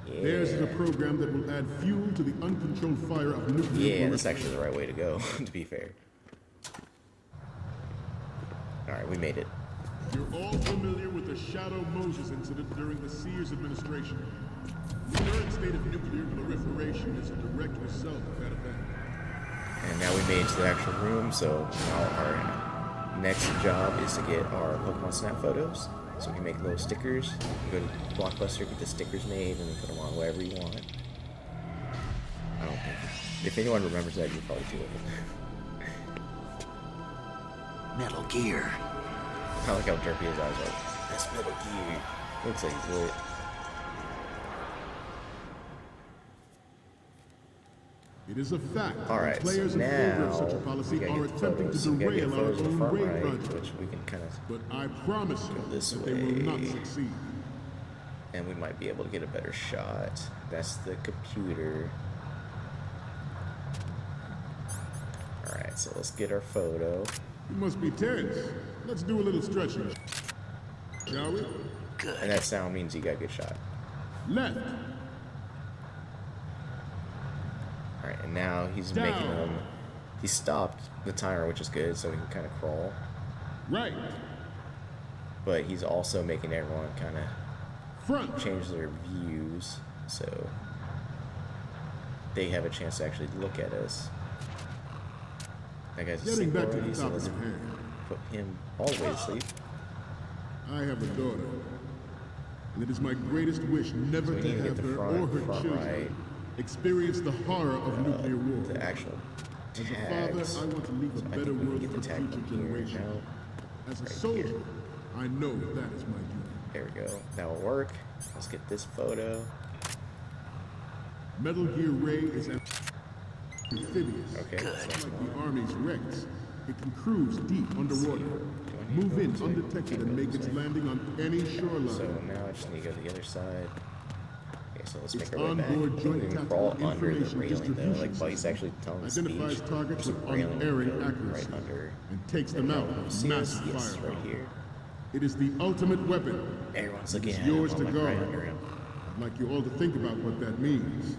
J: Theirs is a
A: Yeah.
J: program that will add fuel to the uncontrolled fire of nuclear
A: Yeah, that's
J: proliferation.
A: actually the right way to go, to be fair. Alright, we made it.
J: You're all familiar with the Shadow Moses incident during the Sears administration. The current state of nuclear proliferation is a direct result of that event.
A: And now we made it to the actual room, so now our next job is to get our Pokemon Snap photos. So we can make little stickers. You go to Blockbuster, get the stickers made, and then put them on wherever you want. I don't think. If anyone remembers that, you're probably too old.
B: Metal Gear.
A: I like how derpy his eyes are. That's Metal Gear. Looks like he's lit.
J: It is a fact that
A: Alright, so
J: players in favor of
A: now
J: such a
A: we
J: policy
A: gotta
J: are
A: get
J: attempting
A: photos.
J: to
A: We gotta get
J: derail our
A: photos of the
J: own
A: front
J: Ray
A: right,
J: project.
A: which we can kind of,
J: But I promise
A: Go this
J: you that they will not
A: way.
J: succeed.
A: and we might be able to get a better shot. That's the computer. Alright, so let's get our photo.
J: You must be tense. Let's do a little stretching, shall we?
A: And that sound means you got a good shot.
J: Left,
A: Alright, and now he's
J: Down.
A: making them. He stopped the timer, which is good, so we can kind of crawl.
J: right,
A: But he's also making everyone kind of
J: front,
A: change their views, so they have a chance to actually look at us. That guy's
J: Getting
A: asleep
J: back to the
A: already, so
J: top
A: let's
J: of the hand.
A: put him all the way to sleep.
J: I have a daughter, and it is my greatest wish never
A: we
J: to
A: need to get
J: have
A: the
J: her
A: front-
J: or her
A: front
J: children
A: right.
J: experience the horror of nuclear war.
A: The actual
J: As a
A: tags.
J: father, I want to leave a
A: So I
J: better
A: think we can
J: world
A: get
J: for
A: the tag
J: future
A: from here
J: generations.
A: now.
J: As a
A: right
J: soldier,
A: here.
J: I know that is my duty.
A: There we go. That will work. Let's get this photo.
J: Metal Gear Ray is amphibious.
A: Okay. So
J: Like the Army's Rex, it can cruise deep underwater, move in undetected, and make its landing on any shoreline.
A: So now I just need to go to the other side. Okay, so let's
J: Its
A: make our way back.
J: onboard joint
A: We can
J: tactical
A: crawl under the
J: information
A: railing though.
J: distribution
A: Like Buddy's actually telling the
J: identifies
A: speech.
J: targets
A: There's a
J: with
A: railing
J: unerring
A: code
J: accuracy
A: right under.
J: and takes
A: And
J: them
A: no
J: out
A: one will
J: with
A: see us.
J: massive
A: Yes,
J: firepower.
A: right here.
J: It is the ultimate weapon.
A: Everyone's
J: It
A: looking
J: is
A: at him.
J: yours
A: I'm
J: to
A: like
J: guard.
A: right under him.
J: I'd like you all to think about what that means.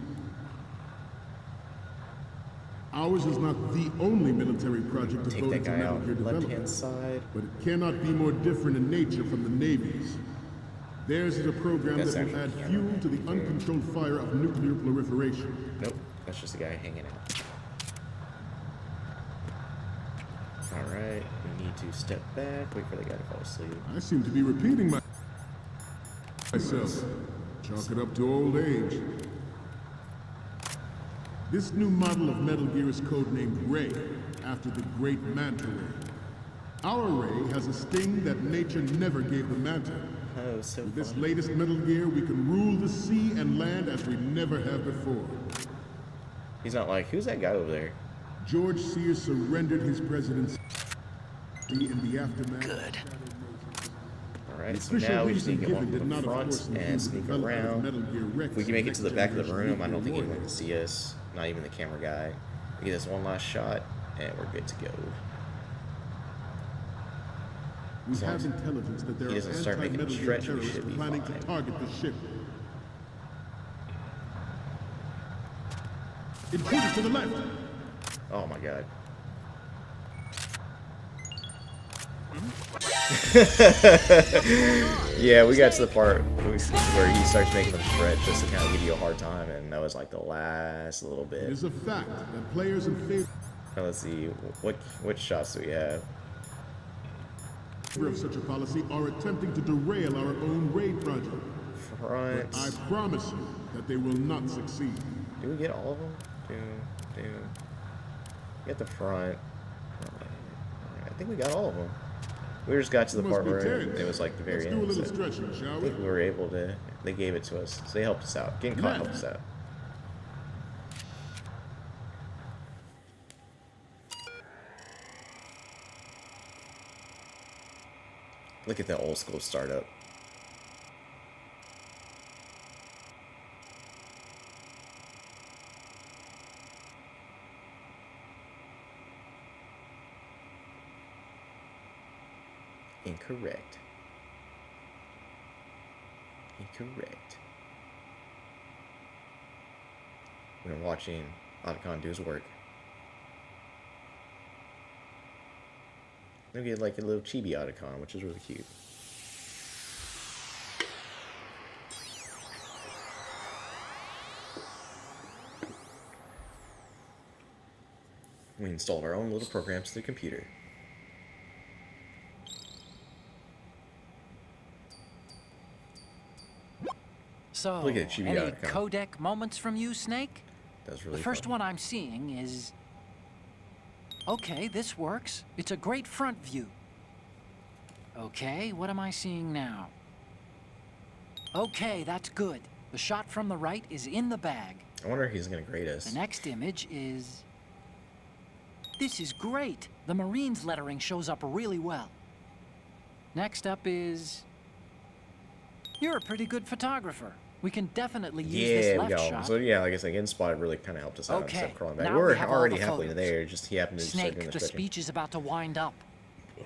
J: Ours is not the only military project
A: Take
J: devoted
A: that
J: to
A: guy
J: Metal
A: out
J: Gear
A: left hand
J: development,
A: side.
J: but it cannot be more different in nature from the Navy's. Theirs is a program
A: That's
J: that will add
A: actually
J: fuel to the uncontrolled fire of nuclear proliferation.
A: Nope, that's just a guy hanging out. Alright, we need to step back, wait for the guy to fall asleep.
J: I seem to be repeating myself. Chalk it up to old age. This new model of Metal Gear is codenamed Ray, after the great Manta Ray. Our Ray has a sting that nature never gave the Manta.
A: Oh, so
J: With this
A: fun.
J: latest Metal Gear, we can rule the sea and land as we never have before.
A: He's not like, who's that guy over there?
J: George Sears surrendered his presidency in the aftermath.
E: Good.
A: Alright, so now we just need to get one from the front and sneak around. If we can make it to the back of the room, I don't think anyone can see us. Not even the camera guy. We get this one last shot, and we're good to go.
J: We have intelligence that there
A: he doesn't start making a stretch, we should be
J: planning
A: fine.
J: to target the ship. Intruder to the left.
A: Oh my god. Yeah, we got to the part where he starts making them stretch just to kind of give you a hard time, and that was like the last little bit.
J: It is a fact that players in favor
A: Now let's see, which shots do we have?
J: of such a policy are attempting to derail our own raid project.
A: Front.
J: I promise you that they will not succeed.
A: Do we get all of them? Get the front. I think we got all of them. We just got to the
J: You
A: part
J: must be
A: where
J: tense.
A: it was like the very
J: Let's do a
A: end.
J: little
A: So
J: stretching, shall
A: I
J: we?
A: think we were able to. They gave it to us, so they helped us out. Getting caught helped us out. Look at that old school startup. Incorrect. Incorrect. We've been watching Otacon do his work. Maybe get like a little chibi Otacon, which is really cute. We installed our own little programs to the computer.
C: So,
A: Look at Chibi
C: any
A: Otacon.
C: codec moments from you, Snake?
A: That's really
C: The first
A: fun.
C: one I'm seeing is... Okay, this works. It's a great front view. Okay, what am I seeing now? Okay, that's good. The shot from the right is in the bag.
A: I wonder if he's gonna grade us.
C: The next image is... This is great. The Marines lettering shows up really well. Next up is... You're a pretty good photographer. We can definitely use
A: Yeah,
C: this
A: we
C: left
A: got
C: shot.
A: one. So yeah, like I said, InSpot really kind of helped us out
C: Okay,
A: instead of crawling back.
C: now
A: We
C: we
A: were
C: have all
A: already
C: the
A: halfway
C: photos.
A: there. Just he happened to start
C: Snake,
A: doing
C: the
A: the stretching.
C: speech is about to wind up.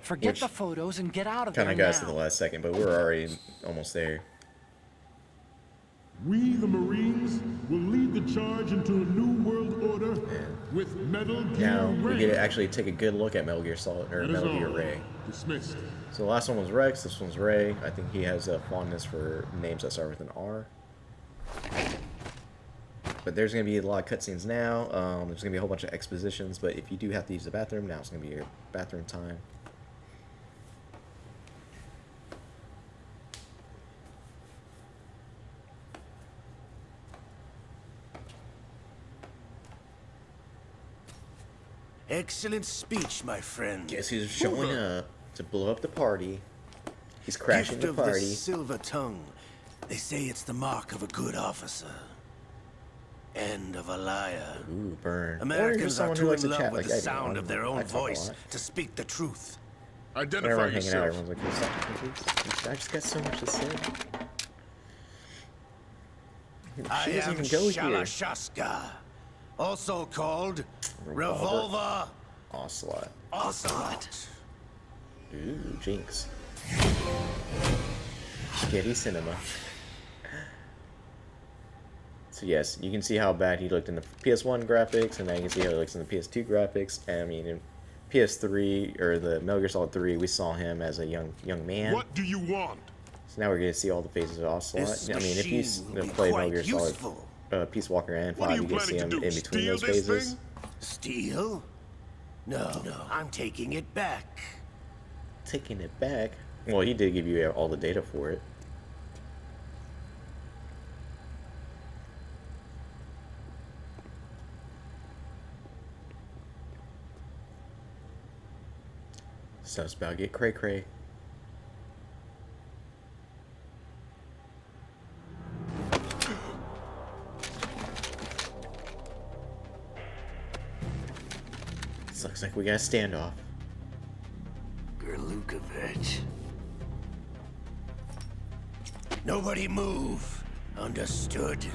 C: Forget
A: Which
C: the photos and get out of there
A: Kind
C: now.
A: of got us to the last second, but we were already almost there.
J: We, the Marines, will lead the charge into a new world order with Metal Gear
A: Now we
J: Ray.
A: get to actually take a good look at Metal Gear Solid or
J: That is
A: Metal Gear
J: all.
A: Ray.
J: Dismissed.
A: So the last one was Rex. This one's Ray. I think he has a fondness for names that start with an R. But there's going to be a lot of cutscenes now. There's going to be a whole bunch of expositions. But if you do have to use the bathroom, now it's going to be your bathroom time.
K: Excellent speech, my friend.
A: Guess who's showing up to blow up the party? He's crashing
K: Gift
A: the
K: of
A: party.
K: the silver tongue. They say it's the mark of a good officer. And of a liar.
A: Ooh, burn.
K: Americans are too in love
A: chat
K: with
A: like
K: the
A: I do.
K: sound of their own
A: I talk a
K: voice
A: lot.
K: to speak the truth.
J: Identify
A: Whenever I'm hanging out,
J: yourself.
A: everyone's like, "Can you stop talking, please? I just got so much to say."
K: I
A: She doesn't
K: am
A: even go here.
K: Shalashaska, also called Revolver
A: Ocelot.
K: Ocelot.
A: Ooh, Jinx. Kitty Cinema. So yes, you can see how bad he looked in the PS1 graphics, and now you can see how he looks in the PS2 graphics. And I mean, in PS3 or the Metal Gear Solid 3, we saw him as a young man.
J: What do you want?
A: So now we're gonna see all the phases of Ocelot.
K: This
A: I mean, if you
K: machine will be
A: play Metal
K: quite
A: Gear Solid,
K: useful.
A: Peace Walker and
J: What are
A: 5,
J: you
A: you get to see
J: planning
A: them
J: to
A: in
J: do,
A: between
J: steal
A: those
J: this
A: phases.
J: thing?
K: Steal? No, I'm taking it back.
A: Taking it back. Well, he did give you all the data for it. So it's about to get cray cray. This looks like we got a standoff.
K: Gerlukovich. Nobody move. Understood?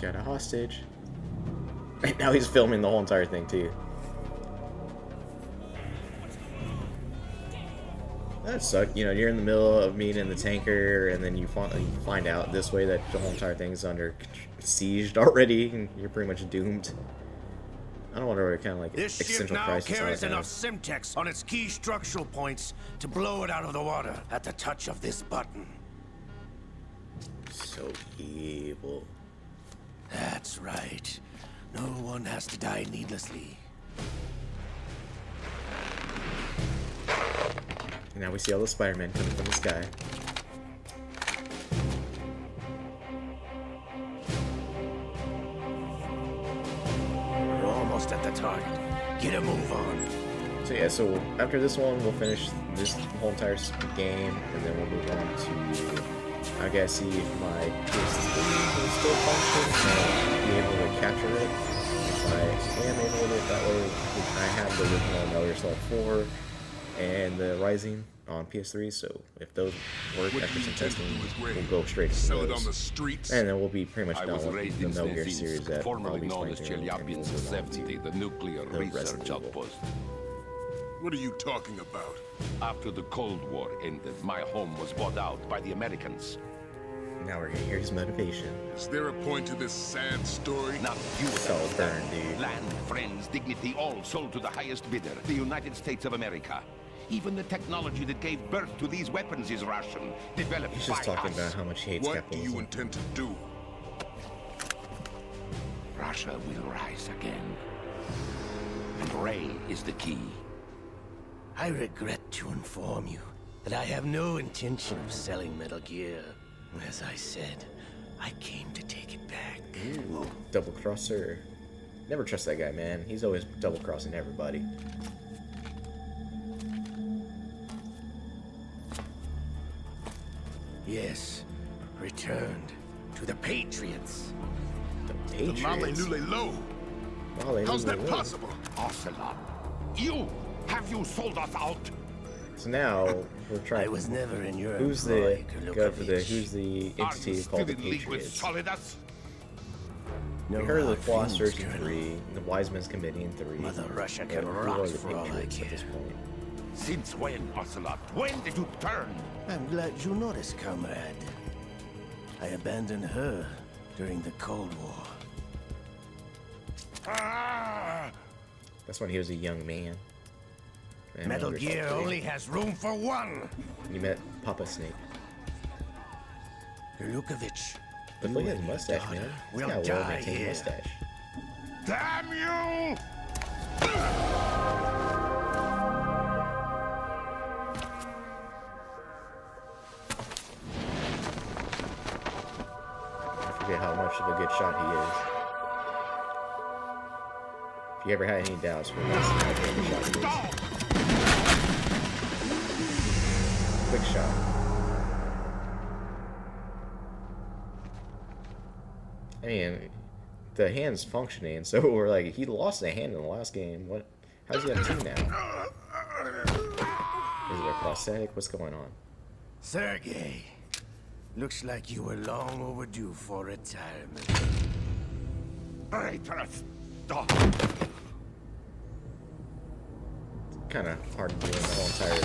A: Got a hostage. Right now he's filming the whole entire thing too. That sucked. You know, you're in the middle of meeting the tanker, and then you find out this way that the whole entire thing's under sieged already, and you're pretty much doomed. I don't wonder what kind of like
K: This ship
A: existential
K: now
A: crisis
K: carries
A: I
K: enough Simtex on its key structural points to blow it out of the water at the touch of this button.
A: So evil.
K: That's right. No one has to die needlessly.
A: And now we see all the Spider-Men coming from the sky.
K: We're almost at the target. Get a move on.
A: So yeah, so after this one, we'll finish this whole entire game, and then we'll move on to, I gotta see if my PS3 will still function, and be able to capture it. If I am able to, that way I have the original Metal Gear Solid 4 and the Rising on PS3, so if those work after some testing, we'll go straight to
J: Sell it
A: those.
J: on the streets.
A: And then we'll be pretty much
D: I
A: done
D: was
A: with
D: raised
A: the
D: in
A: Metal Gear
D: Snezhinsk,
A: series that I'll
D: formerly
A: be
D: known
A: playing
D: as
A: through, and we'll
D: Chelyabinsk
A: move on
D: 70,
A: to
D: the nuclear
A: the Resident
D: research
A: Evil.
D: outpost.
J: What are you talking about?
D: After the Cold War ended, my home was bought out by the Americans.
A: Now we're gonna hear his motivation.
J: Is there a point to this sad story?
D: Not you
A: So
D: understand.
A: burned, dude.
D: Land, friends, dignity, all sold to the highest bidder, the United States of America. Even the technology that gave birth to these weapons is Russian, developed
A: He's just
D: by
A: talking
D: us.
A: about how much he hates
J: What do
A: capitalism.
J: you intend to do?
D: Russia will rise again. And Ray is the key.
K: I regret to inform you that I have no intention of selling Metal Gear. As I said, I came to take it back.
A: Ooh, double crosser. Never trust that guy, man. He's always double crossing everybody.
K: Yes, returned to the Patriots.
A: The
J: Lale
A: Patriots.
J: Lule Lo.
A: Lale
J: How's
A: Lule
J: that
A: Lo.
J: possible?
D: Ocelot, have you sold us out?
A: So now we're trying.
K: I was never in your
A: Who's the
K: employ,
A: who's the
D: Are you
A: entity
D: still
A: called the
D: in league with
A: Patriots?
D: Solidus?
K: No
A: We heard of the
K: hard
A: Philosophers
K: feelings,
A: in
K: girl.
A: 3, the Wise Men's Committee in 3.
K: Mother Russia
A: Yeah,
K: can
A: who
K: rock
A: are the
K: for all I
A: Patriots at
K: care.
A: this point?
D: Since when, Ocelot? When did you turn?
K: I'm glad you noticed, comrade. I abandoned her during the Cold War.
D: Ah!
A: That's when he was a young man. And
K: Metal
A: Gear
K: Gear
A: Solid 3.
K: only has room for one.
A: You met Papa Snake.
K: Gerlukovich.
A: But look at his mustache, man. He's
K: will
A: got a
K: die
A: well-maintained
K: here.
A: mustache.
D: Damn you!
A: I forget how much of a good shot he is. If you ever had any doubts, well, that's how good of a shot he is. Quick shot. I mean, the hand's functioning, so we're like, he lost a hand in the last game. What? How's he have two now? Is it a prosthetic? What's going on?
K: Sergey. Looks like you were long overdue for retirement.
D: Traitorous dog!
A: Kind of hard to do in the whole entire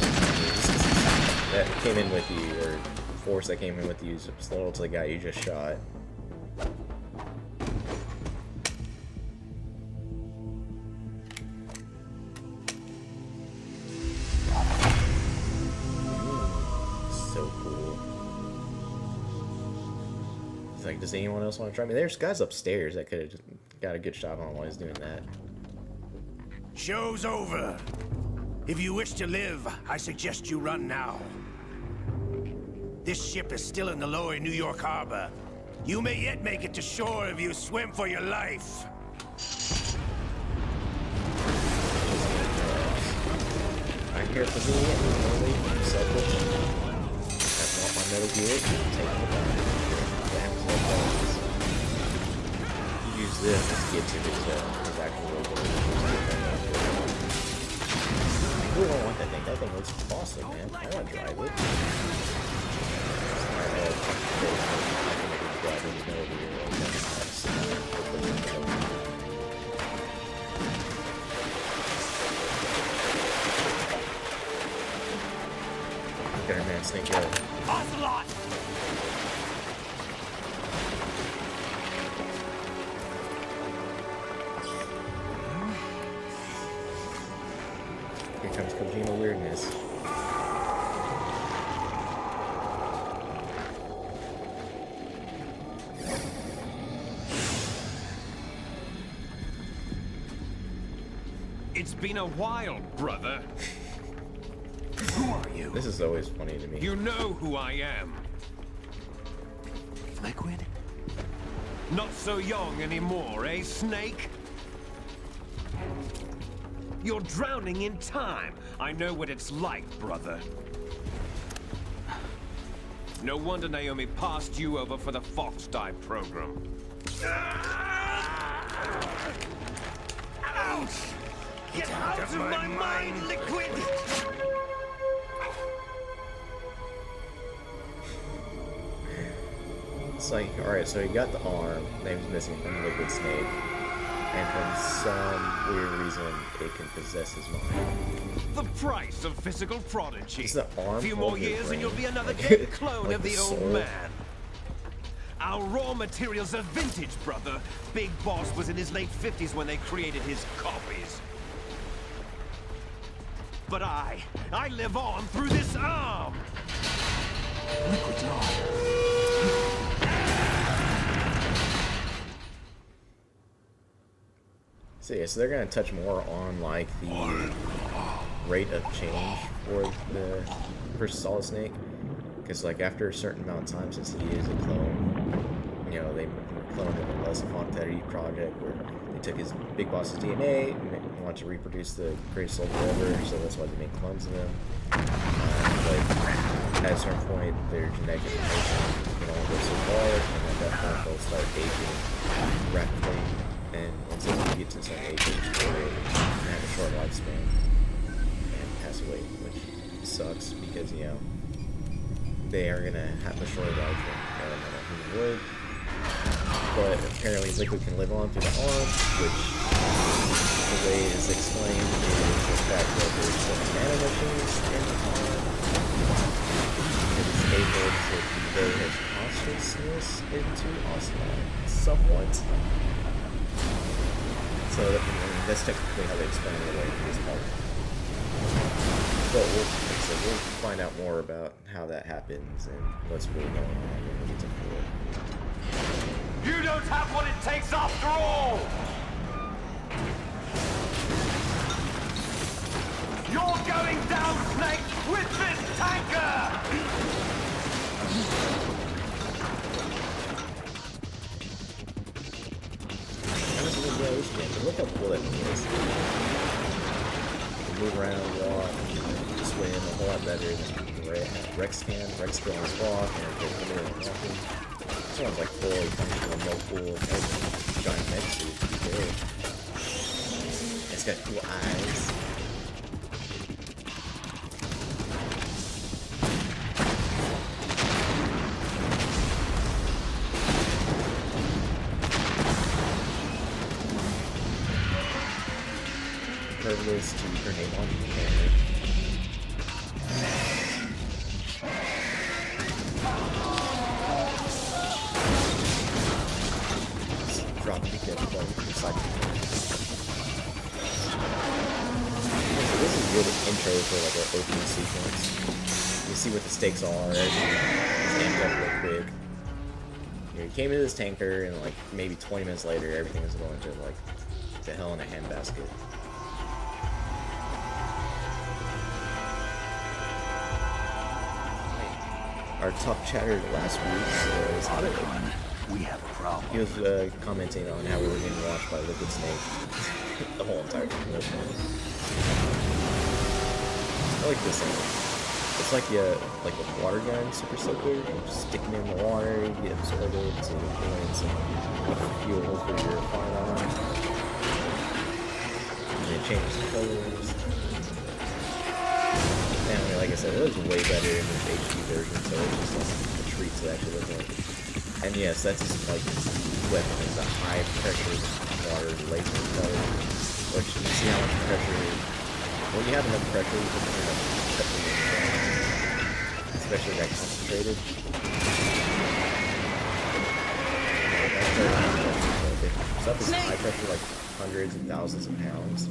A: that came in with you, or force that came in with you, is slow to the guy you just shot. He's like, does anyone else want to try me? There's guys upstairs that could have just got a good shot on while he's doing that.
K: Show's over. If you wish to live, I suggest you run now. This ship is still in the lower New York harbor. You may yet make it to shore if you swim for your life.
A: I'm here for me, and only selfish. I want my Metal Gear, take the back. Use this to get to his actual I really don't want that thing. That thing looks awesome, man. I want to drive it. Get her man, snake out.
K: Ocelot!
A: Here comes Kojima weirdness.
F: It's been a while, brother.
K: Who are you?
A: This is always funny to me.
F: You know who I am.
I: Liquid?
F: Not so young anymore, eh, Snake? You're drowning in time. I know what it's like, brother. No wonder Naomi passed you over for the Fox Dive program.
K: Ouch!
F: Get out of my mind, Liquid!
A: It's like, alright, so he got the arm, name's missing from Liquid Snake, and from some weird reason it can possess his mind.
F: The price of physical prodigy.
A: Is the arm
F: a few
A: hold
F: more
A: your
F: years
A: brain?
F: and you'll be another
A: Like-
F: dead clone
A: like
F: of
A: the
F: the old
A: soul?
F: man. Our raw materials are vintage, brother. Big Boss was in his late 50s when they created his copies. But I live on through this arm!
I: Liquid's on.
A: So yeah, so they're gonna touch more on like the rate of change for Solid Snake, because like after a certain amount of time, since he is a clone, you know, they cloned him in the Fantastical project where they took his Big Boss's DNA and wanted to reproduce the greatest soldier ever, so that's why they made clones of him. But at a certain point, their genetic information can only go so far, and at that point they'll start aging rapidly. And once they get to some age, they have a short lifespan and pass away, which sucks because, you know, they are gonna have a shorter life than a human would. But apparently Liquid can live on through the arm, which the way it is explained is the fact that there's some nanomachines in the arm. It is able to convey his consciousness into Ocelot somewhat. So that's technically how they explain it away from this part. But we'll find out more about how that happens and what's really going on when we get to 4.
F: You don't have what it takes after all! You're going down, Snake, with this tanker!
A: Look how cool that is. Move around, walk, swim a whole lot better than Rex can. Rex can always walk and take a little walking. This one's like fully functional, no cool, giant mech suit. It's got cool eyes. Privilege to keep her name on the camera. Drop the kid from the side. So this is a good intro for like an opening sequence. You see what the stakes are, everything is amped up real quick. You know, you came into this tanker, and like maybe 20 minutes later, everything is going to like to hell in a handbasket. Our top chatter last week was
B: we have a problem.
A: he was commenting on how we were getting watched by Liquid Snake the whole entire time. I like this thing. It's like like a water gun, super soaker. You just stick it in the water, you get absorbed to put in some fuel for your firearm. And it changes colors. And like I said, it looks way better in the HD version, so it's just like a treat to actually look at. And yes, that's just like weapon is a high pressure water laser cutter, which you see how much pressure. When you have enough pressure, you can kind of cut the wind down, especially that concentrated. If stuff is high pressure, like hundreds and thousands of pounds,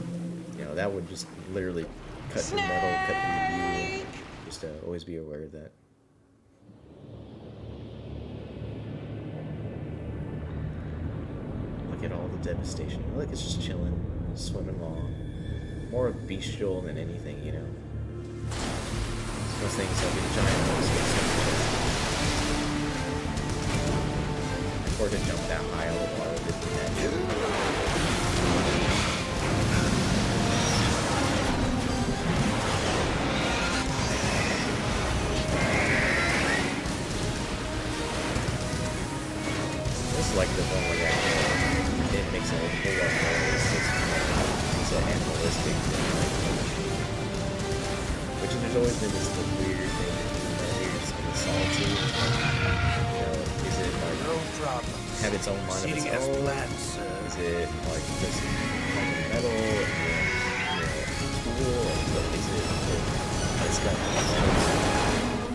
A: you know, that would just literally cut through metal, cut through you. Just always be aware of that. Look at all the devastation. Look, it's just chilling, swimming along. More bestial than anything, you know. Those things like a giant monster. For it to jump that high out of the water, it's natural. This is like the one where it makes a whole lot of noise. It's animalistic, which there's always been this weird thing in the solitude. You know, is it like have its own mind of its own? Is it like just metal and tool? Is it it's got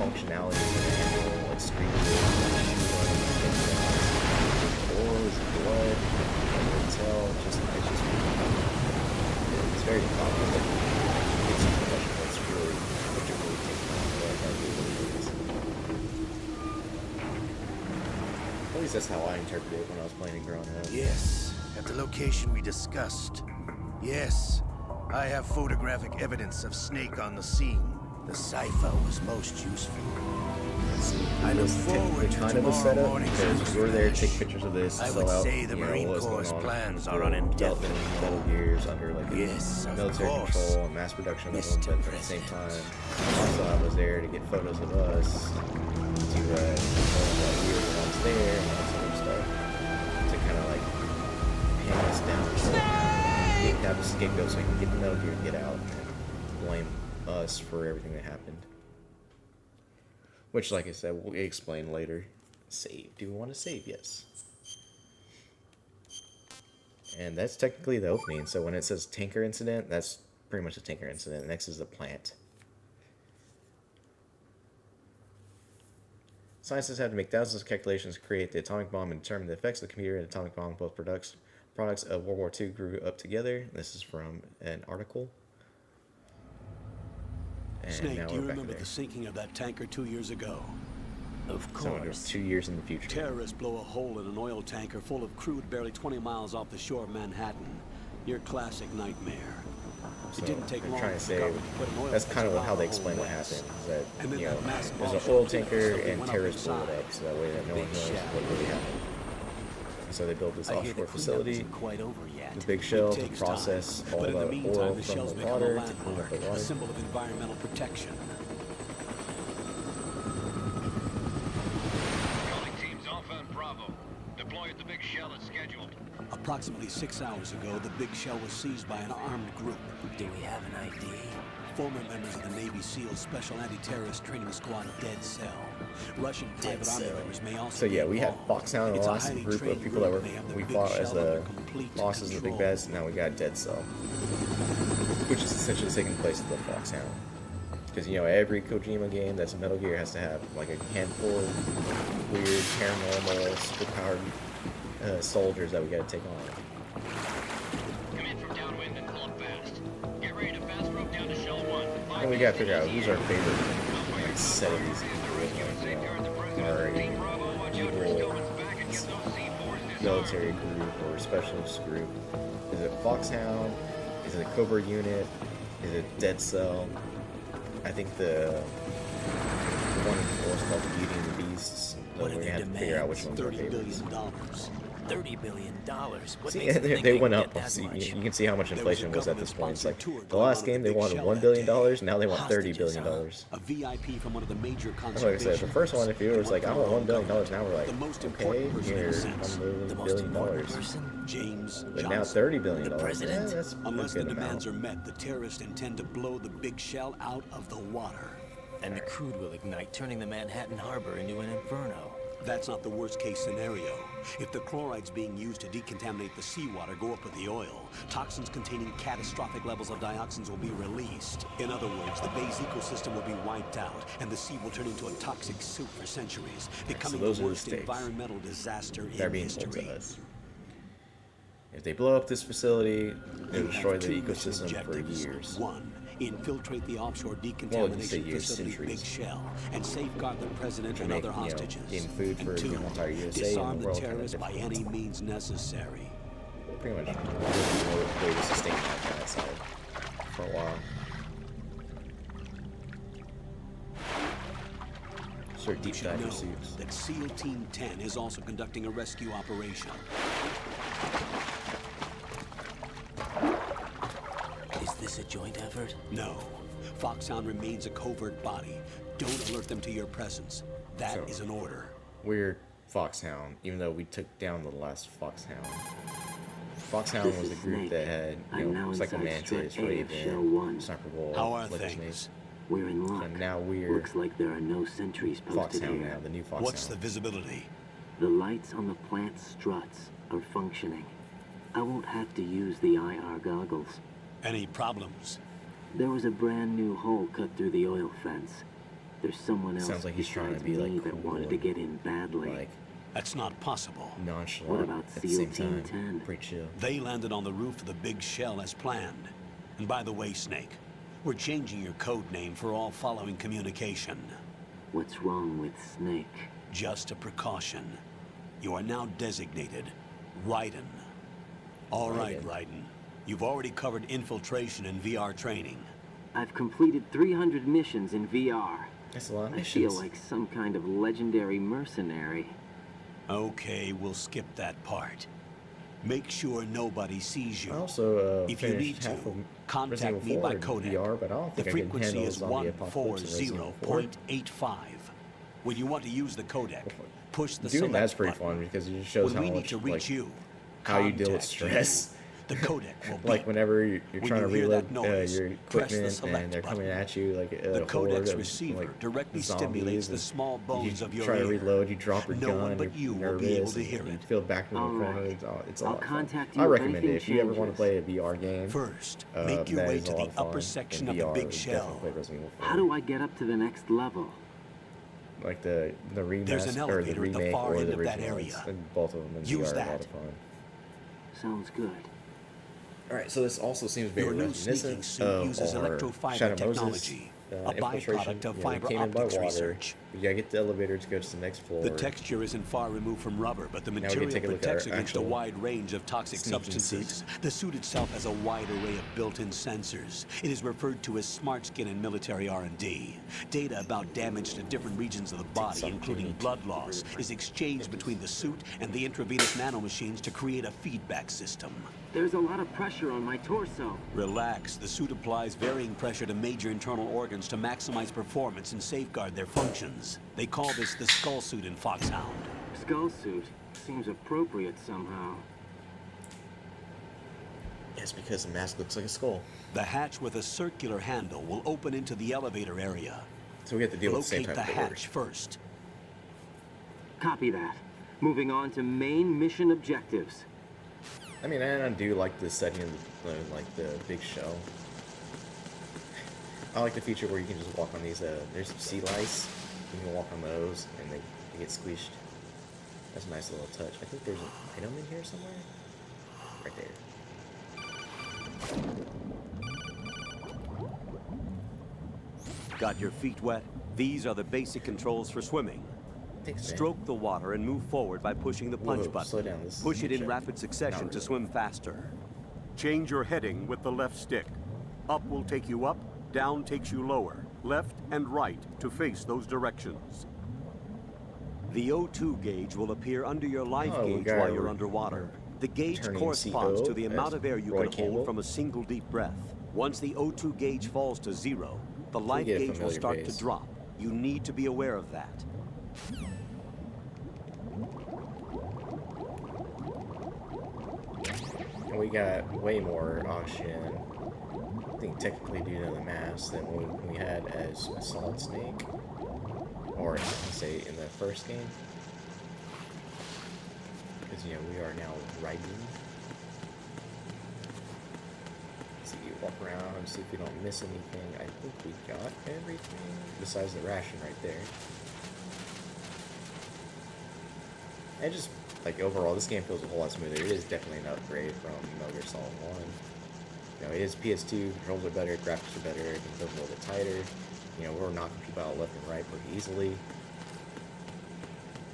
A: functionality of an animal, like screaming, or is it blood? I can't tell. It's very popular. It's professional. It's really taking on what I do. At least that's how I interpreted it when I was playing it growing up.
K: Yes, at the location we discussed. Yes, I have photographic evidence of Snake on the scene. The cipher was most useful. I look forward to tomorrow morning's
A: because we were there to take pictures of this.
K: I would say the Marine Corps' plans are on indefinite
A: Metal Gears under like military control and mass production of them, but at the same time, also I was there to get photos of us, to show that we were the ones there, and all that sort of stuff, to kind of like pan us down, have a scapegoat so we can get the Metal Gear and get out and blame us for everything that happened. Which, like I said, we'll explain later. Save. Do we want to save? Yes. And that's technically the opening. So when it says tanker incident, that's pretty much a tanker incident. Next is the plant. Scientists have to make thousands of calculations to create the atomic bomb and determine the effects of the computer and atomic bomb. Both products of World War II grew up together. This is from an article. And
I: Snake, do you remember the sinking of that tanker 2 years ago?
E: Of course.
A: So it was 2 years in the future.
I: Terrorists blow a hole in an oil tanker full of crude barely 20 miles off the shore of Manhattan. Your classic nightmare.
A: So
I: it didn't take long
A: trying to
I: for
A: say
I: government to put an oil
A: that's kind of
I: tanker
A: how they
I: around the
A: explain
I: whole
A: what
I: West.
A: happened. Is that
I: And then
A: you know
I: that mass
A: there's an
I: bomb
A: oil
I: shot
A: tanker
I: simply
A: and
I: went up
A: terrorists blew it
I: inside.
A: up, so that way that no one
I: Big
A: knows
I: shell.
A: what really happened. And so they built this
I: I hear
A: offshore
I: the cleanup
A: facility,
I: isn't quite over yet.
A: the big shell
I: It
A: to
I: takes
A: process
I: time.
A: all
I: But in
A: the
I: the meantime,
A: oil
I: the
A: from
I: shell's
A: the
I: become
A: water
I: a
A: to clean up
I: landmark,
A: the
I: a
A: water.
I: symbol of environmental protection.
D: Teams Alpha and Bravo. Deploy at the big shell as scheduled.
I: Approximately 6 hours ago, the big shell was seized by an armed group.
E: Do we have an ID?
I: Former members of the Navy SEALs Special Anti-Terrorist Training Squad Dead Cell. Russian private army members may also
A: So yeah, we had
I: involved.
A: Foxhound and
I: It's a
A: lost a
I: highly
A: group of
I: trained
A: people that
I: group, and they have the
A: we
I: big
A: fought as
I: shell
A: the
I: under complete
A: bosses of the big
I: control.
A: bads. Now we got Dead Cell, which is essentially taking place of the Foxhound. Because you know every Kojima game that's a Metal Gear has to have like a handful of weird, paranormal, superpowered soldiers that we got to take on.
D: Come in from downwind and pull up fast. Get ready to fast rope down to shell 1.
A: And we got to figure out who's our favorite set of these people. Our evil this military group or specialist group? Is it Foxhound? Is it a Cobra unit? Is it Dead Cell? I think the one in the force called the Beauty and the Beasts. So we're gonna have to figure out which one's our favorites.
I: $30 billion. What
A: See,
I: makes them think
A: they
I: they
A: went
I: can
A: up.
I: get that
A: See,
I: much?
A: you can see how much inflation was at this point. It's like
I: Government-sponsored
A: the
I: tour
A: last
I: going
A: game
I: on
A: they
I: the big
A: wanted
I: shell
A: $1
I: that
A: billion.
I: day.
A: Now they want $30
I: Hostages,
A: billion.
I: huh? A VIP from one of the major
A: Like I said,
I: conservation.
A: the first one, if you was like, I want $1 billion, now we're like,
I: The most
A: okay,
I: important person in a
A: here's
I: sense.
A: $1
I: The most
A: billion.
I: important person? James
A: But now
I: Johnson,
A: $30 billion.
I: the president?
A: That's a
I: Unless
A: good
I: the demands
A: amount.
I: are met, the terrorists intend to blow the big shell out of the water.
L: And the crude will ignite, turning the Manhattan Harbor into an inferno.
I: That's not the worst case scenario. If the chlorides being used to decontaminate the seawater go up with the oil, toxins containing catastrophic levels of dioxins will be released. In other words, the bay's ecosystem will be wiped out, and the sea will turn into a toxic soup for centuries, becoming the worst environmental disaster in history.
A: To us. If they blow up this facility, they'll destroy the ecosystem for years.
I: One, infiltrate the offshore decontamination facility Big Shell and safeguard the president and other hostages.
A: Food for
I: and two,
A: the entire USA
I: disarm
A: and the
I: the
A: world
I: terrorists by any means necessary.
A: Pretty much no way to sustain that kind of side for a while. Sort of deep dive pursuits.
I: That SEAL Team 10 is also conducting a rescue operation.
L: Is this a joint effort?
I: No. Foxhound remains a covert body. Don't alert them to your presence. That is an order.
A: We're Foxhound, even though we took down the last Foxhound. Foxhound was a group that had, it's like a Mantis, Raven, Sniper Wolf,
I: How are
A: Liquid
I: things?
A: Snake.
M: We're in luck.
A: And now we're
M: Looks like there are no sentries posted
A: Foxhound
M: here.
A: now, the new Foxhound.
I: What's the visibility?
M: The lights on the plant struts are functioning. I won't have to use the IR goggles.
I: Any problems?
M: There was a brand new hole cut through the oil fence. There's someone else
A: Sounds like he's trying to
M: besides
A: be
M: me
A: like
M: that
A: cool
M: wanted to get in badly.
A: Like
I: That's not possible.
A: nonchalant
M: What about
A: at the
M: SEAL
A: same
M: Team
A: time.
M: 10?
A: Pretty chill.
I: They landed on the roof of the Big Shell as planned. And by the way, Snake, we're changing your code name for all following communication.
M: What's wrong with Snake?
I: Just a precaution. You are now designated Raiden. All right, Raiden. You've already covered infiltration and VR training.
M: I've completed 300 missions in VR.
A: That's a lot of
M: I
A: missions.
M: feel like some kind of legendary mercenary.
I: Okay, we'll skip that part. Make sure nobody sees you.
A: I also
I: if you need
A: finished half
I: to,
A: of
I: contact
A: Resident
I: me
A: Evil
I: by
A: 4 in
I: codec.
A: VR, but I don't
I: The
A: think I can
I: frequency
A: handle
I: is
A: zombie apocalypse in Resident Evil 4.
I: 140.85. When you want to use the codec, push the
A: Doing
I: select
A: that's pretty
I: button.
A: fun because it just shows
I: When
A: how
I: we need
A: much
I: to reach
A: like
I: you,
A: how you deal with
I: contact
A: stress.
I: you. The codec will
A: Like
I: beep.
A: whenever you're
I: When
A: trying to
I: you hear
A: reload
I: that noise,
A: your
I: press the
A: equipment
I: select
A: and they're
I: button.
A: coming at you like a
I: The
A: horde
I: codec's
A: of,
I: receiver
A: like,
I: directly
A: zombies,
I: stimulates the
A: and
I: small bones
A: you
I: of your
A: try to
I: ear.
A: reload, you drop your
I: No
A: gun,
I: one but
A: you're
I: you will
A: nervous,
I: be able to
A: and
I: hear
A: you
I: it.
A: feel back in the
M: All
A: corner.
M: right.
A: It's a
M: I'll
A: lot of fun.
M: contact you
A: I
M: if
A: recommend it
M: anything
A: if you ever want to
M: changes.
A: play a VR game.
I: First, make your
A: that
I: way
A: is
I: to
A: a lot
I: the
A: of fun,
I: upper section
A: and
I: of the
A: VR
I: Big
A: is
I: Shell.
A: definitely play Resident Evil 4.
M: How do I get up to the next level?
A: Like the remaster
I: There's an
A: or the
I: elevator at the
A: remake
I: far
A: or
I: end
A: the
I: of that
A: original.
I: area.
A: And both of them in
I: Use
A: VR are a lot
I: that.
A: of fun.
M: Sounds good.
A: All right, so this also seems very
I: Your new sneaking
A: reminiscent
I: suit
A: of
I: uses
A: our
I: electrofiber
A: Shadow
I: technology,
A: Moses,
I: a byproduct
A: infiltration.
I: of
A: We
I: fiber
A: came in by
I: optics
A: water.
I: research.
A: You gotta get the elevator to go to the next floor.
I: The texture isn't far removed from rubber, but the
A: Now we can
I: material
A: take a look at
I: protects
A: our
I: against a
A: actual
I: wide range of toxic
A: sneaking
I: substances. The suit itself has a wide array of built-in sensors. It is referred to as smart skin in military R&D. Data about damage to different regions of the body, including blood loss, is exchanged between the suit and the intravenous nanomachines to create a feedback system.
M: There's a lot of pressure on my torso.
I: Relax. The suit applies varying pressure to major internal organs to maximize performance and safeguard their functions. They call this the skull suit in Foxhound.
M: Skull suit seems appropriate somehow.
A: Yes, because the mask looks like a skull.
I: The hatch with a circular handle will open into the elevator area.
A: So we have to deal with the same
I: Locate
A: type
I: the
A: of
I: hatch
A: doors.
I: first.
M: Copy that. Moving on to main mission objectives.
A: I mean, I do like the setting of like the big shell. I like the feature where you can just walk on these. There's sea lice. You can walk on those, and they get squished. That's a nice little touch. I think there's an item in here somewhere. Right there.
F: Got your feet wet? These are the basic controls for swimming.
A: Thanks, man.
I: Stroke the water and move forward by pushing the punch
A: Whoa,
I: button.
A: slow down. This
I: Push
A: is
I: it in
A: check.
I: rapid succession
A: Not
I: to
A: really.
I: swim faster.
N: Change your heading with the left stick. Up will take you up, down takes you lower. Left and right to face those directions.
I: The O2 gauge will appear under your life
A: Oh, we
I: gauge
A: got
I: while
A: it.
I: you're underwater. The gauge
A: Turning
I: corresponds
A: CO
I: to the amount
A: as
I: of air you
A: Roy
I: can
A: Campbell.
I: hold from a single deep breath. Once the O2 gauge falls to 0, the life
A: get a
I: gauge will
A: familiar
I: start
A: face.
I: to drop. You need to be aware of that.
A: And we got way more oxygen, I think technically due to the mass, than we had as a Solid Snake. Or, let's say, in the first game. Because, you know, we are now riding. Let's see, walk around, see if we don't miss anything. I think we got everything, besides the ration right there. And just, like, overall, this game feels a whole lot smoother. It is definitely an upgrade from Metal Gear Solid 1. You know, it is PS2, controls are better, graphics are better, everything feels a little bit tighter. You know, we're knocking people out left and right pretty easily.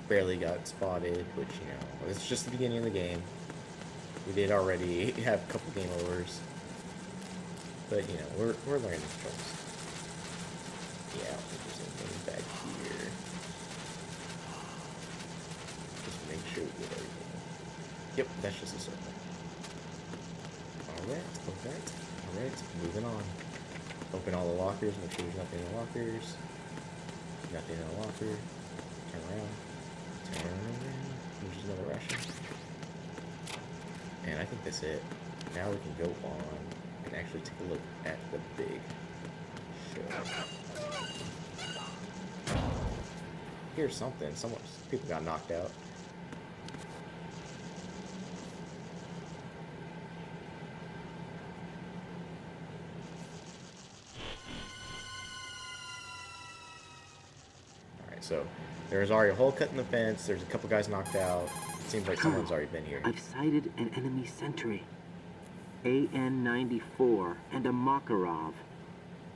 A: Barely got spotted, which, you know, it's just the beginning of the game. We did already have a couple game overs. But, you know, we're learning the controls. Yeah, I don't think there's anything back here. Just make sure we get everything. Yep, that's just a circle. Alright, moving on. Open all the lockers, make sure there's nothing in the lockers. Nothing in the locker. Turn around. There's another ration. And I think that's it. Now we can go on and actually take a look at the big show. Here's something. People got knocked out. So there's already a hole cut in the fence. There's a couple guys knocked out. It seems like someone's already been here.
M: I've sighted an enemy sentry. AN-94 and a Makarov.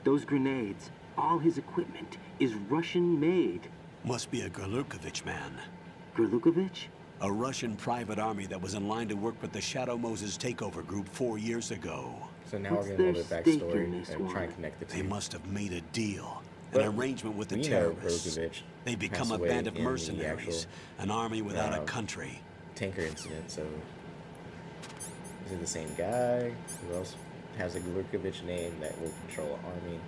M: Those grenades, all his equipment, is Russian-made.
I: Must be a Gorlukovich man.
M: Gorlukovich?
I: A Russian private army that was in line to work with the Shadow Moses takeover group 4 years ago.
A: So now we're getting a little bit backstory and try and connect the two.
I: They must have made a deal.
A: But
I: an arrangement with the
A: we know
I: terrorists.
A: Gorlukovich
I: They become
A: passed
I: a
A: away
I: band of
A: in the
I: mercenaries, an army without a country.
A: Tanker incident, so is it the same guy? Who else has a Gorlukovich name that will control an army?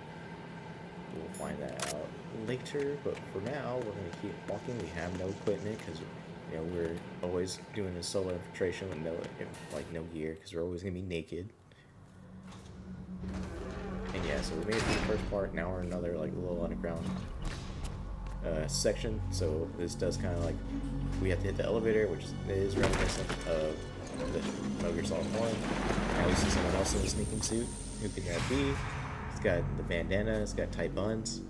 A: We'll find that out later, but for now, we're going to keep walking. We have no equipment because, you know, we're always doing a solo infiltration with no gear because we're always going to be naked. And yeah, so we made it through the first part. Now we're in another like little underground section. So this does kind of like we have to hit the elevator, which is reminiscent of the Metal Gear Solid 1. Now we see someone else in a sneaking suit. Who can that be? It's got the bandana. It's got tight buns.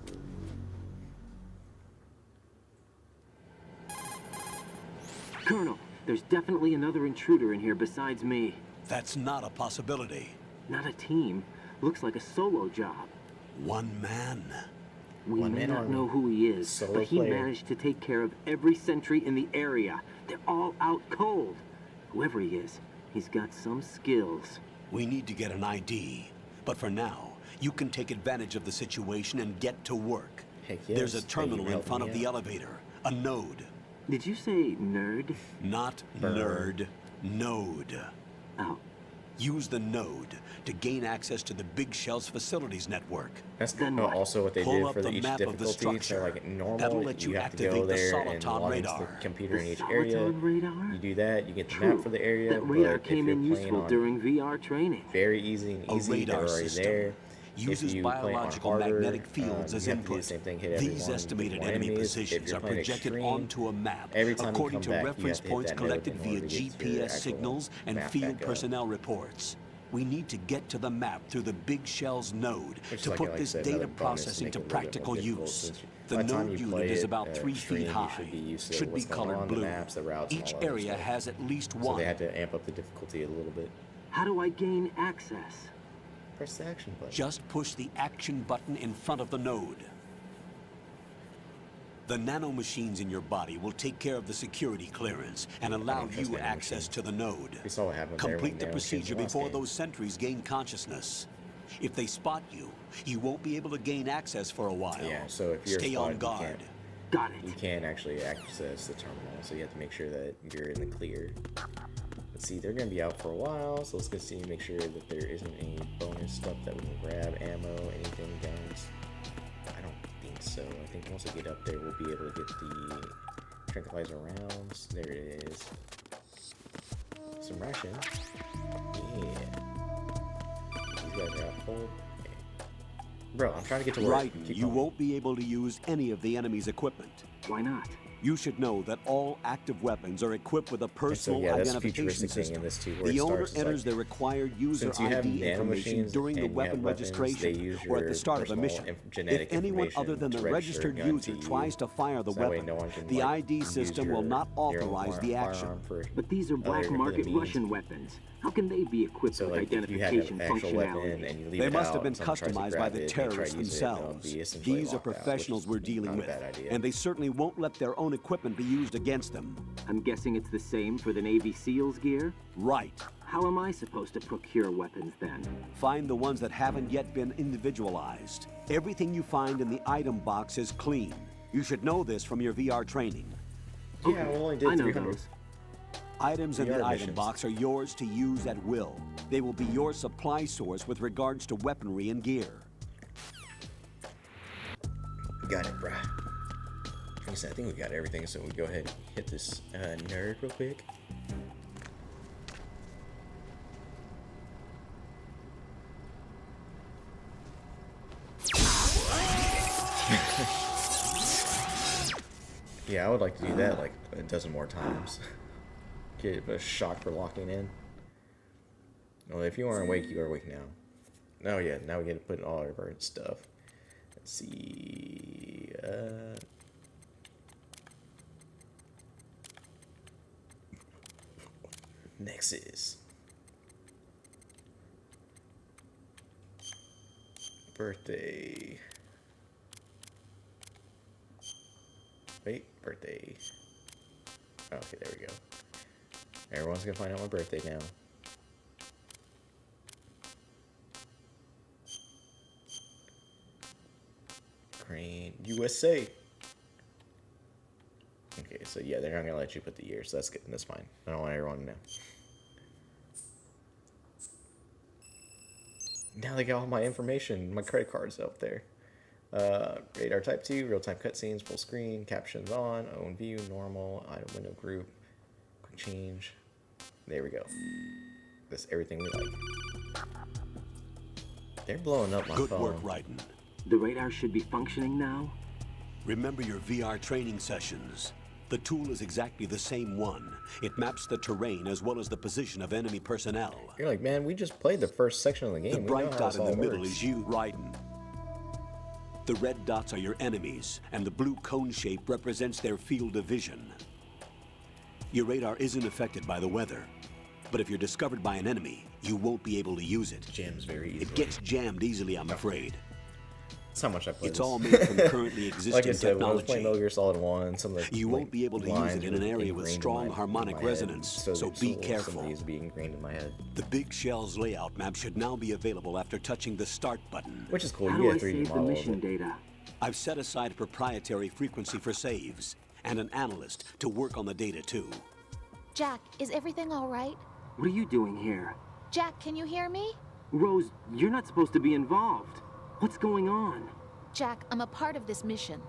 M: Colonel, there's definitely another intruder in here besides me.
I: That's not a possibility.
M: Not a team. Looks like a solo job.
I: One man.
M: We may not know who he is, but he managed to take care of every sentry in the area. They're all out cold. Whoever he is, he's got some skills.
I: We need to get an ID. But for now, you can take advantage of the situation and get to work.
A: Heck yes.
I: There's a terminal in front of the elevator. A node.
M: Did you say nerd?
I: Not nerd. Node.
M: Oh.
I: Use the node to gain access to the Big Shell's facilities network.
A: That's also what they
I: Pull
A: did
I: up
A: for
I: the
A: each
I: map of the
A: difficulty. So
I: structure.
A: like normal,
I: That'll let you
A: have to go
I: activate the
A: there and
I: Soliton
A: log into the
I: radar.
A: computer in each
M: The
A: area.
M: Soliton radar?
A: You do that, you get the
M: True.
A: map for the area.
M: That radar
A: but
M: came
A: if
M: in
A: you're playing
M: useful
A: on
M: during VR training.
A: very easy and easy,
I: radar
A: they're already
I: system
A: there.
I: uses
A: if you play on
I: biological
A: harder,
I: magnetic fields as
A: you have to do the
I: input.
A: same thing, hit
I: These
A: everyone,
I: estimated
A: more
I: enemy
A: enemies. If
I: positions
A: you're
I: are
A: playing
I: projected
A: extreme,
I: onto a map
A: every time
I: according
A: you
I: to
A: come back,
I: reference
A: you have to hit
I: points
A: that
I: collected
A: node in order
I: via
A: to get your
I: GPS
A: actual
I: signals and
A: map
I: field
A: back up.
I: personnel reports. We need to get to the map through the Big Shell's node
A: Which is
I: to
A: like
I: put
A: I
I: this
A: said,
I: data
A: another bonus to
I: processing
A: make
I: to
A: it a little bit more
I: practical
A: difficult
I: use.
A: since
I: The
A: by the time
I: node
A: you
I: unit
A: play
I: is
A: it,
I: about 3
A: extreme,
I: feet
A: you
I: high.
A: should be used to
I: Should be
A: what's going
I: colored
A: on, the
I: blue.
A: maps, the routes, and
I: Each
A: all that
I: area
A: stuff.
I: has at least
A: So
I: one.
A: they had to amp up the difficulty a little bit.
M: How do I gain access?
A: Press the action button.
I: Just push the action button in front of the node. The nanomachines in your body will take care of the security clearance and allow you access to the node.
A: We saw what happened there
I: Complete
A: when
I: the
A: nanomachines
I: procedure
A: in the last
I: before
A: game.
I: those sentries gain consciousness. If they spot you, you won't be able to gain access for a while.
A: Yeah, so if you're
I: Stay
A: spotted,
I: on guard.
E: Got it.
A: You can't actually access the terminal, so you have to make sure that you're in the clear. Let's see, they're going to be out for a while, so let's continue to make sure that there isn't any bonus stuff that we can grab, ammo, anything, guns. I don't think so. I think once we get up there, we'll be able to get the tranquilizer rounds. There it is. Some ration. Yeah. These guys are out cold. Okay. Bro, I'm trying to get to work.
I: Right, you won't be able to use any of the enemy's equipment.
E: Why not?
I: You should know that all active weapons are equipped with a personal
A: that's a
I: identification
A: futuristic thing
I: system.
A: in this too, where
I: The
A: it
I: owner
A: starts,
I: enters
A: like,
I: the required user
A: since you have
I: ID information
A: nanomachines
I: during the
A: and you
I: weapon
A: have weapons, they
I: registration
A: use
I: or at
A: your
I: the start of a
A: personal
I: mission.
A: genetic
I: If anyone
A: information
I: other than the
A: to register a
I: registered
A: gun
I: user
A: to you,
I: tries to fire the
A: so that way
I: weapon,
A: no one can,
I: the
A: like,
I: ID
A: use
I: system will not
A: your own
I: authorize the action.
A: firearm for
E: But these are black
A: other
E: market
A: means.
E: Russian weapons. How can they be equipped
A: So,
E: with
A: like, if you have
E: identification
A: an actual weapon
E: functionality?
A: and you leave
I: They
A: it
I: must
A: out
I: have been
A: and someone tries to
I: customized by
A: grab
I: the
A: it, they try to
I: terrorists
A: use it, they'll
I: themselves.
A: be essentially
I: These are
A: locked out, which
I: professionals
A: is
I: we're dealing
A: not a
I: with,
A: bad idea.
I: and they certainly won't let their own equipment be used against them.
E: I'm guessing it's the same for the Navy SEALs gear?
I: Right.
E: How am I supposed to procure weapons then?
I: Find the ones that haven't yet been individualized. Everything you find in the item box is clean. You should know this from your VR training.
A: Yeah, we only did
E: I know
A: 300.
E: those.
I: Items in the
A: VR
I: item
A: missions.
I: box are yours to use at will. They will be your supply source with regards to weaponry and gear.
A: Got it, bruh. Like I said, I think we got everything, so we go ahead and hit this nerd real quick. Yeah, I would like to do that like a dozen more times. Get a shock for locking in. Well, if you aren't awake, you are awake now. Oh yeah, now we get to put in all of our stuff. Let's see. Nexus. Birthday. Wait, birthday. Okay, there we go. Everyone's gonna find out my birthday now. Crane, USA. Okay, so yeah, they're not gonna let you put the year, so that's good. That's fine. I don't want everyone to know. Now they got all my information. My credit card's up there. Radar type 2, real-time cutscenes, full screen, captions on, own view, normal, item window group, quick change. There we go. That's everything we like. They're blowing up my phone.
I: Good work, Raiden.
E: The radar should be functioning now?
I: Remember your VR training sessions. The tool is exactly the same one. It maps the terrain as well as the position of enemy personnel.
A: You're like, man, we just played the first section of the game.
I: The
A: We know
I: bright
A: how
I: dot
A: this
I: in the
A: all
I: middle
A: works.
I: is you, Raiden. The red dots are your enemies, and the blue cone shape represents their field of vision. Your radar isn't affected by the weather, but if you're discovered by an enemy, you won't be able to use it.
A: Jams very easily.
I: It gets jammed easily, I'm afraid.
A: That's how much I play
I: It's
A: this.
I: all made from currently existing
A: like I said, when I was
I: technology.
A: playing Metal Gear Solid 1, some of the
I: You won't be able to use
A: lines
I: it in an
A: were
I: area with
A: ingrained in
I: strong
A: my-
I: harmonic
A: in my head,
I: resonance, so
A: they-
I: be
A: Some of
I: careful.
A: these be ingrained in my head.
I: The Big Shell's layout map should now be available after touching the start button.
A: Which is cool.
E: How
A: You
E: do
A: get
E: I
A: a 3D
E: save the
A: model of
E: mission
A: it.
E: data?
I: I've set aside a proprietary frequency for saves, and an analyst to work on the data too.
O: Jack, is everything all right?
E: What are you doing here?
O: Jack, can you hear me?
E: Rose, you're not supposed to be involved. What's going on?
O: Jack, I'm a part of this mission.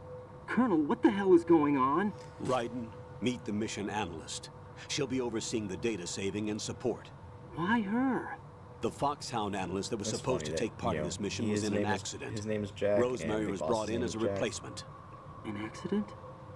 E: Colonel, what the hell is going on?
I: Raiden, meet the mission analyst. She'll be overseeing the data saving and support.
E: Why her?
I: The Foxhound analyst that was
A: That's
I: supposed to
A: funny
I: take
A: that,
I: part
A: you
I: in
A: know,
I: this mission
A: his
I: was in an
A: name is-
I: accident.
A: his name is Jack,
I: Rosemary
A: and
I: was
A: Big
I: brought
A: Boss's
I: in
A: name
I: as a
A: is Jack.
I: replacement.
E: An accident?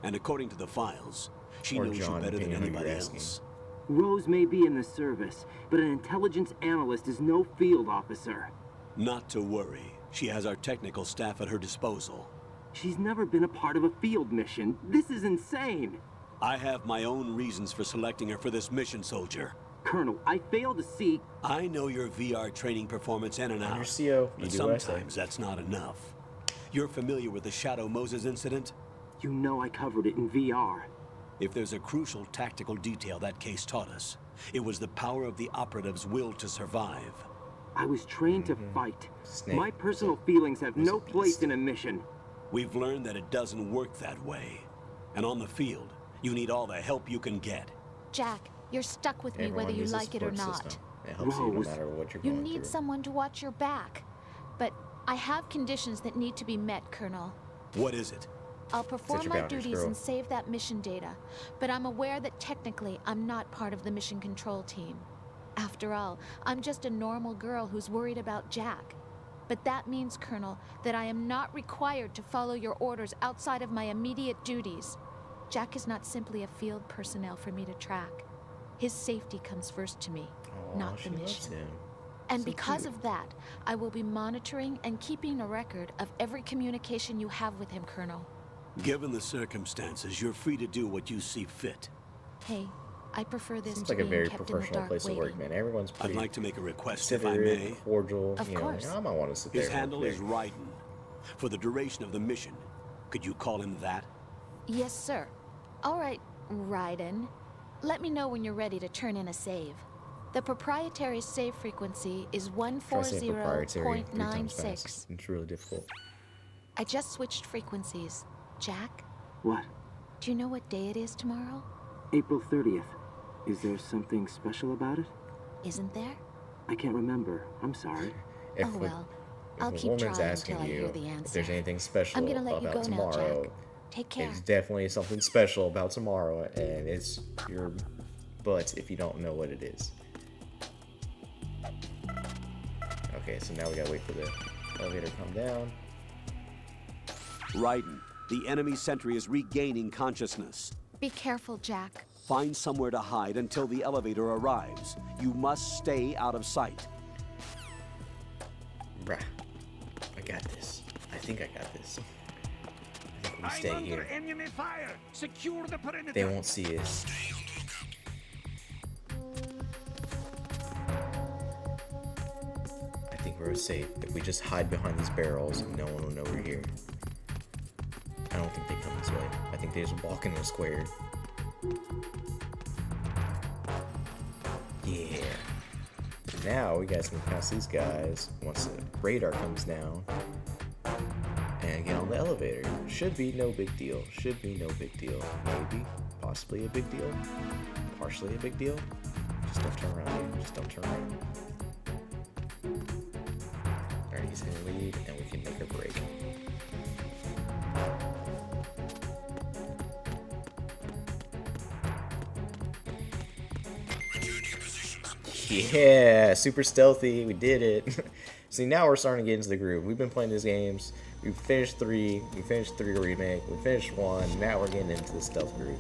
I: And according to the files, she
A: Or
I: knows
A: John,
I: you better than
A: depending on who
I: anybody
A: you're asking.
I: else.
E: Rose may be in the service, but an intelligence analyst is no field officer.
I: Not to worry. She has our technical staff at her disposal.
E: She's never been a part of a field mission. This is insane.
I: I have my own reasons for selecting her for this mission, soldier.
E: Colonel, I fail to see...
I: I know your VR training performance in and out.
A: Your CO, you
I: But
A: do what I say.
I: sometimes that's not enough. You're familiar with the Shadow Moses incident?
M: You know I covered it in VR.
I: If there's a crucial tactical detail that case taught us, it was the power of the operative's will to survive.
M: I was trained to fight.
A: Snake.
M: My personal feelings have no place in a mission.
I: We've learned that it doesn't work that way. And on the field, you need all the help you can get.
O: Jack, you're stuck with me
A: Everyone
O: whether you
A: needs a
O: like it or
A: support
O: not.
A: system. It helps you no matter what you're
O: You
A: going
O: need
A: through.
O: someone to watch your back. But I have conditions that need to be met, Colonel.
I: What is it?
O: I'll perform
A: your
O: my
A: boundaries,
O: duties
A: girl.
O: and save that mission data, but I'm aware that technically I'm not part of the mission control team. After all, I'm just a normal girl who's worried about Jack. But that means, Colonel, that I am not required to follow your orders outside of my immediate duties. Jack is not simply a field personnel for me to track. His safety comes first to me, not the mission. And because of that, I will be monitoring and keeping a record of every communication you have with him, Colonel.
I: Given the circumstances, you're free to do what you see fit.
O: Hey, I prefer this
A: Seems
O: to
A: like a
O: being
A: very
O: kept in the
A: professional
O: dark
A: place to
O: waiting.
A: work, man. Everyone's
I: I'd
A: pretty
I: like to make a request, if I
A: considerate,
I: may.
A: cordial.
O: Of
A: you know,
O: course.
A: I might want to sit there.
I: His
A: real
I: handle
A: quick.
I: is Raiden. For the duration of the mission, could you call him that?
O: Yes, sir. All right, Raiden. Let me know when you're ready to turn in a save. The proprietary save frequency is
A: Try saying proprietary 3 times fast.
O: 140.96.
A: It's really difficult.
O: I just switched frequencies. Jack,
M: What?
O: do you know what day it is tomorrow?
M: April 30th. Is there something special about it?
O: Isn't there?
M: I can't remember. I'm sorry.
A: If
O: Oh
A: a-
O: well.
A: if
O: I'll
A: a
O: keep
A: woman's
O: trying
A: asking
O: until I
A: you
O: hear the
A: if
O: answer.
A: there's anything special
O: I'm gonna let you
A: about
O: go now,
A: tomorrow,
O: Jack. Take care.
A: it's definitely something special about tomorrow, and it's your butts if you don't know what it is. Okay, so now we gotta wait for the elevator to come down.
I: Raiden, the enemy sentry is regaining consciousness.
O: Be careful, Jack.
I: Find somewhere to hide until the elevator arrives. You must stay out of sight.
A: Bruh, I got this. I think I got this. I think we stay here.
F: enemy fire. Secure the perimeter.
A: They won't see us. I think we're safe. If we just hide behind these barrels, no one will know we're here. I don't think they come this way. I think they just walk in the square. Yeah. Now we guys can pass these guys once the radar comes down and get on the elevator. Should be no big deal. Should be no big deal. Maybe, possibly a big deal. Partially a big deal. Just don't turn around here. Just don't turn around. Alright, he's gonna lead and we can make a break. Yeah, super stealthy. We did it. See, now we're starting to get into the groove. We've been playing these games. We finished 3. We finished 3 remake. We finished 1. Now we're getting into the stealth groove.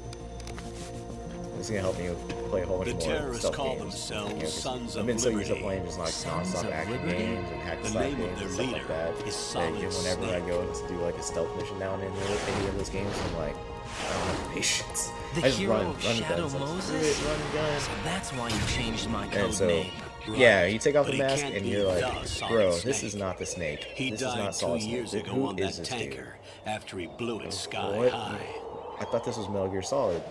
A: This is gonna help me play a whole bunch
I: The
A: more
I: terrorists
A: stealth
I: call
A: games.
I: themselves
A: You know, 'cause
I: Sons
A: I've
I: of
A: been so used to
I: Liberty.
A: playing just like
I: Sons
A: non-stop
I: of
A: action
I: Liberty?
A: games and hack
I: The
A: and slash
I: name of
A: games
I: their
A: and stuff like
I: leader
A: that.
I: is
A: That
I: Solid
A: whenever I
I: Snake.
A: go to do like a stealth mission down in any of those games, I'm like, I don't have patience.
L: The
A: I just
L: hero
A: run
L: of
A: guns.
L: Shadow
A: Like, screw
L: Moses?
A: it, run guns.
L: So that's why you changed my
A: And
L: code
A: so,
L: name.
A: yeah, you take off
I: But
A: the
I: he
A: mask
I: can't
A: and
I: be
A: you're like,
I: the Solid
A: bro,
I: Snake.
A: this is not the Snake.
I: He
A: This is
I: died
A: not
I: 2
A: Solid
I: years
A: Snake.
I: ago
A: Who
I: on
A: is
I: that
A: this dude?
I: tanker after he blew it sky
A: What?
I: high.
A: I thought this was Metal Gear Solid.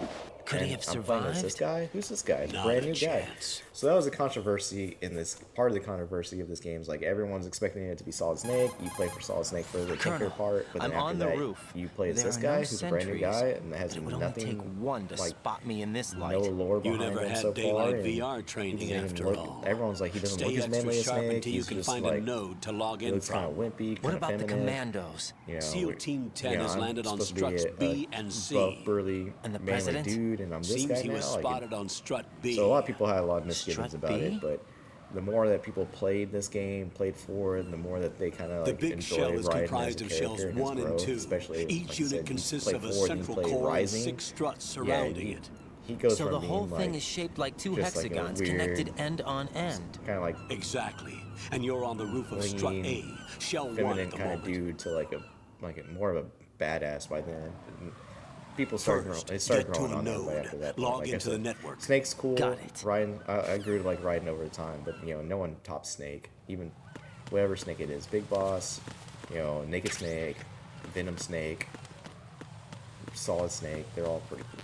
L: Could he
A: And
L: have
A: I'm playing as this guy? Who's this guy? It's a brand new guy. So that was a controversy in this part of the controversy of this game is like everyone's expecting it to be Solid Snake. You play for Solid Snake for the tinker
L: Colonel,
A: part, but then
L: I'm
A: after
L: on the
A: that
L: roof.
A: you play as
L: There
A: this
L: are
A: guy
L: no
A: who's a brand new guy
L: sentries,
A: and that has
L: but it would only
A: nothing
L: take one to
A: like
L: spot me in this light.
A: no lore
I: You
A: behind
I: never
A: him
I: had
A: so far.
I: daylight
A: and
I: VR
A: he
I: training
A: doesn't even
I: after
A: look-
I: all.
A: Everyone's like he doesn't
I: Stay
A: look as
I: extra
A: manly as
I: sharp
A: Snake.
I: until you
A: He's
I: can
A: just
I: find
A: like
I: a node to log
A: he
I: in
A: looks kind
I: from.
A: of wimpy.
L: What
A: kinda
L: about the
A: feminine.
L: commandos?
A: You know,
I: SEAL Team 10
A: you know,
I: has
A: I'm
I: landed on
A: supposed to be
I: struts B and C.
A: buff, burly,
L: And the
A: manly
L: president?
A: dude, and I'm this
I: Seems
A: guy
I: he
A: now.
I: was
A: like,
I: spotted on strut B.
A: so a lot of people had a lot of misgivings
L: Strut
A: about
L: B?
A: it, but the more that people played this game, played for it, the more that they kind of
I: The
A: like
I: big shell
A: enjoyed
I: is
A: Raiden
I: comprised
A: as
I: of
A: a
I: shells
A: character and his
I: 1 and
A: growth,
I: 2.
A: especially
I: Each
A: like you
I: unit
A: said,
I: consists
A: play
I: of a
A: 4 and you
I: central
A: play
I: core and
A: Rising.
I: 6 struts
A: Yeah,
I: surrounding it.
A: he goes
L: So
A: from
L: the
A: being
L: whole
A: like
L: thing is shaped like 2
A: just like a
L: hexagons
A: weird-
L: connected end on end.
A: kind of like
I: Exactly. And you're on the roof of strut A,
A: clean,
I: shell 1
A: feminine
I: at the
A: kind of
I: moment.
A: dude to like a more of a badass by then. And people started growing.
I: First,
A: They started
I: get to
A: growing
I: a
A: on him
I: node.
A: right after that.
I: Log
A: like I
I: into the
A: said,
I: network.
A: Snake's cool.
L: Got it.
A: Raiden, I grew to like Raiden over time, but you know, no one tops Snake. Even whatever Snake it is, Big Boss, you know, Naked Snake, Venom Snake, Solid Snake. They're all pretty cool.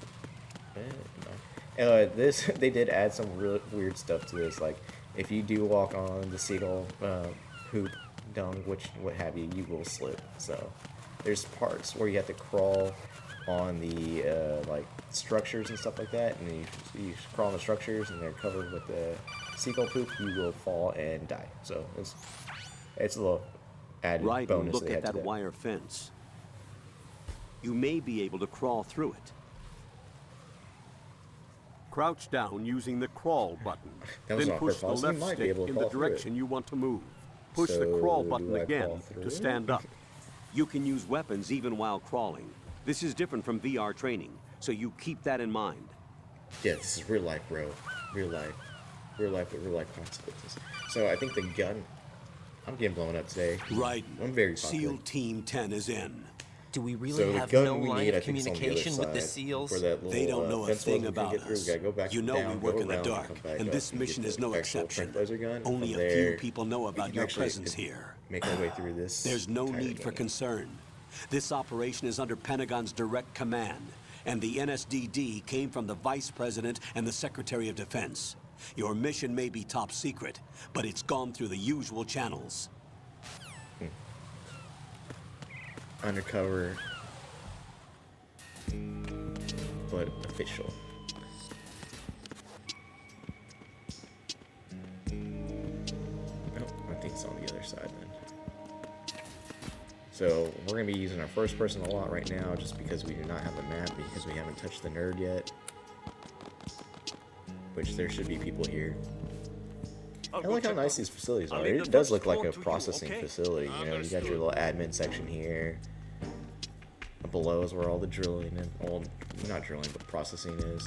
A: This they did add some real weird stuff to this. Like if you do walk on the seagull hoop down, what have you, you will slip. So there's parts where you have to crawl on the like structures and stuff like that, and then you crawl on the structures and they're covered with the seagull poop. You will fall and die. So it's a little added bonus.
I: Look at that wire fence. You may be able to crawl through it. Crouch down using the crawl button. Then push the left stick in the direction you want to move. Push the crawl button again to stand up. You can use weapons even while crawling. This is different from VR training, so you keep that in mind.
A: Yeah, this is real life, bro. Real life. Real life with real life consequences. So I think the gun... I'm getting blown up today.
I: Right.
A: I'm very popular.
I: SEAL Team 10 is in.
L: Do we really have no line of communication with the SEALs?
I: They don't know a thing about us. You know we work in the dark, and this mission is no exception. Only a few people know about your presence here.
A: Make our way through this.
I: There's no need for concern. This operation is under Pentagon's direct command, and the NSDD came from the Vice President and the Secretary of Defense. Your mission may be top secret, but it's gone through the usual channels.
A: Undercover, but official. Nope, I think it's on the other side then. So we're gonna be using our first person a lot right now, just because we do not have a map, because we haven't touched the nerd yet. Which there should be people here. I like how nice these facilities are. It does look like a processing facility. You know, you got your little admin section here. Below is where all the drilling and, well, not drilling, but processing is.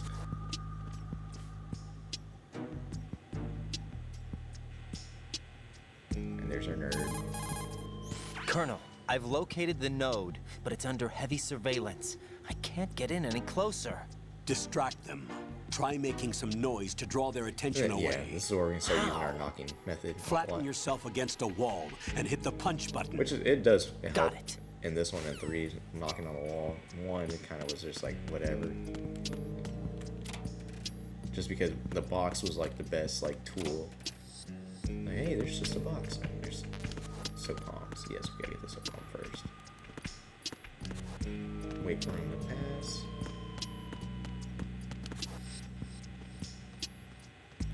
A: And there's our nerd.
L: Colonel, I've located the node, but it's under heavy surveillance. I can't get in any closer.
I: Distract them. Try making some noise to draw their attention away.
A: Yeah, this is where we're going to start using our knocking method.
I: Flatten yourself against a wall and hit the punch button.
A: Which it does help. Got it. In this one and 3, knocking on the wall. 1, it kind of was just like, whatever. Just because the box was like the best like tool. Like, hey, there's just a box. There's SOCOMs. Yes, we gotta get the SOCOM first. Wait for him to pass.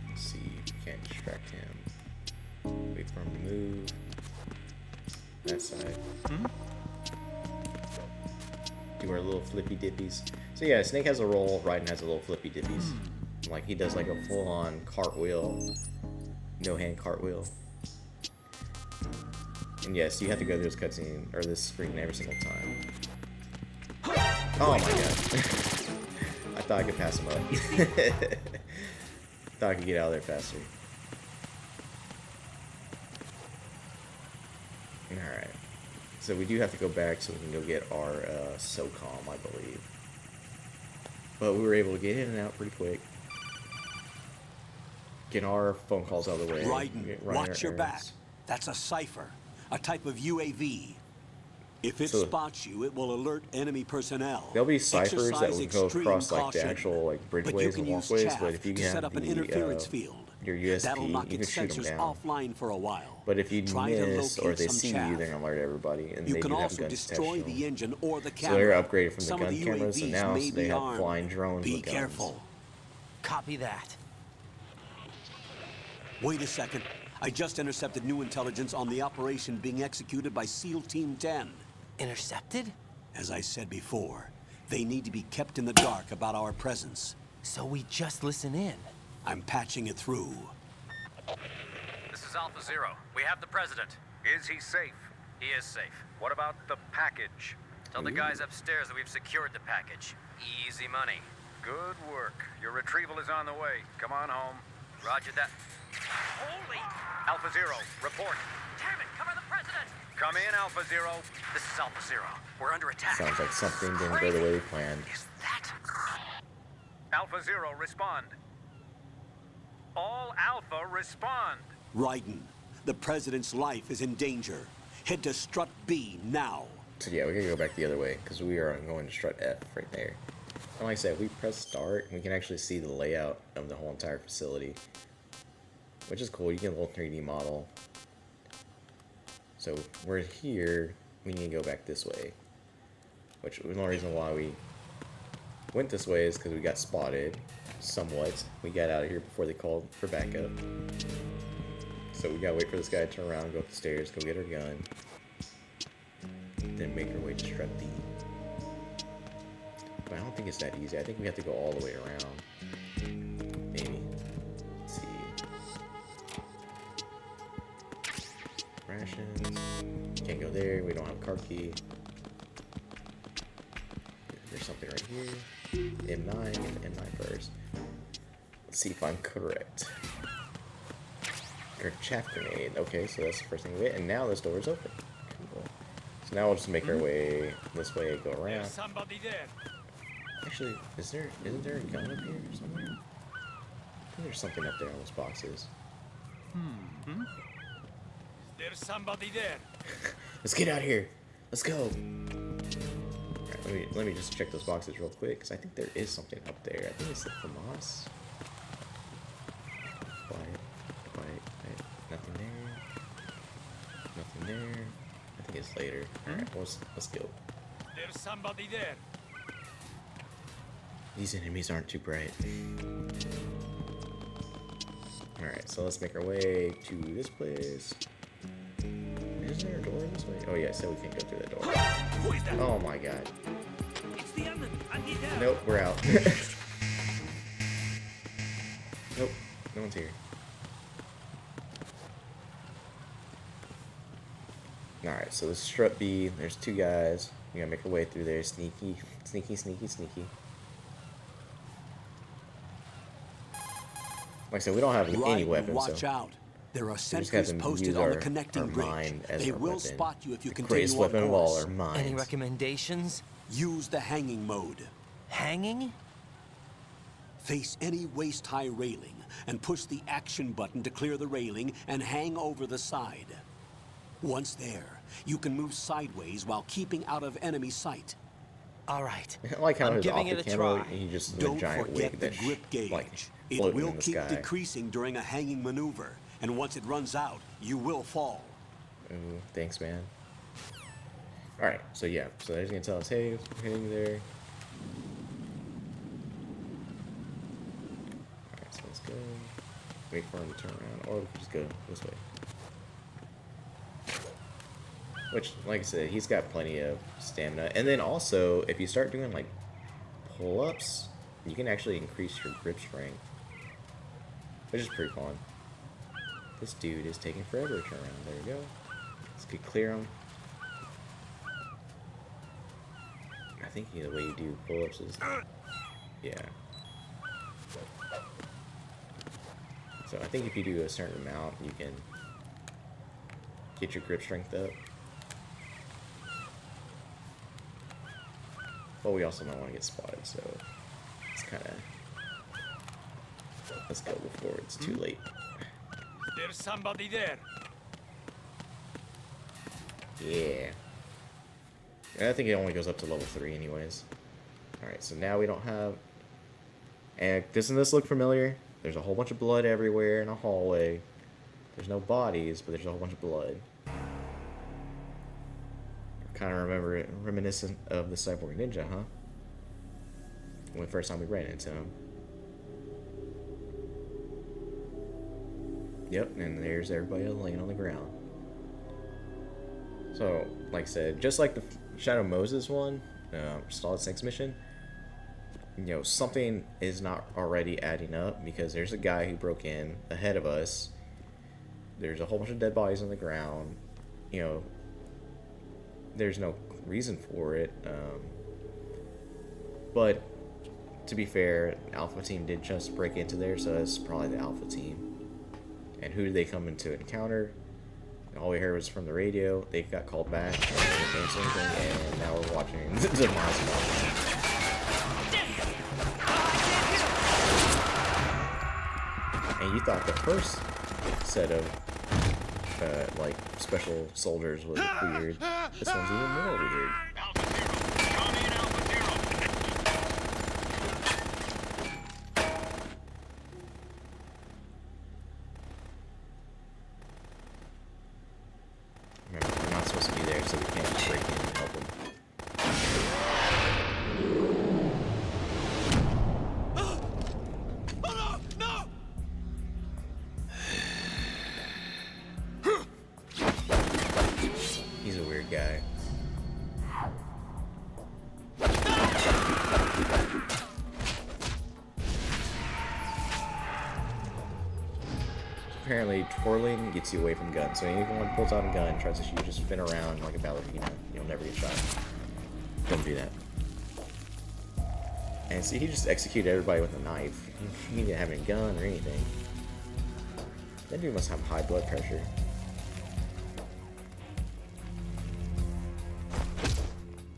A: Let's see if we can't distract him. Wait for him to move. That side. Do our little flippy dippies. So yeah, Snake has a roll, Raiden has a little flippy dippies. Like he does like a full-on cartwheel, no-hand cartwheel. And yes, you have to go through this cutscene or this screen every single time. Oh my god! I thought I could pass him up. Thought I could get out of there faster. All right. So we do have to go back so we can go get our SOCOM, I believe. But we were able to get in and out pretty quick. Get our phone calls out of the way.
I: Raiden, watch your back. That's a cipher, a type of UAV. If it spots you, it will alert enemy personnel.
A: There'll be ciphers that will go across like the actual like bridgeways and walkways, but if you can
I: set up an interference field,
A: your USP,
I: that'll knock
A: you can
I: its
A: shoot them
I: sensors
A: down.
I: offline for a while.
A: But if you miss or they see you, they're gonna alert everybody, and
I: you
A: they
I: can
A: do have
I: also
A: gun
I: destroy
A: detection.
I: the engine or the
A: So
I: camera.
A: they're upgraded from
I: Some
A: the
I: of
A: gun cameras, and now
I: UAVs
A: they
I: may
A: have
I: armed.
A: flying drones
I: Be
A: with guns.
I: careful.
L: Copy that.
I: Wait a second. I just intercepted new intelligence on the operation being executed by SEAL Team 10.
L: Intercepted?
I: As I said before, they need to be kept in the dark about our presence.
L: So we just listen in.
I: I'm patching it through.
P: This is Alpha Zero. We have the president. Is he safe? He is safe. What about the package? Tell the guys upstairs that we've secured the package. Easy money. Good work. Your retrieval is on the way. Come on home. Roger that. Holy! Alpha Zero, report. Damn it, cover the president! Come in, Alpha Zero. This is Alpha Zero. We're under attack.
A: Sounds like something didn't go the way we planned.
P: Is that? Alpha Zero, respond. All Alpha, respond.
I: Raiden, the president's life is in danger. Head to Strut B now.
A: So yeah, we're gonna go back the other way because we are going to strut F right there. And like I said, we press start and we can actually see the layout of the whole entire facility, which is cool. You get a little 3D model. So we're here. We need to go back this way, which was one reason why we went this way is because we got spotted somewhat. We got out of here before they called for backup. So we gotta wait for this guy to turn around, go up the stairs, go get our gun, then make our way to strut D. But I don't think it's that easy. I think we have to go all the way around. Maybe. Let's see. Rations. Can't go there. We don't have a car key. There's something right here. M9. Get the M9 first. Let's see if I'm correct. Or chaff grenade. Okay, so that's the first thing we get. And now this door is open. Cool. So now we'll just make our way this way, go around.
G: There's somebody there.
A: Actually, isn't there a gun up here somewhere? I think there's something up there on those boxes.
G: There's somebody there.
A: Let's get out of here. Let's go. Alright, let me just check those boxes real quick, because I think there is something up there. I think it's the FAMAS. Quiet. Nothing there. Nothing there. I think it's later. Alright, let's go.
G: There's somebody there.
A: These enemies aren't too bright. Alright, so let's make our way to this place. Is there a door this way? Oh yeah, so we can go through that door.
G: Who is that?
A: Oh my god.
G: It's the onion. I need help.
A: Nope, we're out. Nope, no one's here. Alright, so this is strut B. There's two guys. We gotta make our way through there. Sneaky. Like I said, we don't have any weapons,
I: watch
A: so
I: out. There are
A: we just got
I: sentries
A: to
I: posted
A: use
I: on
A: our
I: the connecting bridge.
A: mind as
I: They
A: our
I: will
A: weapon.
I: spot you if you
A: The
I: continue
A: greatest
I: on
A: weapon of all,
I: course.
A: our minds.
L: Any recommendations?
I: Use the hanging mode.
L: Hanging?
I: Face any waist-high railing and push the action button to clear the railing and hang over the side. Once there, you can move sideways while keeping out of enemy sight.
L: All right.
A: I like how
L: I'm
A: his
L: giving
A: off
L: it
A: the
L: a
A: camera,
L: try.
A: he just
I: Don't
A: a giant
I: forget
A: wig
I: the
A: that
I: grip gauge.
A: like
I: It
A: floating
I: will
A: in the
I: keep
A: sky.
I: decreasing during a hanging maneuver, and once it runs out, you will fall.
A: Ooh, thanks, man. Alright, so yeah, so they're just gonna tell us, hey, we're heading there. Alright, so let's go. Wait for him to turn around, or we can just go this way. Which, like I said, he's got plenty of stamina. And then also, if you start doing like pull-ups, you can actually increase your grip strength, which is pretty fun. This dude is taking forever to turn around. There we go. Let's get clear him. I think the way you do pull-ups is, yeah. So I think if you do a certain amount, you can get your grip strength up. But we also don't want to get spotted, so it's kind of, let's go before it's too late.
G: There's somebody there.
A: Yeah. And I think it only goes up to level 3 anyways. Alright, so now we don't have... And doesn't this look familiar? There's a whole bunch of blood everywhere in a hallway. There's no bodies, but there's a whole bunch of blood. Kind of remember it, reminiscent of the Cyborg Ninja, huh? When the first time we ran into him. Yep, and there's everybody laying on the ground. So, like I said, just like the Shadow Moses one, Solid Snakes mission, you know, something is not already adding up because there's a guy who broke in ahead of us. There's a whole bunch of dead bodies on the ground. You know, there's no reason for it. But to be fair, Alpha Team did just break into there, so it's probably the Alpha Team. And who did they come into encounter? All we heard was from the radio. They got called back, and they didn't answer anything, and now we're watching the monster. And you thought the first set of like special soldiers was weird. This one's even more weird. Remember, we're not supposed to be there, so we can't just break in and help them. He's a weird guy. Apparently, twirling gets you away from guns. So anyone pulls out a gun, tries to shoot you, just spin around like a ballerina. You'll never get shot. Don't do that. And see, he just executed everybody with a knife. He didn't have any gun or anything. That dude must have high blood pressure.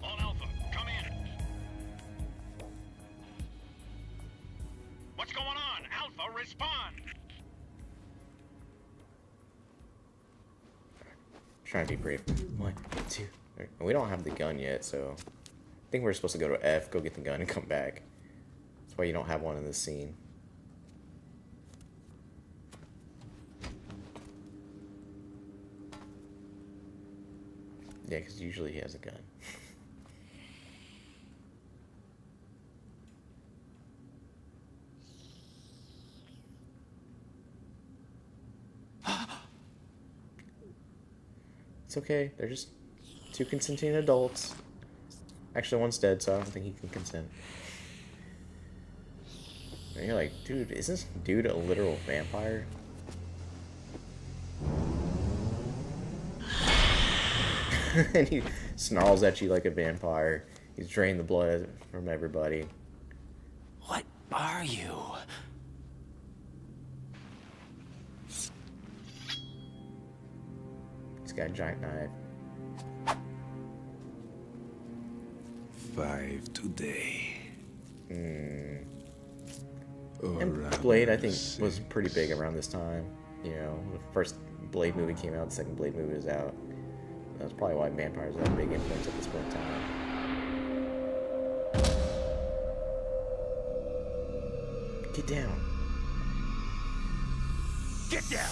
D: All Alpha, come in. What's going on? Alpha, respond.
A: Trying to be brave. 1, 2, 3. We don't have the gun yet, so I think we're supposed to go to F, go get the gun, and come back. That's why you don't have one in this scene. Yeah, because usually he has a gun. It's okay. They're just 2 consenting adults. Actually, one's dead, so I don't think he can consent. And you're like, dude, is this dude a literal vampire? And he snarls at you like a vampire. He's drained the blood from everybody.
B: What are you?
A: He's got a giant knife.
Q: 5 today.
A: And Blade, I think, was pretty big around this time. You know, the first Blade movie came out, the second Blade movie was out. That's probably why vampires had a big influence at this point in time. Get down.
K: Get down.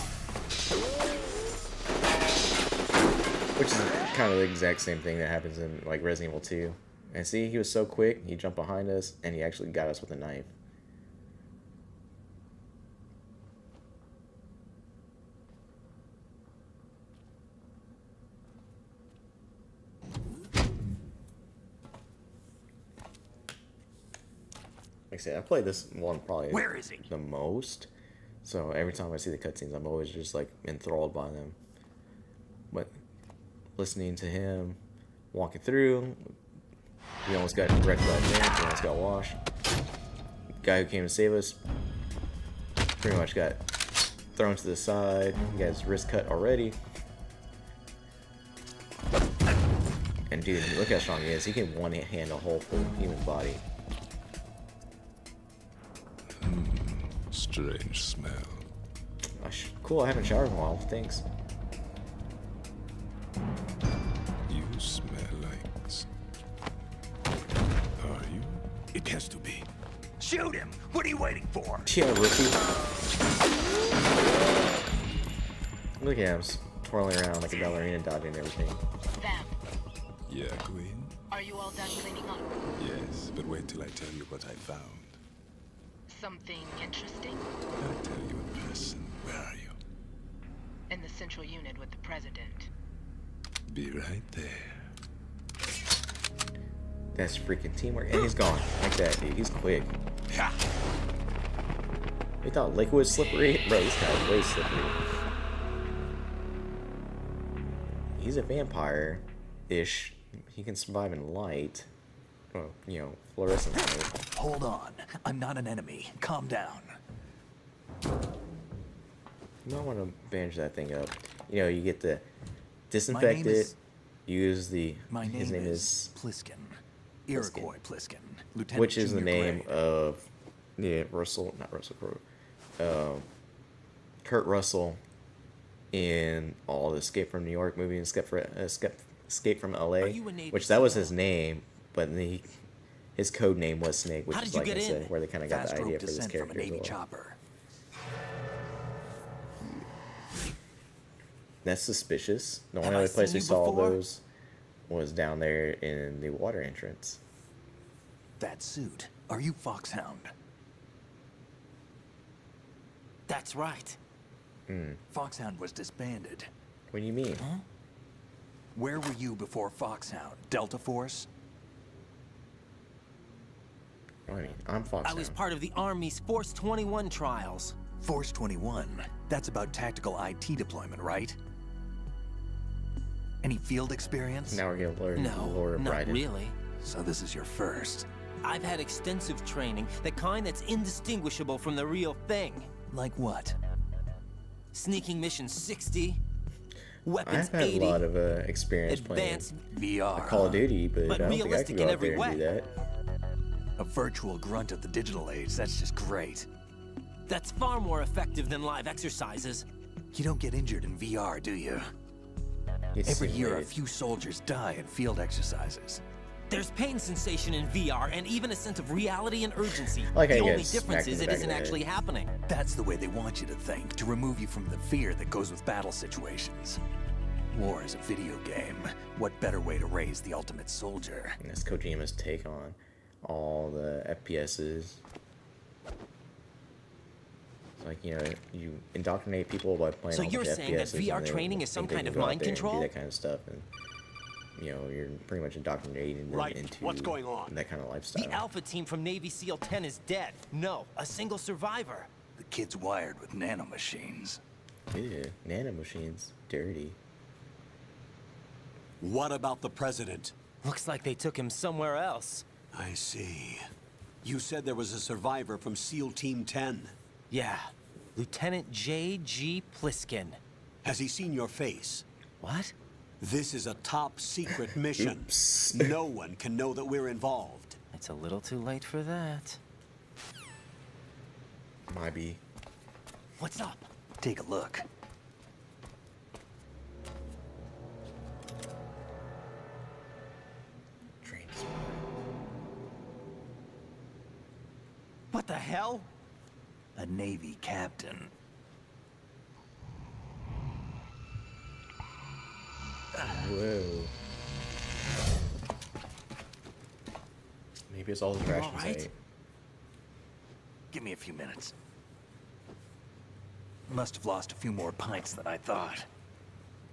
A: Which is kind of the exact same thing that happens in like Resident Evil 2. And see, he was so quick, he jumped behind us, and he actually got us with a knife. Like I said, I played this one probably
K: Where is he?
A: the most. So every time I see the cutscenes, I'm always just like enthralled by them. But listening to him walking through, we almost got wrecked by a van, we almost got washed. The guy who came to save us pretty much got thrown to the side. He got his wrist cut already. And dude, look how strong he is. He can one-hand a whole full human body.
Q: Strange smell.
A: Cool, I haven't showered in a while. Thanks.
Q: You smell like... Are you?
K: It has to be. Shoot him! What are you waiting for?
A: Yeah, rookie. Look at him twirling around like a ballerina, dodging everything.
R: Vamp,
Q: Yeah, Queen?
R: are you all done cleaning up?
Q: Yes, but wait till I tell you what I found.
R: Something interesting?
Q: I'll tell you in person. Where are you?
R: In the central unit with the president.
Q: Be right there.
A: That's freaking teamwork. And he's gone. Like that, dude. He's quick. We thought Liquid was slippery. Bro, this guy's way slippery. He's a vampire-ish. He can survive in light. Well, you know, fluorescent light.
B: Hold on. I'm not an enemy. Calm down.
A: You might want to bandage that thing up. You know, you get the disinfect it. Use the. His name is
B: Pliskin. Iroquois Pliskin. Lieutenant
A: which is the
B: Junior
A: name
B: Gray.
A: of Russell, not Russell Crowe. Kurt Russell in all the Escape from New York movie and Escape from LA,
L: you a Navy
A: which that was
L: SEAL?
A: his name, but his code name was Snake, which
B: How
A: is
B: did you
A: like
B: get
A: I said,
B: in?
A: where they kind of got
B: Fast
A: the idea
B: rope
A: for this
B: descent from a
A: character as
B: Navy
A: well.
B: chopper.
A: That's suspicious. The
B: Have
A: only
B: I
A: other place
B: seen
A: we
B: you
A: saw
B: before?
A: those was down there in the water entrance.
B: That suit. Are you Foxhound?
L: That's right.
B: Foxhound was disbanded.
A: What do you mean?
B: Huh? Where were you before Foxhound? Delta Force?
A: I mean, I'm
L: I
A: Foxhound.
L: was part of the Army's Force 21 trials.
B: Force 21. That's about tactical IT deployment, right? Any field experience?
A: Now we're gonna learn the lore
L: No,
A: of
L: not
A: Bryden.
L: really.
B: So this is your first.
L: I've had extensive training, the kind that's indistinguishable from the real thing.
B: Like what?
L: Sneaking mission 60, weapons
A: I've had
L: 80,
A: a lot of experience
L: advanced
A: playing
B: VR.
A: Call of Duty, but
L: But
A: I don't think I
L: realistic
A: can go
L: in
A: out there
L: every
A: and do
L: way.
A: that.
B: A virtual grunt of the digital age. That's just great.
L: That's far more effective than live exercises.
B: You don't get injured in VR, do you?
A: It's
B: Every year, a
A: simulated.
B: few soldiers die in field exercises.
L: There's pain sensation in VR and even a sense of reality and urgency.
A: Like how
L: the
A: you
L: only
A: get
L: difference
A: smacked in
L: is
A: the
L: it
A: back of
L: isn't
A: the head.
L: actually happening.
B: That's the way they want you to think, to remove you from the fear that goes with battle situations. War is a video game. What better way to raise the ultimate soldier?
A: And that's Kojima's take on all the FPSs. It's like, you know, you indoctrinate people by playing
L: So
A: all
L: you're
A: the
L: saying that
A: FPSs,
L: VR
A: and they
L: training is some
A: think they
L: kind
A: can
L: of
A: go out
L: mind
A: there and
L: control?
A: do that kind of stuff, and you know, you're pretty much indoctrinating them
I: Right.
A: into
I: What's going on?
A: that kind of lifestyle.
L: The Alpha team from Navy SEAL 10 is dead. No, a single survivor.
B: The kid's wired with nanomachines.
A: Ew, nanomachines, dirty.
I: What about the president?
L: Looks like they took him somewhere else.
I: I see. You said there was a survivor from SEAL Team 10.
L: Yeah, Lieutenant J.G. Pliskin.
I: Has he seen your face?
L: What?
I: This is a top secret mission.
A: Oops.
I: No one can know that we're involved.
L: It's a little too late for that.
A: Might be.
L: What's up?
B: Take a look.
A: Train spy.
L: What the hell?
B: A Navy captain.
A: Whoa. Maybe it's all the rations I
L: right?
A: ate.
B: Give me a few minutes. Must have lost a few more pints than I thought.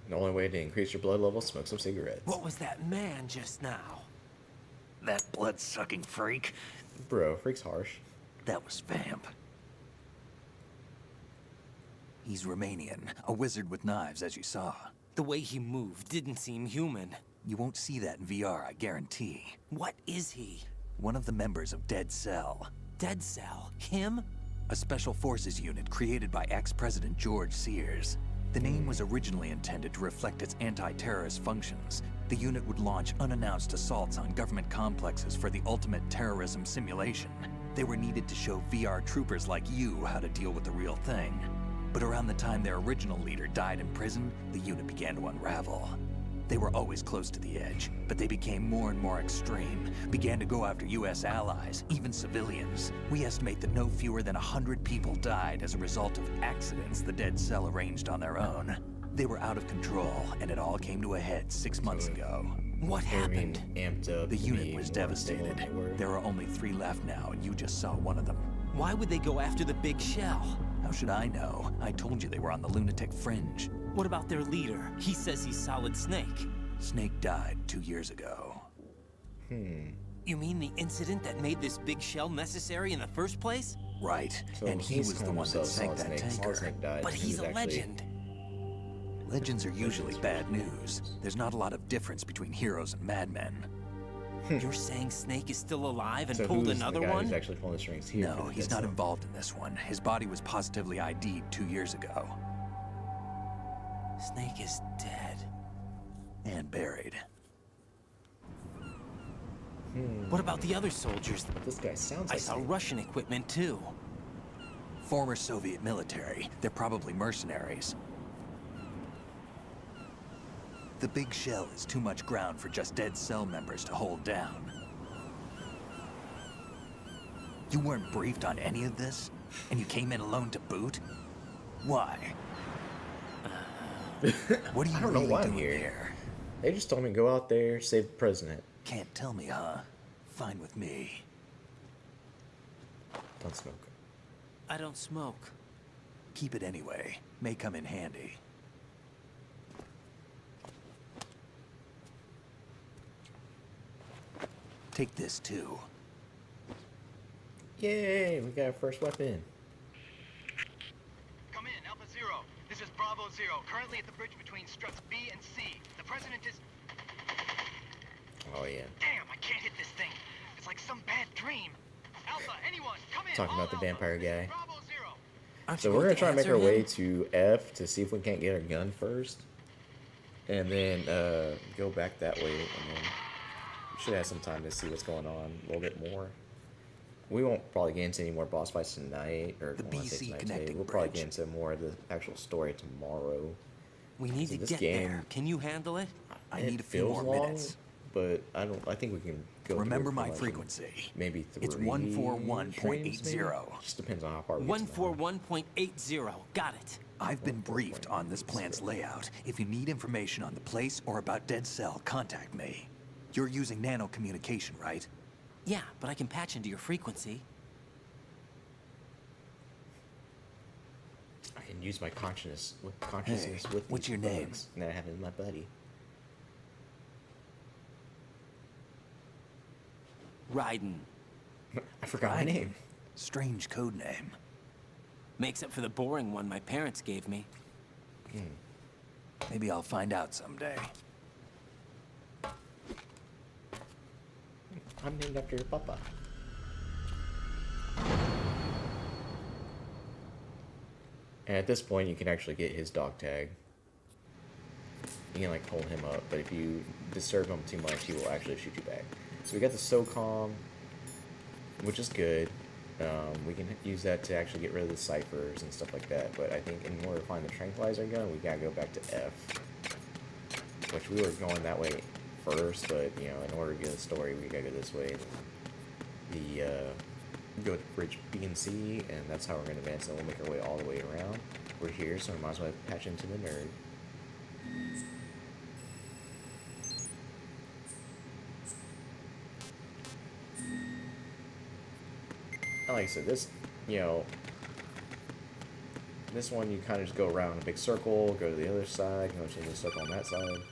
A: The only way to increase your blood level, smoke some cigarettes.
L: What was that man just now?
B: That blood-sucking freak.
A: Bro, freak's harsh.
B: That was Vamp. He's Romanian, a wizard with knives, as you saw.
L: The way he moved didn't seem human.
B: You won't see that in VR, I guarantee.
L: What is he?
B: One of the members of Dead Cell.
L: Dead Cell? Him?
B: A special forces unit created by ex-President George Sears. The name was originally intended to reflect its anti-terrorist functions. The unit would launch unannounced assaults on government complexes for the ultimate terrorism simulation. They were needed to show VR troopers like you how to deal with the real thing. But around the time their original leader died in prison, the unit began to unravel. They were always close to the edge, but they became more and more extreme, began to go after US allies, even civilians. We estimate that no fewer than 100 people died as a result of accidents the Dead Cell arranged on their own. They were out of control, and it all came to a head 6 months ago.
L: What happened?
A: Amped up.
B: The unit
A: me
B: was
A: more
B: devastated.
A: than they were.
B: There are only 3 left now, and you just saw one of them.
L: Why would they go after the big shell?
B: How should I know? I told you they were on the lunatic fringe.
L: What about their leader? He says he's Solid Snake.
B: Snake died 2 years ago.
L: You mean the incident that made this big shell necessary in the first place?
B: Right,
A: So
B: and he
A: he's
B: was the
A: calling
B: one that
A: himself
B: sank
A: Solid
B: that
A: Snake. Solid
B: tanker.
A: Snake died.
L: But
A: He
L: he's
A: was
L: a
A: actually-
L: legend.
B: Legends are usually bad news. There's not a lot of difference between heroes and madmen.
L: You're saying Snake is still alive and
A: So
L: pulled
A: who's
L: another
A: the guy
L: one?
A: who's actually pulling the strings here?
B: No, he's not involved in this one. His body was positively ID'd 2 years ago.
L: Snake is dead.
B: And buried.
L: What about the other soldiers?
A: This guy sounds
L: I
A: like
L: saw
A: Snake.
L: Russian equipment too.
B: Former Soviet military. They're probably mercenaries. The big shell is too much ground for just dead cell members to hold down. You weren't briefed on any of this? And you came in alone to boot? Why? What are you
A: I don't know
B: really
A: why I'm
B: doing
A: here.
B: here?
A: They just told me to go out there, save the president.
B: Can't tell me, huh? Fine with me.
A: Don't smoke.
M: I don't smoke.
B: Keep it anyway. May come in handy. Take this too.
A: Yay, we got our first weapon.
S: Come in, Alpha Zero. This is Bravo Zero, currently at the bridge between struts B and C. The president is...
A: Oh, yeah.
S: Damn, I can't hit this thing. It's like some bad dream. Alpha, anyone, come in.
A: Talking about the vampire guy.
S: Bravo Zero.
A: So we're gonna try to make our way to F to see if we can't get our gun first, and then go back that way, and then we should have some time to see what's going on a little bit more. We won't probably get into any more boss fights tonight, or
B: The BC connecting
A: we'll probably
B: bridge.
A: get into more of the actual story tomorrow.
M: We need
A: See,
M: to
A: this
M: get
A: game,
M: there. Can you handle it?
B: I
A: it
B: need a few
A: feels
B: more
A: long,
B: minutes.
A: but I think we can go.
B: Remember
A: through
B: my
A: pretty much in
B: frequency.
A: Maybe 3
B: It's 141.80.
A: Just depends on how far we get to
M: 141.80. Got it.
B: I've been briefed on this plant's layout. If you need information on the place or about Dead Cell, contact me. You're using nano communication, right?
M: Yeah, but I can patch into your frequency.
A: I can use my consciousness with
B: what's
A: these
B: your name?
A: bugs that I have in my buddy.
M: Raiden.
A: I forgot my name.
B: Strange code name.
M: Makes up for the boring one my parents gave me.
B: Maybe I'll find out someday.
A: I'm named after your papa. And at this point, you can actually get his dog tag. You can like hold him up, but if you disturb him too much, he will actually shoot you back. So we got the SOCOM, which is good. We can use that to actually get rid of the ciphers and stuff like that. But I think in order to find the tranquilizer gun, we gotta go back to F, which we were going that way first. But you know, in order to get the story, we gotta go this way. Go to bridge B and C, and that's how we're gonna advance. And we'll make our way all the way around. We're here, so we might as well patch into the nerd. Like I said, this, you know, this one you kind of just go around a big circle, go to the other side, go to the circle on that side.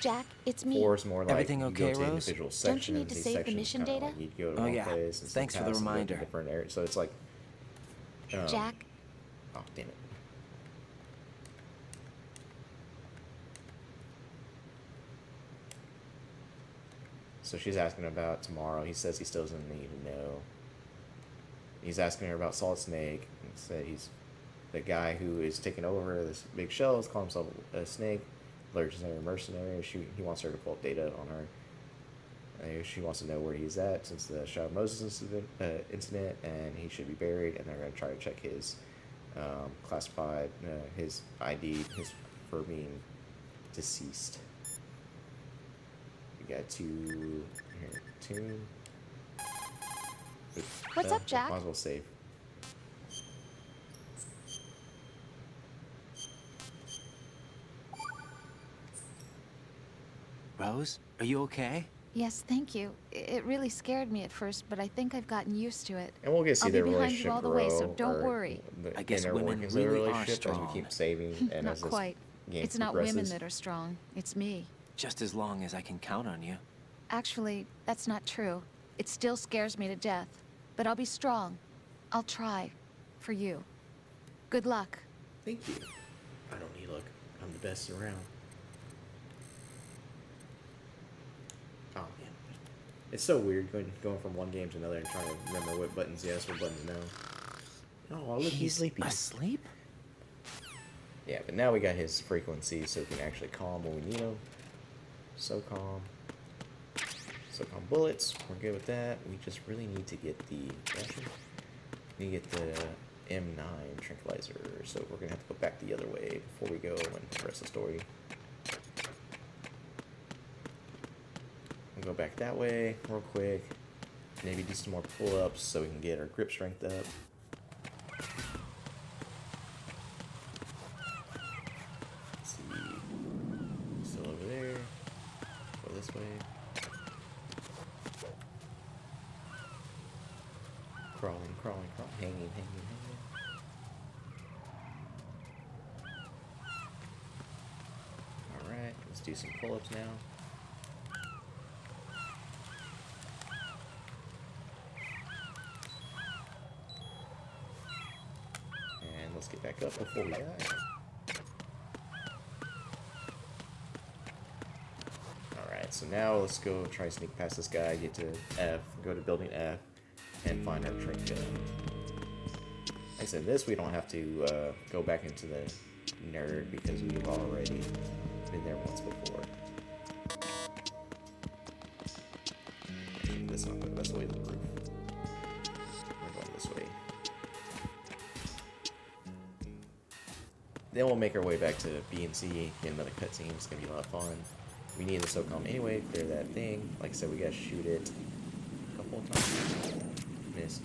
O: Jack, it's me.
A: 4 is more like
M: Everything
A: you
M: okay,
A: go to
M: Rose?
A: individual sections.
O: Don't you need to
A: These
O: save the
A: sections
O: mission
A: kinda
O: data?
A: Like you go to
M: Oh,
A: one
M: yeah.
A: place and
M: Thanks for the
A: pass and go to
M: reminder.
A: different areas. So it's like,
O: Jack,
A: oh damn it. So she's asking about tomorrow. He says he still doesn't need to know. He's asking her about Solid Snake. And said he's the guy who is taking over this big shell. Is calling himself a snake. Legendary mercenary. He wants her to pull up data on her. She wants to know where he's at since the Shadow of Moses incident, and he should be buried. And they're going to try to check his classified, his ID, for being deceased. We got two here, tune.
O: What's up, Jack?
A: Might as well save.
M: Rose, are you okay?
O: yes, thank you. It really scared me at first, but I think I've gotten used to it.
A: And we'll get to see
O: I'll be
A: their
O: behind
A: relationship
O: you all the
A: grow,
O: way, so don't
A: or
O: worry.
M: I guess
A: inner
M: women
A: workings of the
M: really are
A: relationship as
M: strong.
A: we keep saving and
O: Not
A: as this
O: quite.
A: game
O: It's not women
A: progresses.
O: that are strong. It's me.
M: Just as long as I can count on you.
O: Actually, that's not true. It still scares me to death. But I'll be strong. I'll try. For you. Good luck.
A: Thank you. I don't need luck. I'm the best around. Oh man, it's so weird going from one game to another and trying to remember what buttons yes, what buttons no. Oh, look, he's sleepy.
M: Asleep?
A: Yeah, but now we got his frequency, so we can actually calm when we need him. So calm. So calm bullets. We're good with that. We just really need to get the. We need to get the M9 tranquilizer, so we're gonna have to go back the other way before we go and progress the story. We'll go back that way real quick. Maybe do some more pull-ups so we can get our grip strength up. Let's see. Still over there. Go this way. Crawling, crawling, crawling. Hanging, hanging, hanging. Alright, let's do some pull-ups now. Let's get back up before we die. Alright, so now let's go try to sneak past this guy, get to F, go to building F, and find our trick gun. Like I said, this we don't have to go back into the nerd because we've already been there once before. That's not the best way to the roof. We're going this way. Then we'll make our way back to B and C, get another cutscene. It's gonna be a lot of fun. We need the SOCOM anyway, clear that thing. Like I said, we gotta shoot it a couple of times. Missed.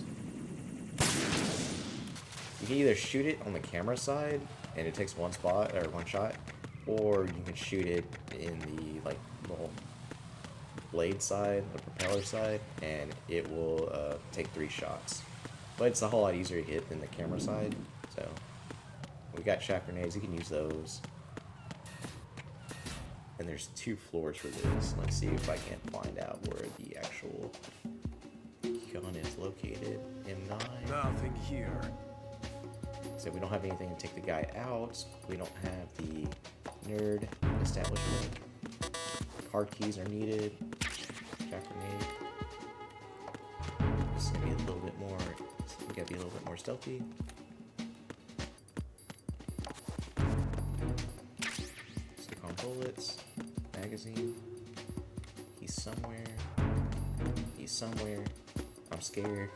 A: You can either shoot it on the camera side, and it takes one spot or one shot, or you can shoot it in the like little blade side, the propeller side, and it will take 3 shots. But it's a whole lot easier to hit than the camera side, so. We got shock grenades, you can use those. And there's 2 floors for this. Let's see if I can find out where the actual gun is located. M9.
F: Nothing here.
A: So we don't have anything to take the guy out. We don't have the nerd establishment. Card keys are needed. Shock grenade. This is gonna be a little bit more. We gotta be a little bit more stealthy. Bullets, magazine. He's somewhere. He's somewhere. I'm scared.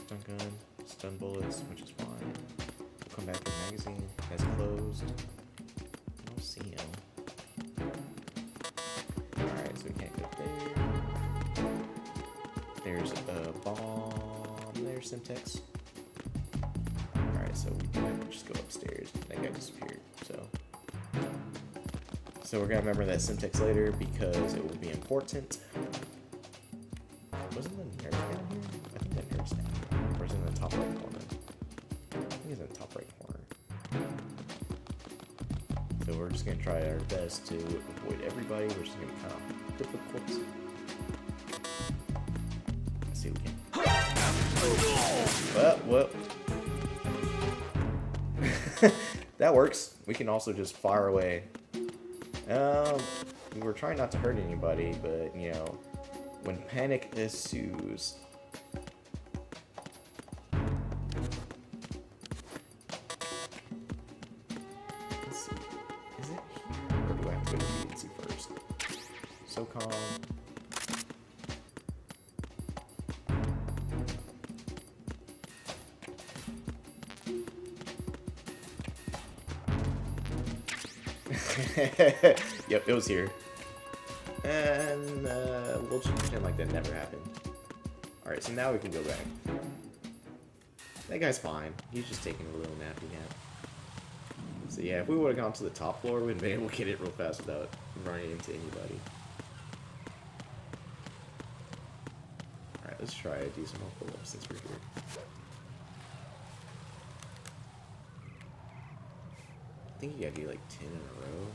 A: Stun gun, stun bullets, which is fine. We'll come back to the magazine. That's closed. I don't see him. Alright, so we can't go there. There's a bomb there, Simtex. So we might just go upstairs. That guy disappeared. So we're gonna remember that Simtex later because it will be important. Wasn't the nerd down here? I think that nerd's down here. Or is it in the top right corner? I think it's in the top right corner. So we're just gonna try our best to avoid everybody, which is gonna be kind of difficult. Let's see if we can. Whoop. That works. We can also just fire away. We were trying not to hurt anybody, but you know, when panic ensues. Let's see. Is it here? Or do I have to go to B and C first? SOCOM. Yep, it was here. And we'll just pretend like that never happened. Alright, so now we can go back. That guy's fine. He's just taking a little nappy nap. So yeah, if we would have gone to the top floor, we'd have been able to get it real fast without running into anybody. Alright, let's try to do some more pull-ups since we're here. I think you gotta do like 10 in a row.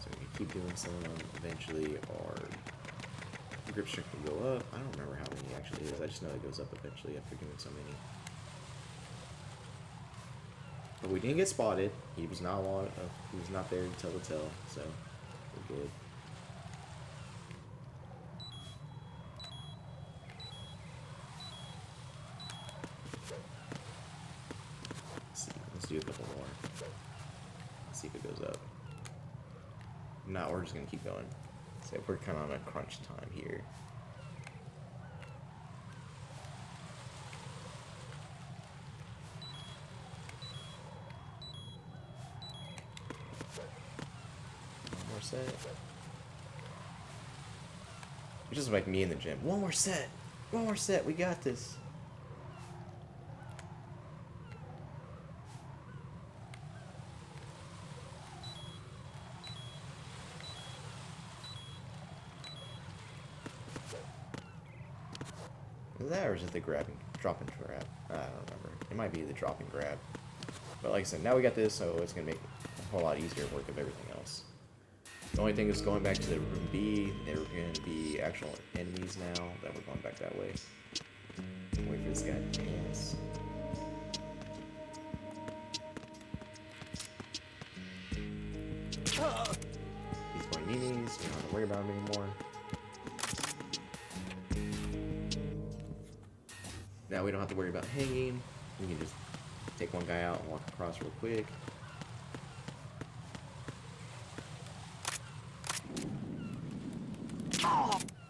A: So we keep doing some, eventually our grip strength will go up. I don't remember how many actually is. I just know it goes up eventually after doing so many. But we didn't get spotted. He was not he was not there to tell the tale, so we're good. do a couple more. Let's see if it goes up. No, we're just gonna keep going. So we're kind of on a crunch time here. One more set. It's just like me in the gym. One more set. One more set. We got this. Is that or is it the drop and grab? I don't remember. It might be the drop and grab. But like I said, now we got this, so it's gonna make a whole lot easier work of everything else. The only thing is going back to the room B. There are going to be actual enemies now that we're going back that way. Wait for this guy to dance. He's going memes. We don't have to worry about him anymore. Now we don't have to worry about hanging. We can just take one guy out and walk across real quick.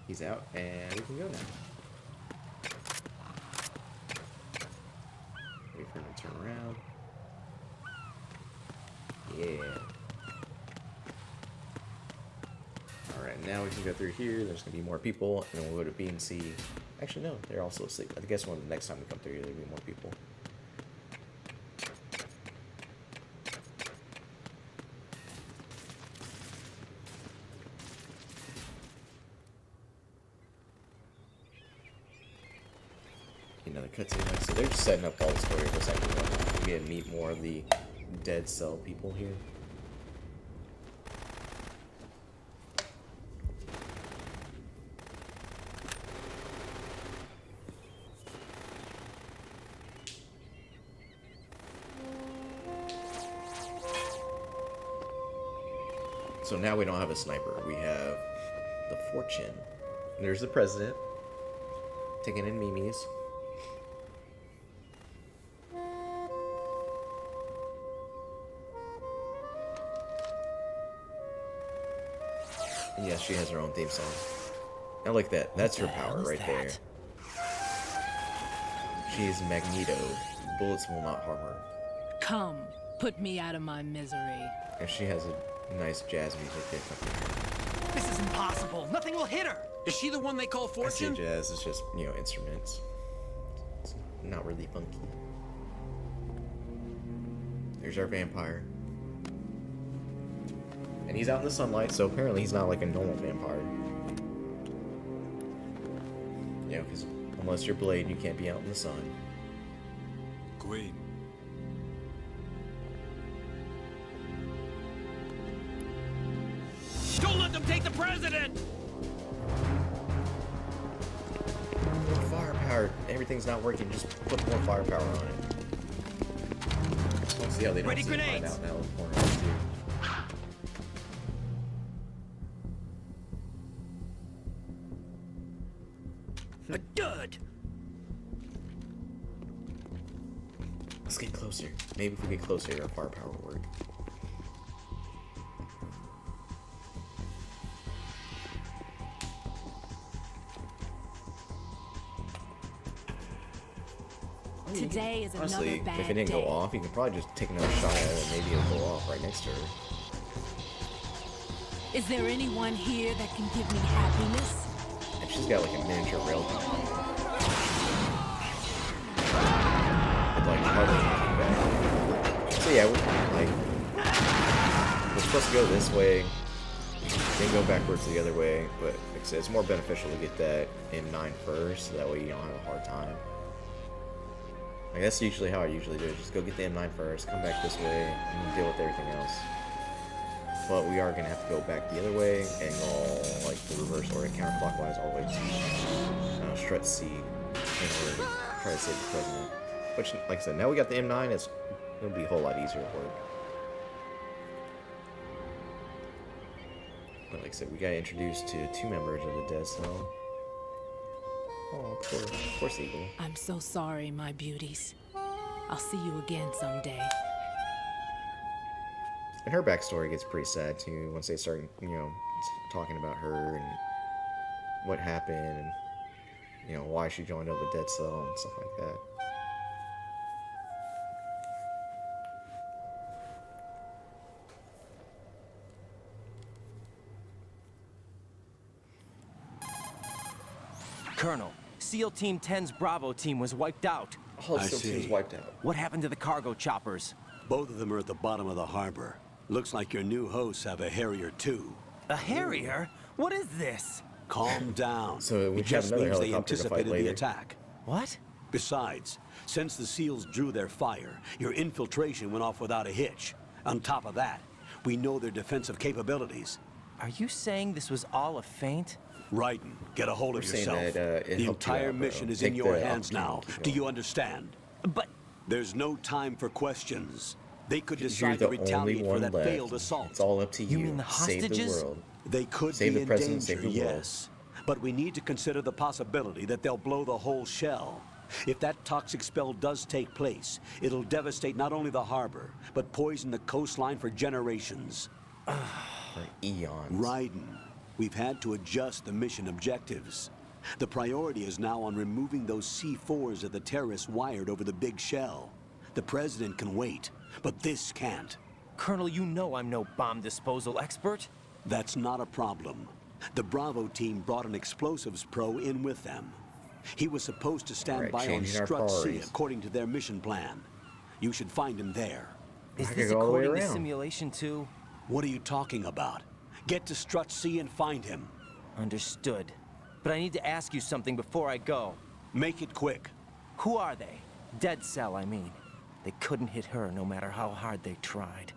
A: He's out, and we can go now. Wait for him to turn around. Yeah. Alright, now we can go through here. There's going to be more people, and then we'll go to B and C. Actually, no, they're also asleep. I guess when the next time we come through here, there'll be more people. Another cutscene. So they're just setting up all the story of what's actually going on. We get to meet more of the dead cell people here. So now we don't have a sniper. We have the Fortune. And there's the president taking in memes. And yes, she has her own theme song. Now look at that. That's her power right there. She is Magneto. Bullets will not harm her.
T: Come, put me out of my misery.
A: And she has a nice jazz music there.
G: This is impossible. Nothing will hit her. Is she the one they call Fortune?
A: I say jazz. It's just, you know, instruments. It's not really funky. There's our vampire. And he's out in the sunlight, so apparently he's not like a normal vampire. You know, because unless you're Blade, you can't be out in the sun.
Q: Queen.
G: Don't let them take the president!
A: Firepower. Everything's not working. Just put more firepower on it. We'll see how they don't
G: Ready
A: see it
G: grenades.
A: out now with corners too.
G: Good.
A: Let's get closer. Maybe if we get closer, our firepower will work.
T: Today is
A: Honestly,
T: another bad
A: if it didn't
T: day.
A: go off, you can probably just take another shot at it and maybe it'll go off right next to her.
T: Is there anyone here that can give me happiness?
A: And she's got like a miniature railgun. With like hardly anything back. So yeah, we're supposed to go this way, then go backwards the other way, but like I said, it's more beneficial to get that M9 first, so that way you don't have a hard time. Like, that's usually how I usually do it. Just go get the M9 first, come back this way, and then deal with everything else. But we are going to have to go back the other way and go like the reverse order, counterclockwise all the way to Strut C in order to try to save the president. Which, like I said, now we got the M9, it'll be a whole lot easier to work. But like I said, we got introduced to 2 members of the Dead Cell. Oh, poor Eagle.
T: I'm so sorry, my beauties. I'll see you again someday.
A: And her backstory gets pretty sad too once they start, you know, talking about her and what happened and, you know, why she joined up with Dead Cell and stuff like that.
L: Colonel, SEAL Team 10's Bravo team was wiped out.
A: Oh, SEAL Team was wiped out.
L: What happened to the cargo choppers?
I: Both of them are at the bottom of the harbor. Looks like your new hosts have a Harrier too.
L: A Harrier? What is this?
I: Calm down.
A: So we
I: it just
A: have another
I: means they
A: helicopter to fight
I: anticipated the
A: later.
I: attack.
L: What?
I: Besides, since the SEALs drew their fire, your infiltration went off without a hitch. On top of that, we know their defensive capabilities.
L: Are you saying this was all a feint?
I: Raiden, get a hold of
A: We're saying
I: yourself.
A: that, it
I: the
A: helped you
I: entire
A: out, bro.
I: mission is
A: Take
I: in your
A: the
I: hands now.
A: opportunity.
I: Do you understand?
L: But
I: there's no time for questions. They could
A: You're
I: decide
A: the
I: to retaliate
A: only
I: for
A: one
I: that
A: left.
I: failed assault.
A: It's all up to you.
L: You mean the
A: Save the
L: hostages?
A: world.
I: They could
A: Save
I: be
A: the
I: in
A: president,
I: danger,
A: save the world.
I: yes. But we need to consider the possibility that they'll blow the whole shell. If that toxic spell does take place, it'll devastate not only the harbor, but poison the coastline for generations.
A: For eons.
I: Raiden, we've had to adjust the mission objectives. The priority is now on removing those C4s that the terrorists wired over the big shell. The president can wait, but this can't.
L: Colonel, you know I'm no bomb disposal expert.
I: That's not a problem. The Bravo team brought an explosives pro in with them. He was supposed to stand
A: Alright,
I: by on
A: changing our
I: Strut C
A: priorities.
I: according to their mission plan. You should find him there.
L: Is
A: I could
L: this
A: go all the way
L: according to
A: around.
L: simulation too?
I: What are you talking about? Get to Strut C and find him.
L: Understood. But I need to ask you something before I go.
I: Make it quick.
L: Who are they? Dead Cell, I mean. They couldn't hit her no matter how hard they tried.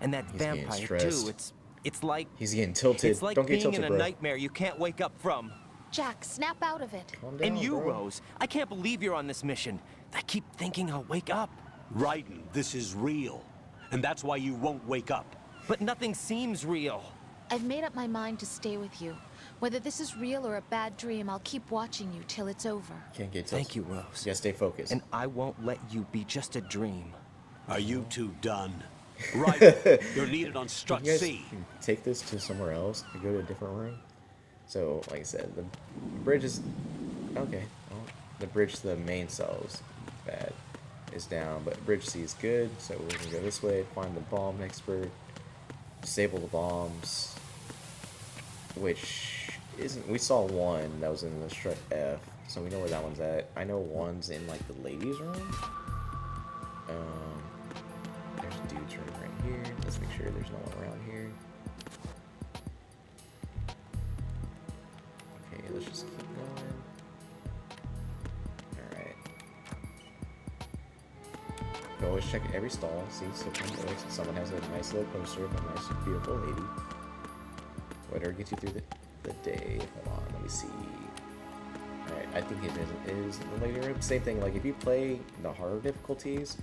L: And that
A: He's getting
L: vampire
A: stressed.
L: too, it's like...
A: He's getting tilted.
L: It's like
A: Don't get
L: being
A: tilted,
L: in a
A: bro.
L: nightmare you can't wake up from.
O: Jack, snap out of it.
A: Calm down,
L: And you,
A: bro.
L: Rose, I can't believe you're on this mission. I keep thinking I'll wake up.
I: Raiden, this is real. And that's why you won't wake up.
L: But nothing seems real.
O: I've made up my mind to stay with you. Whether this is real or a bad dream, I'll keep watching you till it's over.
A: Can't get tilted.
L: Thank you, Rose.
A: You gotta stay focused.
L: And I won't let you be just a dream.
I: Are you two done? Raiden, you're needed on Strut
A: You guys
I: C.
A: can take this to somewhere else and go to a different room. So, like I said, the bridge is okay. Well, the bridge to the main cell is bad. Is down, but bridge C is good. So we're gonna go this way, find the bomb expert, disable the bombs, which isn't. We saw one that was in the Strut F, so we know where that one's at. I know one's in like the ladies' room. There's a dude's room right here. Let's make sure there's no one around here. Okay, let's just keep going. Alright. You always check every stall, see so someone has a nice little poster of a nice, beautiful lady. Whatever gets you through the day. Hold on, let me see. Alright, I think it is in the lady room. Same thing, like if you play the harder difficulties,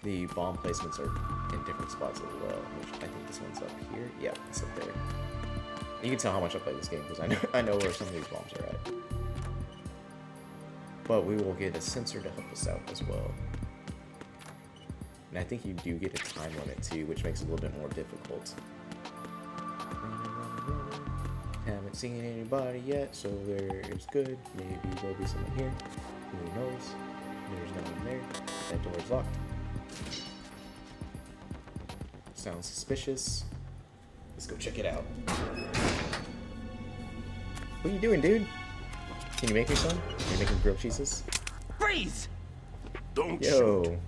A: the bomb placements are in different spots as well, which I think this one's up here. Yeah, it's up there. You can tell how much I play this game because I know where some of these bombs are at. But we will get a sensor to help us out as well. And I think you do get a time limit too, which makes it a little bit more difficult. Haven't seen anybody yet, so there's good. Maybe there'll be someone here. Who knows? There's no one there. That door's locked. Sounds suspicious. Let's go check it out. What are you doing, dude? Can you make me some? Can you make me grilled cheeses?
L: Freeze!
K: Don't
A: Yo.
K: shoot.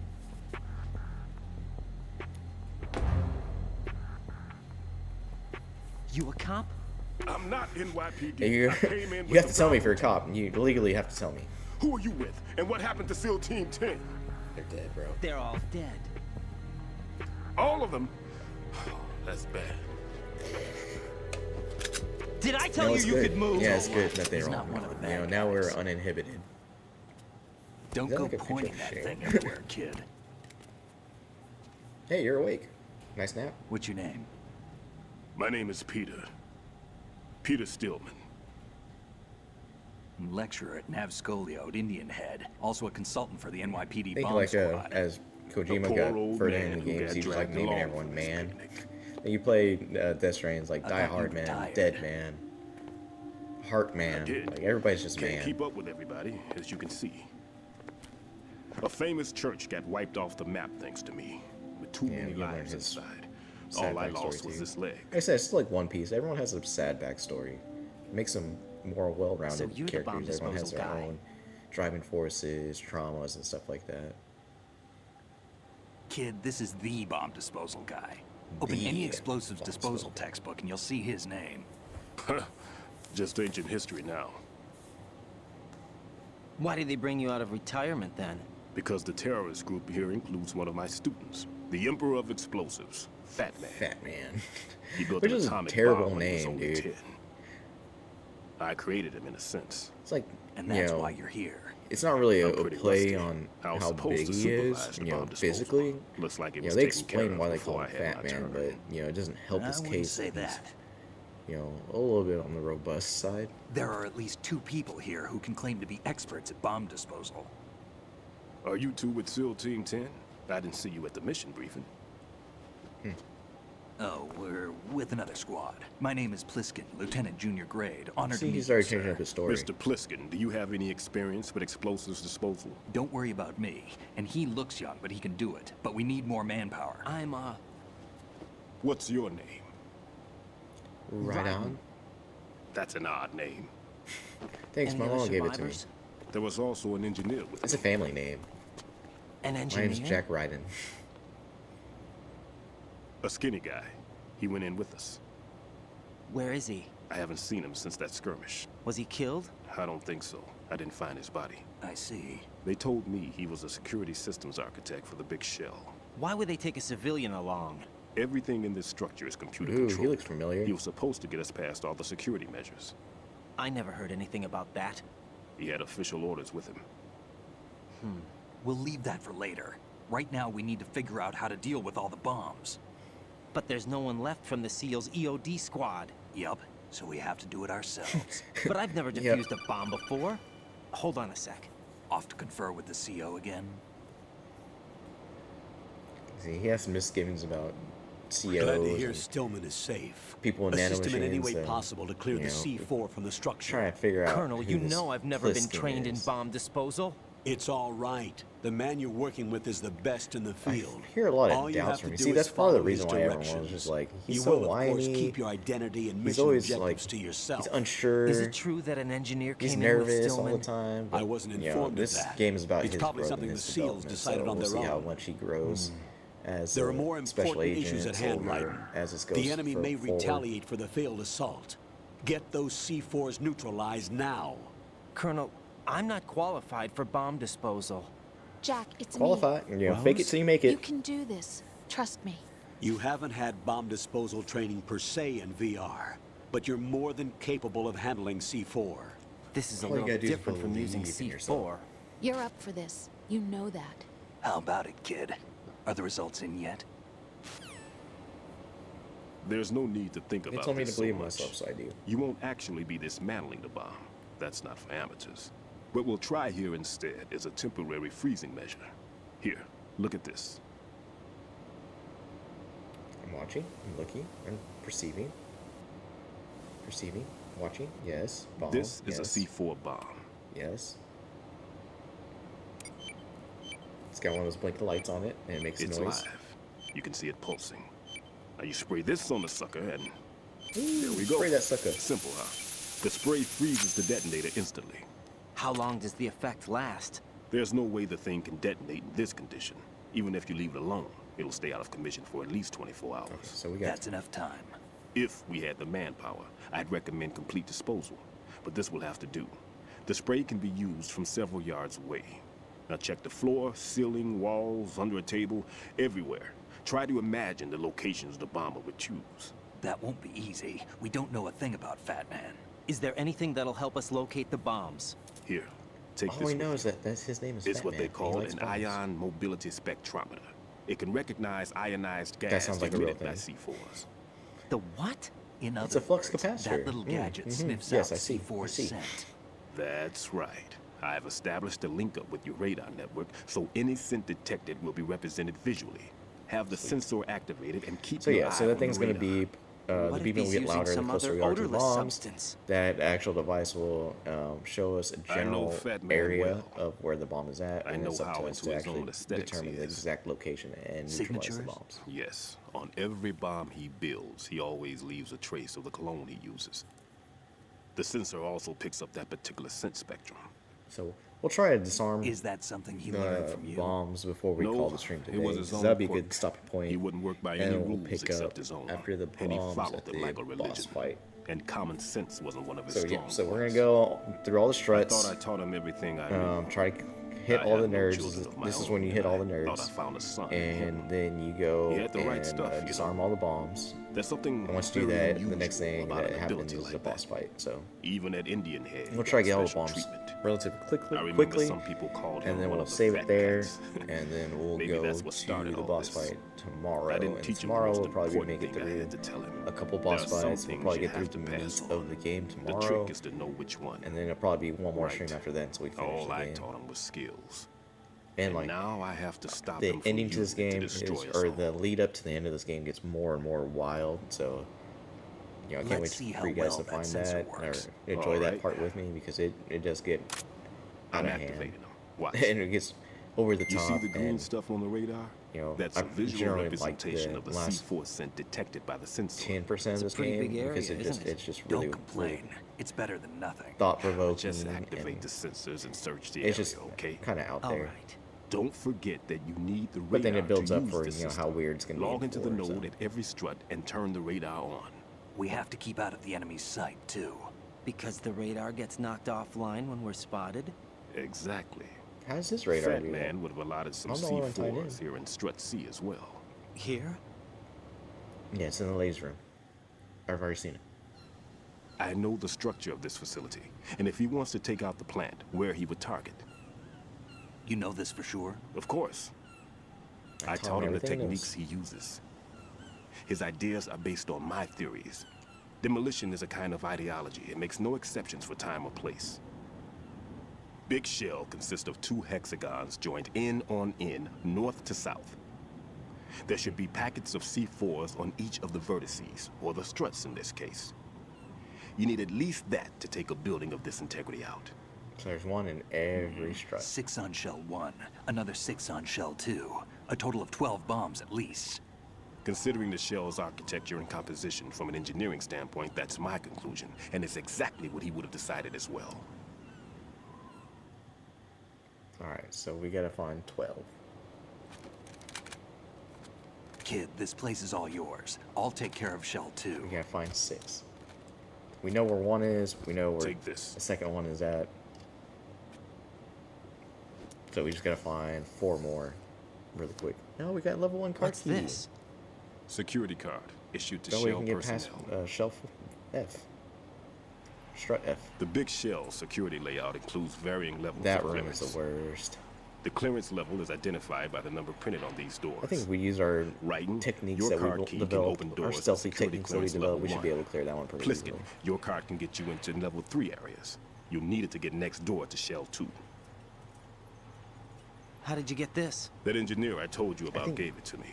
L: You a cop?
K: I'm not NYPD.
A: You
K: I came in
A: you
K: with
A: have
K: the
A: to tell me if
K: Bravo
A: you're a cop. You legally have to tell me.
K: Who are you with? And what happened to SEAL Team 10?
A: They're dead, bro.
L: They're all dead.
K: All of them? That's bad.
L: Did I tell
A: No,
L: you
A: it's
L: you
A: good.
L: could move?
A: Yeah, it's good that
L: He's
A: they're
L: not
A: all
L: one of the
A: gone.
L: bad
A: You know, now we're
L: guys.
A: uninhibited.
F: Don't
A: Is that
F: go
A: like a picture
F: pointing
A: of
F: that
A: Cher?
F: thing everywhere, kid.
A: Hey, you're awake. Nice nap.
F: What's your name?
K: My name is Peter. Peter Stillman.
F: Lecturer at Nav Scolio at Indian Head. Also a consultant for the NYPD
A: Think
F: bomb
A: like
F: squad.
A: as
K: A
A: Kojima
K: poor
A: got
K: old
A: further
K: man
A: in the
K: who
A: games,
K: got
A: he was like
K: dragged
A: naming
K: along
A: everyone
K: for this
A: man.
K: picnic.
A: And you play Death Stranding's like Die Hard Man, Dead Man, Heart Man. Like everybody's just
U: Can't
A: man.
U: keep up with everybody, as you can see. A famous church got wiped off the map thanks to me, with too many lives inside. All I lost was this leg.
A: Like I said, it's like One Piece. Everyone has a sad backstory. It makes them more well-rounded characters. Everyone has their own driving forces, traumas, and stuff like that.
B: Kid, this is the bomb disposal guy. Open any explosives disposal textbook and you'll see his name.
U: Just ancient history now.
L: Why did they bring you out of retirement then?
U: Because the terrorist group here includes one of my students, the Emperor of Explosives, Fat Man.
A: Fat Man.
U: He built
A: Which
U: an
A: is a
U: atomic
A: terrible
U: bomb when he was
A: name,
U: only
A: dude.
U: 10. I created him in a sense.
A: It's like,
B: and that's why you're here.
A: It's not really a
U: pretty
A: play
U: rusty.
A: on
U: I was
A: how
U: supposed
A: big
U: to
A: he is,
U: supervise the
A: you know,
U: bomb disposal.
A: physically.
U: Looks like it
A: You know,
U: was
A: they
U: taken care
A: explain
U: of
A: why they
U: before
A: call
U: I
A: him
U: had
A: Fat
U: my
A: Man,
U: turn.
A: but, you know, it doesn't help his
B: I wouldn't
A: case.
B: say
A: He's,
B: that.
A: you know, a little bit on the robust side.
B: There are at least 2 people here who can claim to be experts at bomb disposal.
U: Are you two with SEAL Team 10? I didn't see you at the mission briefing.
B: Oh, we're with another squad. My name is Pliskin, Lieutenant Junior Grade. Honored to meet
A: he's
B: you,
A: already
B: sir.
A: changing up his story.
U: Mr. Pliskin, do you have any experience with explosives disposal?
B: Don't worry about me. And he looks young, but he can do it. But we need more manpower.
L: I'm,
U: What's your name?
A: Right on.
U: That's an odd name.
A: Thanks, my mom gave it to me.
U: There was also an engineer with
A: It's a family name.
L: An
A: My
L: engineer?
A: name's Jack Ryden.
U: a skinny guy. He went in with us.
L: Where is he?
U: I haven't seen him since that skirmish.
L: Was he killed?
U: I don't think so. I didn't find his body.
B: I see.
U: They told me he was a security systems architect for the big shell.
L: Why would they take a civilian along?
U: Everything in this structure is computer
A: Ooh,
U: controlled.
A: he looks familiar.
U: He was supposed to get us past all the security measures.
L: I never heard anything about that.
U: He had official orders with him.
B: We'll leave that for later. Right now, we need to figure out how to deal with all the bombs.
L: But there's no one left from the SEAL's EOD squad.
B: Yup, so we have to do it ourselves.
L: But I've never defused a bomb before. Hold on a sec.
B: Off to confer with the CO again?
A: See, he has some misgivings about COs.
I: Glad to hear
A: and
I: Stillman is safe.
A: people in
I: Assist him in any way
A: nanomachines and,
I: possible to clear
A: you
I: the
A: know,
I: C4 from the structure.
A: Trying to figure out
L: Colonel,
A: who
L: you
A: this
L: know I've never been
A: Pliskin
L: trained in
A: is.
L: bomb disposal.
I: It's all right. The man you're working with is the best in the field.
A: I hear a lot
I: All
A: of
I: you
A: doubts
I: have
A: from
I: to
A: him.
I: do
A: See,
I: is
A: that's part of the
I: follow his
A: reason why everyone was
I: directions.
A: just like, he's
I: You
A: so
I: will, of
A: whiny.
I: course, keep your identity and
A: He's
I: mission
A: always
I: objectives
A: like,
I: to yourself.
A: he's unsure.
L: Is it true that an engineer
A: He's
L: came in with
A: nervous all
L: Stillman?
A: the time.
I: I wasn't
A: you know,
I: informed of
A: this
I: that.
A: game is about
I: It's
A: his
I: probably
A: growth
I: something
A: and
I: the
A: his
I: SEALs
A: development,
I: decided
A: so
I: on
A: we'll
I: their
A: see how
I: own.
A: much he grows as
I: There are
A: a
I: more
A: special
I: important
A: agent,
I: issues at hand,
A: soldier,
I: Ryder.
A: as this goes
I: The enemy may
A: forward.
I: retaliate for the failed assault. Get those C4s neutralized now.
L: Colonel, I'm not qualified for bomb disposal.
O: Jack, it's
A: Qualify,
O: me.
A: you know, fake it till you make
O: You
A: it.
O: can do this. Trust me.
I: You haven't had bomb disposal training per se in VR, but you're more than capable of handling C4.
L: This is a
A: All you
L: little
A: gotta do is
L: different from using
A: believe in
L: C4.
A: yourself.
O: You're up for this. You know that.
B: How about it, kid? Are the results in yet?
U: There's no need to think about
A: told me
U: this
A: to believe
U: so much.
A: myself, so I do.
U: You won't actually be dismantling the bomb. That's not for amateurs. What we'll try here instead is a temporary freezing measure. Here, look at this.
A: I'm watching, I'm looking, I'm perceiving. Perceiving, watching, yes. Bomb,
U: This is
A: yes.
U: a C4 bomb.
A: Yes. It's got one of those blinking lights on it, and it makes
U: It's
A: noise.
U: live. You can see it pulsing. Now you spray this on the sucker and
A: Ooh,
U: there we go.
A: spray that sucker.
U: Simple, huh? The spray freezes the detonator instantly.
L: How long does the effect last?
U: There's no way the thing can detonate in this condition. Even if you leave it alone, it'll stay out of commission for at least 24 hours.
A: Okay, so we got
B: That's enough time.
U: If we had the manpower, I'd recommend complete disposal. But this will have to do. The spray can be used from several yards away. Now check the floor, ceiling, walls, under a table, everywhere. Try to imagine the locations the bomber would choose.
B: That won't be easy. We don't know a thing about Fat Man.
L: Is there anything that'll help us locate the bombs?
U: Here, take
A: all
U: this
A: we
U: with
A: know
U: you.
A: is that his name is
U: It's
A: Fat
U: what
A: Man,
U: they
A: and he
U: call
A: likes
U: an
A: bombs.
U: ion mobility spectrometer. It can recognize ionized gas
A: sounds like a real
U: emitted by
A: thing.
U: C4s.
L: The what?
B: In
A: It's
B: other
A: a flux
B: words,
A: capacitor.
B: that little gadget
A: Mhm.
B: sniffs
A: Yes,
B: out
A: I see.
B: C4's
A: I see.
B: scent.
U: That's right. I've established a link up with your radar network, so any scent detected will be represented visually. Have the sensor activated and keep
A: So
U: your
A: yeah, so
U: eye
A: that
U: on
A: thing's
U: the
A: going to
U: radar.
A: beep. The beeping will get louder the closer we are to the bombs. That actual device will show us a general
U: Fat Man
A: area
U: well.
A: of where the bomb is at,
U: I
A: and
U: know
A: it's up
U: how
A: to us
U: into
A: to
U: his own
A: actually
U: aesthetics
A: determine
U: he
A: the
U: is.
A: exact location and neutralize the bombs.
U: Yes. On every bomb he builds, he always leaves a trace of the cologne he uses. The sensor also picks up that particular scent spectrum.
A: So we'll try to disarm
B: Is that something he learned from you?
A: bombs before we
U: No,
A: call the stream today.
U: it was his
A: 'Cause
U: own
A: that'd be a
U: quirk.
A: good stopping point.
U: He wouldn't work by
A: and
U: any
A: we'll
U: rules
A: pick
U: except
A: up
U: his own.
A: after the
U: And he
A: bombs
U: followed
A: at
U: them
A: the
U: like a
A: boss
U: religion.
A: fight.
U: And common sense wasn't one of his
A: So
U: strong
A: yeah, so we're
U: points.
A: gonna go through all the struts.
U: I thought I taught him everything I knew.
A: Try to hit
U: I
A: all the
U: have no
A: nerds.
U: children of my
A: This is
U: own,
A: when you
U: and
A: hit all the
U: I thought
A: nerds.
U: I found a son.
A: And then you go
U: He had the right
A: and
U: stuff, you
A: disarm
U: know.
A: all the bombs.
U: There's something
A: And once you do
U: very
A: that, the
U: unusual
A: next thing
U: about
A: that
U: an
A: happens
U: ability
A: is
U: like
A: a boss
U: that.
A: fight. So
U: Even at Indian Head,
A: we'll try to get all the
U: special
A: bombs
U: treatment.
A: relatively
U: I remember
A: quickly,
U: some people called him
A: and then
U: one
A: we'll
U: of the
A: save
U: fat
A: it there,
U: cats.
A: and then we'll
U: Maybe
A: go
U: that's what
A: to
U: started
A: the
U: all
A: boss
U: this.
A: fight tomorrow.
U: I didn't
A: And
U: teach him the
A: tomorrow
U: most
A: we'll probably
U: important
A: make it
U: thing I
A: through
U: had to tell him.
A: a couple
U: There
A: boss
U: are some
A: fights. We'll
U: things
A: probably
U: you
A: get through
U: have
A: the
U: to
A: meat
U: pass
A: of
U: on.
A: the game
U: The
A: tomorrow,
U: trick is to know which one.
A: and then it'll probably be one more stream
U: Right.
A: after that until we finish
U: All
A: the
U: I
A: game.
U: taught him was skills.
A: And like
U: now I have to stop
A: the
U: him from
A: ending to this
U: using it
A: game
U: to
A: is,
U: destroy us
A: or
U: all.
A: the lead up to the end of this game gets more and more wild. So, you know, I can't
B: Let's
A: wait
B: see
A: for you
B: how
A: guys
B: well
A: to
B: that
A: find
B: sensor
A: that
B: works.
A: or enjoy
U: All
A: that
U: right.
A: part with me, because it does get out
U: I'm
A: of hand
U: activating him. Watch.
A: and it gets over the
U: You
A: top.
U: see the green
A: and,
U: stuff on the radar?
A: you know,
U: That's
A: I
U: a visual
A: generally like
U: representation
A: the
U: of the
A: last
U: C4 scent detected by the sensor.
A: 10% of this game because it's just really,
B: Don't complain. It's better than nothing.
A: thought provoking.
U: Just activate the sensors and search the
A: It's
U: area,
A: just
U: okay?
A: kind of out there.
U: Don't forget that you need the radar
A: But then it builds
U: to
A: up
U: use
A: for
U: the
A: you know how
U: system.
A: weird it's gonna be.
U: Log into the
A: for,
U: node
A: so.
U: at every strut and turn the radar on.
B: We have to keep out of the enemy's sight, too.
L: Because the radar gets knocked offline when we're spotted?
U: Exactly.
A: How does this radar
U: Fat
A: do that?
U: Man would have allotted some
A: I don't know what I'm tied in.
U: C4s here in Strut C as well.
B: Here?
A: Yeah, it's in the laser room. I've already seen it.
U: I know the structure of this facility, and if he wants to take out the plant, where he would target.
B: You know this for sure?
U: Of course. I
A: taught
U: taught
A: him
U: him the
A: everything
U: techniques he uses. His ideas are based on my theories. Demolition is a kind of ideology. It makes no exceptions for time or place. Big shell consists of 2 hexagons joined end on end, north to south. There should be packets of C4s on each of the vertices, or the struts in this case. You need at least that to take a building of this integrity out.
A: So there's one in every strut.
B: 6 on shell 1, another 6 on shell 2. A total of 12 bombs at least.
U: Considering the shell's architecture and composition from an engineering standpoint, that's my conclusion, and it's exactly what he would have decided as well.
A: Alright, so we gotta find 12.
B: Kid, this place is all yours. I'll take care of shell 2.
A: We gotta find 6. We know where one is, we know where
U: Take this.
A: the second one is at. So we just gotta find 4 more really quick. No, we got level 1 card
B: What's
A: key.
B: this?
U: Security card issued to
A: So we
U: shell
A: can get past
U: personnel.
A: shelf F. Strut F.
U: The big shell security layout includes varying levels
A: That
U: of
A: room
U: clearance.
A: is the worst.
U: The clearance level is identified by the number printed on these doors.
A: I think if we use our
U: Writing,
A: techniques
U: your
A: that
U: card
A: we
U: key can
A: developed,
U: open
A: our
U: doors to
A: stealthy
U: security
A: techniques that we
U: clearance
A: developed, we
U: level
A: should be
U: 1.
A: able to clear that one pretty
U: Pliskin,
A: easily.
U: your card can get you into level 3 areas. You'll need it to get next door to shell 2.
L: How did you get this?
U: That engineer I told you about
A: think
U: gave it to me.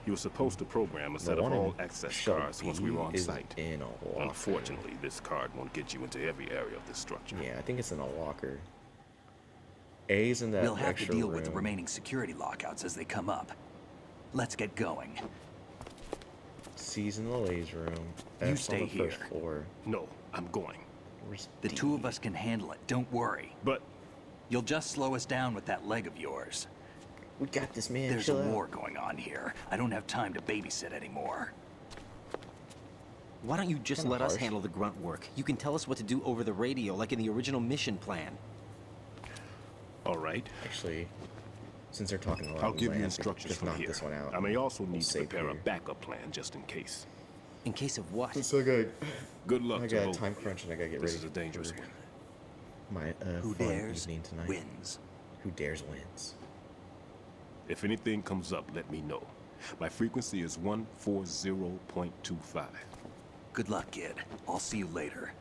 U: He was supposed to program a
A: The
U: set of
A: one in
U: all access
A: shell
U: cards once we
A: B
U: were on
A: is
U: site.
A: in a locker.
U: Unfortunately, this card won't get you into every area of this structure.
A: Yeah, I think it's in a locker. A's in that
B: We'll have to
A: extra
B: deal
A: room.
B: with the remaining security lockouts as they come up. Let's get going.
A: C's in the laser room.
B: You
A: F's
B: stay
A: on the first
B: here.
A: floor.
U: No, I'm going.
A: Where's
B: The
A: D?
B: 2 of us can handle it, don't worry.
U: But
B: You'll just slow us down with that leg of yours.
A: We got this, man.
B: There's
A: Chill
B: a
A: out.
B: war going on here. I don't have time to babysit anymore.
L: Why don't you just
A: Kinda
L: let us
A: harsh.
L: handle the grunt work? You can tell us what to do over the radio, like in the original mission plan.
U: all right.
A: Actually, since they're talking a lot,
U: I'll
A: we
U: give
A: might
U: you
A: have to
U: instructions
A: just
U: from
A: knock
U: here.
A: this one out.
U: I may also
A: We'll
U: need to
A: save
U: prepare a
A: here.
U: backup plan just in case.
L: In case of what?
A: So good.
U: Good luck
A: I
U: to
A: got a
U: both
A: time
U: of you.
A: crunch and I gotta get
U: This
A: ready.
U: is a dangerous
A: for
U: one.
A: my
B: Who
A: fun
B: dares
A: evening tonight.
B: wins.
A: Who dares wins.
U: If anything comes up, let me know. My frequency is 140.25.
B: Good luck, kid. I'll see you later.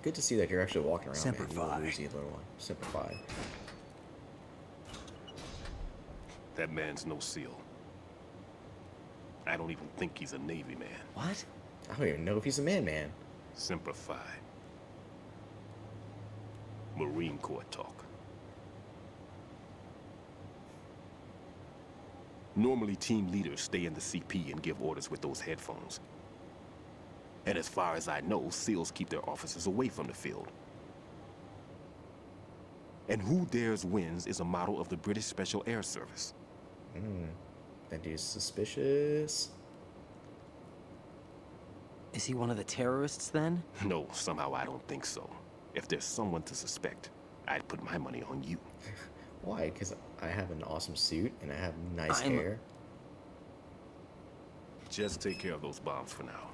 A: Good to see that you're actually walking around.
B: Semper
A: Man. You little
B: Fi.
A: woozy little one. Semper Fi.
U: That man's no seal. I don't even think he's a Navy man.
A: What? I don't even know if he's a man.
U: Simplify. Marine Corps talk. Normally, team leaders stay in the CP and give orders with those headphones. And as far as I know, SEALs keep their officers away from the field. And who dares wins is a model of the British Special Air Service.
A: That dude's suspicious.
L: Is he one of the terrorists then?
U: No, somehow I don't think so. If there's someone to suspect, I'd put my money on you.
A: Why? Because I have an awesome suit and I have nice hair.
U: Just take care of those bombs for now.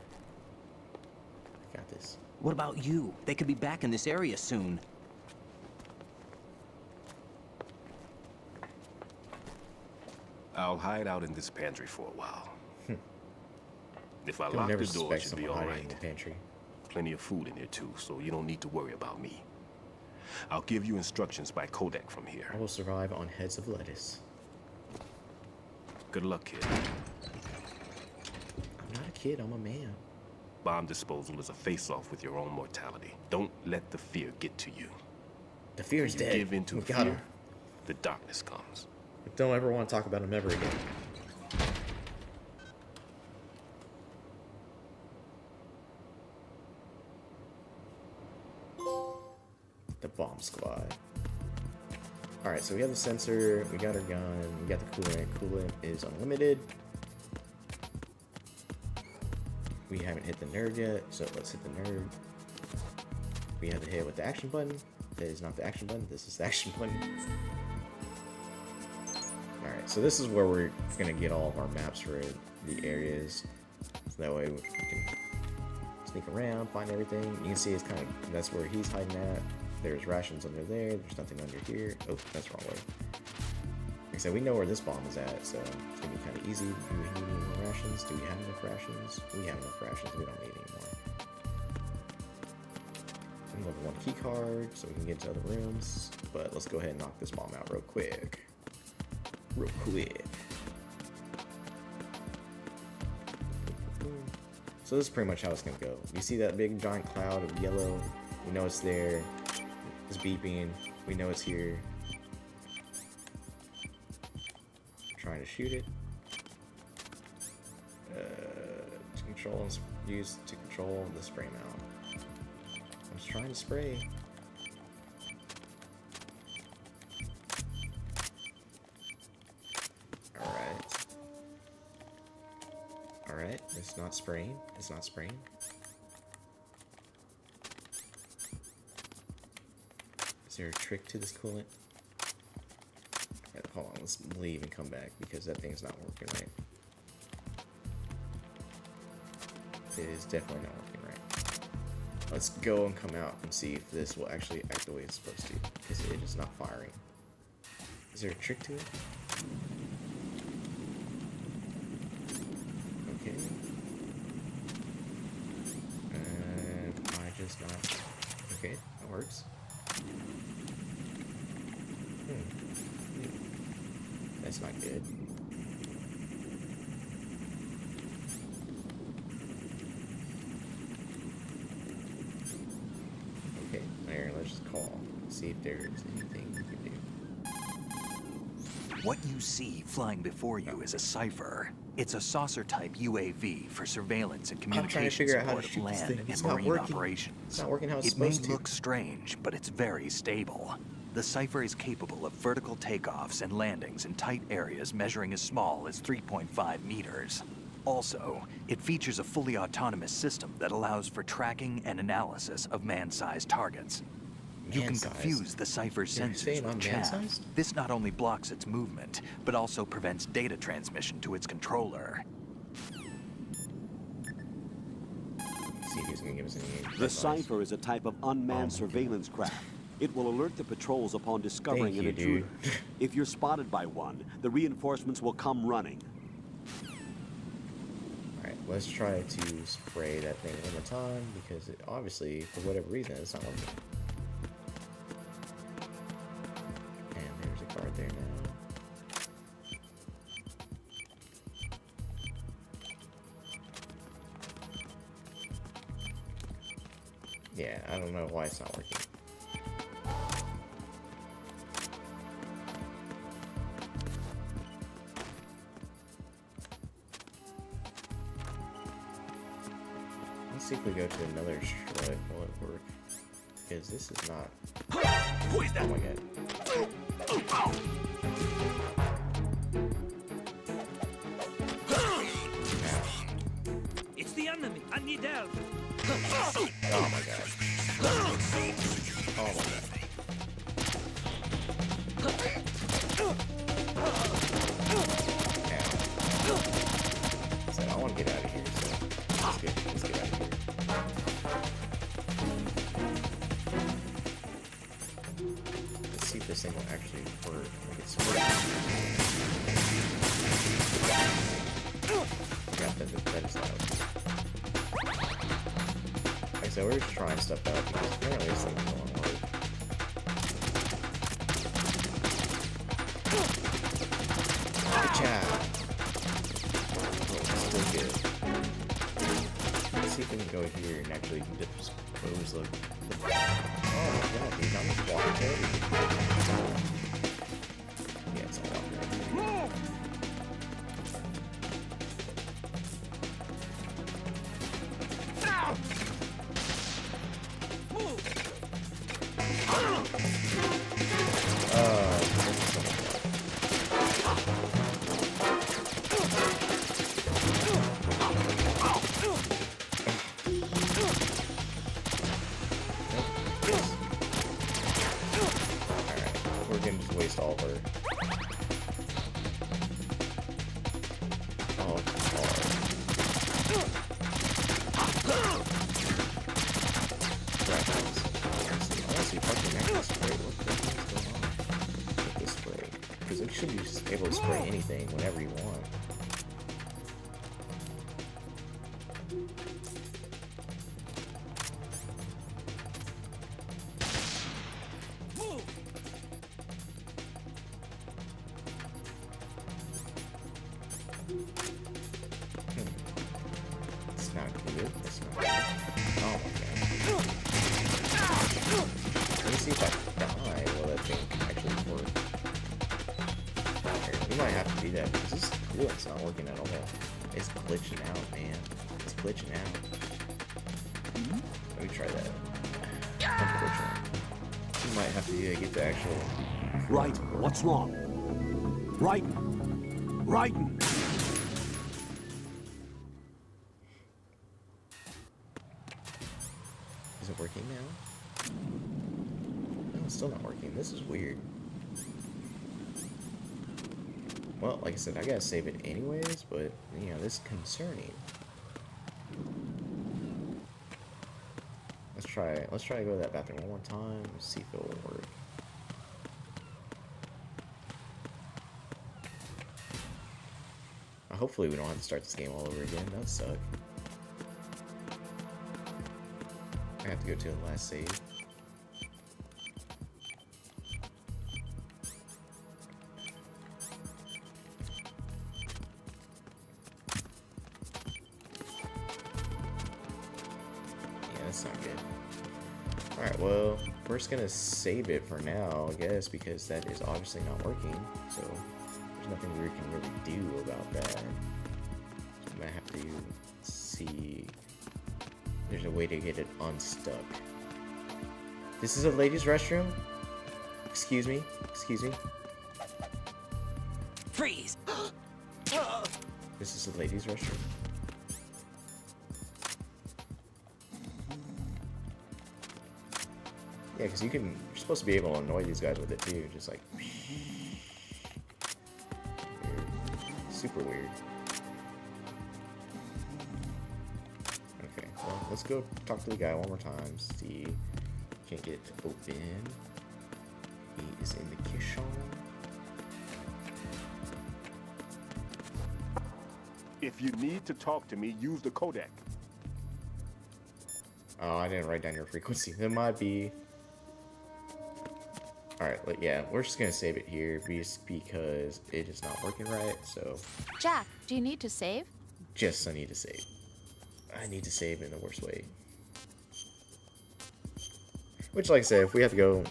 A: I got this.
L: What about you? They could be back in this area soon.
U: I'll hide out in this pantry for a while. If I
A: You'll
U: lock
A: never
U: the door, it should
A: suspect
U: be
A: someone
U: all
A: hiding in
U: right.
A: the pantry.
U: Plenty of food in here too, so you don't need to worry about me. I'll give you instructions by Kodak from here.
A: I will survive on heads of lettuce.
U: Good luck, kid.
A: I'm not a kid, I'm a man.
U: Bomb disposal is a face-off with your own mortality. Don't let the fear get to you.
A: The fear's dead.
U: Give in to
A: We got
U: fear,
A: him.
U: the darkness comes.
A: Don't ever want to talk about him ever again. The bomb squad. Alright, so we have the sensor, we got our gun, we got the coolant. Coolant is unlimited. We haven't hit the nerd yet, so let's hit the nerd. We have to hit with the action button. That is not the action button, this is the action button. Alright, so this is where we're gonna get all of our maps for the areas. So that way we can sneak around, find everything. You can see it's kind of, that's where he's hiding at. There's rations under there, there's nothing under here. Oh, that's the wrong way. Like I said, we know where this bomb is at, so it's gonna be kind of easy. Do we need any more rations? Do we have enough rations? We have enough rations, we don't need any more. And level 1 key card, so we can get to other rooms. But let's go ahead and knock this bomb out real quick. Real quick. So this is pretty much how it's gonna go. You see that big giant cloud of yellow? We know it's there. It's beeping. We know it's here. Trying to shoot it. To control and use to control the spray mount. I'm just trying to spray. Alright. Alright, it's not spraying. It's not spraying. Is there a trick to this coolant? Hold on, let's leave and come back because that thing's not working right. It is definitely not working right. Let's go and come out and see if this will actually act the way it's supposed to, because it is not firing. Is there a trick to it? Okay. I just not. Okay, that works. That's not good. Okay, there, let's just call. See if there's anything we can do.
B: What you see flying before you is a Cypher. It's a saucer-type UAV for surveillance and communication support of land and marine operations.
A: It's not working how it's
B: It may
A: supposed to.
B: look strange, but it's very stable. The Cypher is capable of vertical takeoffs and landings in tight areas measuring as small as 3.5 meters. Also, it features a fully autonomous system that allows for tracking and analysis of man-sized targets. You can confuse the Cypher's sensors with chaff. This not only blocks its movement, but also prevents data transmission to its controller.
A: See if he's gonna give us any
I: The
A: advice.
I: Cypher is a type of unmanned surveillance craft. It will alert the patrols upon discovering an intruder. If you're spotted by one, the reinforcements will come running.
A: Alright, let's try to spray that thing one more time because it obviously, for whatever reason, it's not working. And there's a guard there now. Yeah, I don't know why it's not working. Let's see if we go to another strut. Will it work? Because this is not.
F: Who is that?
A: Oh my god.
G: It's the enemy. I need help.
A: Oh my god. Oh my god. So I want to get out of here, so let's get out of here. Let's see if this thing will actually work. Like it's yeah, that is loud. Like I said, we're just trying stuff out because apparently this thing's going to work. Gotcha! Still good. Let's see if we can go here and actually dispose of the... Oh my god, dude, I'm just walking heavy. Yeah, it's all walking heavy. Able to spray anything whenever you want. It's not good. It's not good. Oh my god. Let me see if I die. Will that thing actually work? We might have to do that because this is cool. It's not working at all. It's glitching out, man. It's glitching out. Let me try that. Unfortunately, we might have to get the actual.
I: Right. What's wrong? Right. Right.
A: Is it working now? No, it's still not working. This is weird. Well, like I said, I gotta save it anyways, but, you know, this is concerning. Let's try to go to that bathroom one more time, see if it will work. Hopefully we don't have to start this game all over again, that would suck. I have to go to the last save. That's not good. Alright, well, we're just gonna save it for now, I guess, because that is obviously not working, so there's nothing we can really do about that. So we might have to see if there's a way to get it unstuck. This is a ladies' restroom? Excuse me? Excuse me?
T: Freeze!
A: This is a ladies' restroom? Yeah, because you're supposed to be able to annoy these guys with it too, just like weird. Super weird. Okay, well, let's go talk to the guy one more time, see if we can get it to open. He is in the kitchen.
U: If you need to talk to me, use the codec.
A: Oh, I didn't write down your frequency. There might be. Alright, yeah, we're just gonna save it here just because it is not working right, so.
O: Jack, do you need to save?
A: Just I need to save. I need to save in the worst way. Which, like I said, if we have to go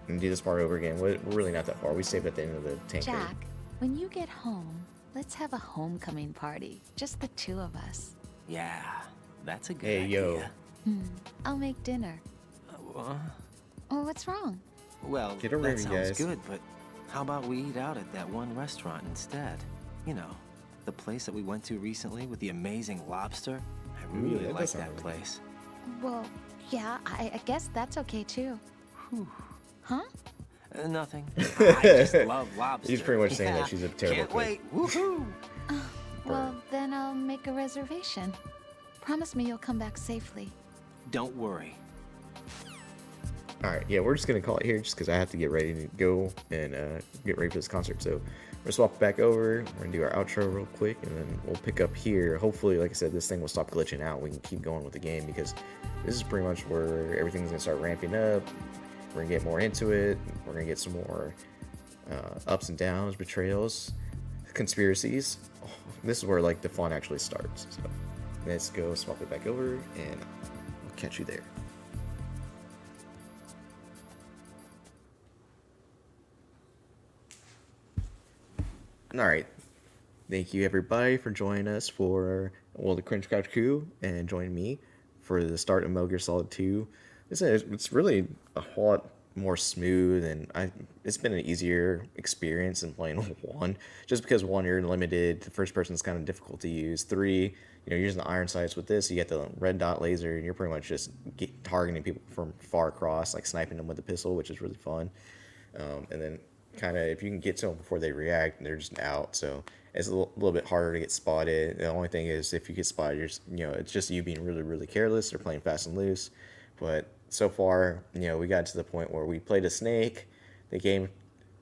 A: and do this part over again, we're really not that far. We saved at the end of the tank.
O: Jack, when you get home, let's have a homecoming party. Just the two of us.
L: Yeah, that's a good idea.
O: I'll make dinner. Oh, what's wrong?
L: Well,
A: Get over
L: that
A: here,
L: sounds
A: guys.
L: good, but how about we eat out at that one restaurant instead? You know, the place that we went to recently with the amazing lobster. I really like that place.
O: Well, yeah, I guess that's okay too. Huh?
L: Nothing. I just love lobster.
A: He's pretty much saying that she's a terrible
L: Can't
A: cook.
L: wait. Woohoo!
O: Well, then I'll make a reservation. Promise me you'll come back safely.
L: Don't worry.
A: Alright, yeah, we're just going to call it here just because I have to get ready to go and get ready for this concert. So we're going to swap back over. We're going to do our outro real quick, and then we'll pick up here. Hopefully, like I said, this thing will stop glitching out. We can keep going with the game because this is pretty much where everything's going to start ramping up. We're going to get more into it. We're going to get some more ups and downs, betrayals, conspiracies. Oh, this is where like the fun actually starts. So let's go swap it back over, and I'll catch you there. Alright, thank you everybody for joining us for, well, the Cringe Couch Crew, and join me for the start of Metal Gear Solid 2. It's really a whole lot more smooth, and it's been an easier experience than playing 1, just because 1, you're limited, the first person's kind of difficult to use. 3, you're using the iron sights. With this, you get the red dot laser, and you're pretty much just targeting people from far across, like sniping them with the pistol, which is really fun. And then kind of, if you can get to them before they react, they're just out. So it's a little bit harder to get spotted. The only thing is, if you get spotted, it's just you being really, really careless or playing fast and loose. But so far, we got to the point where we played a snake. The game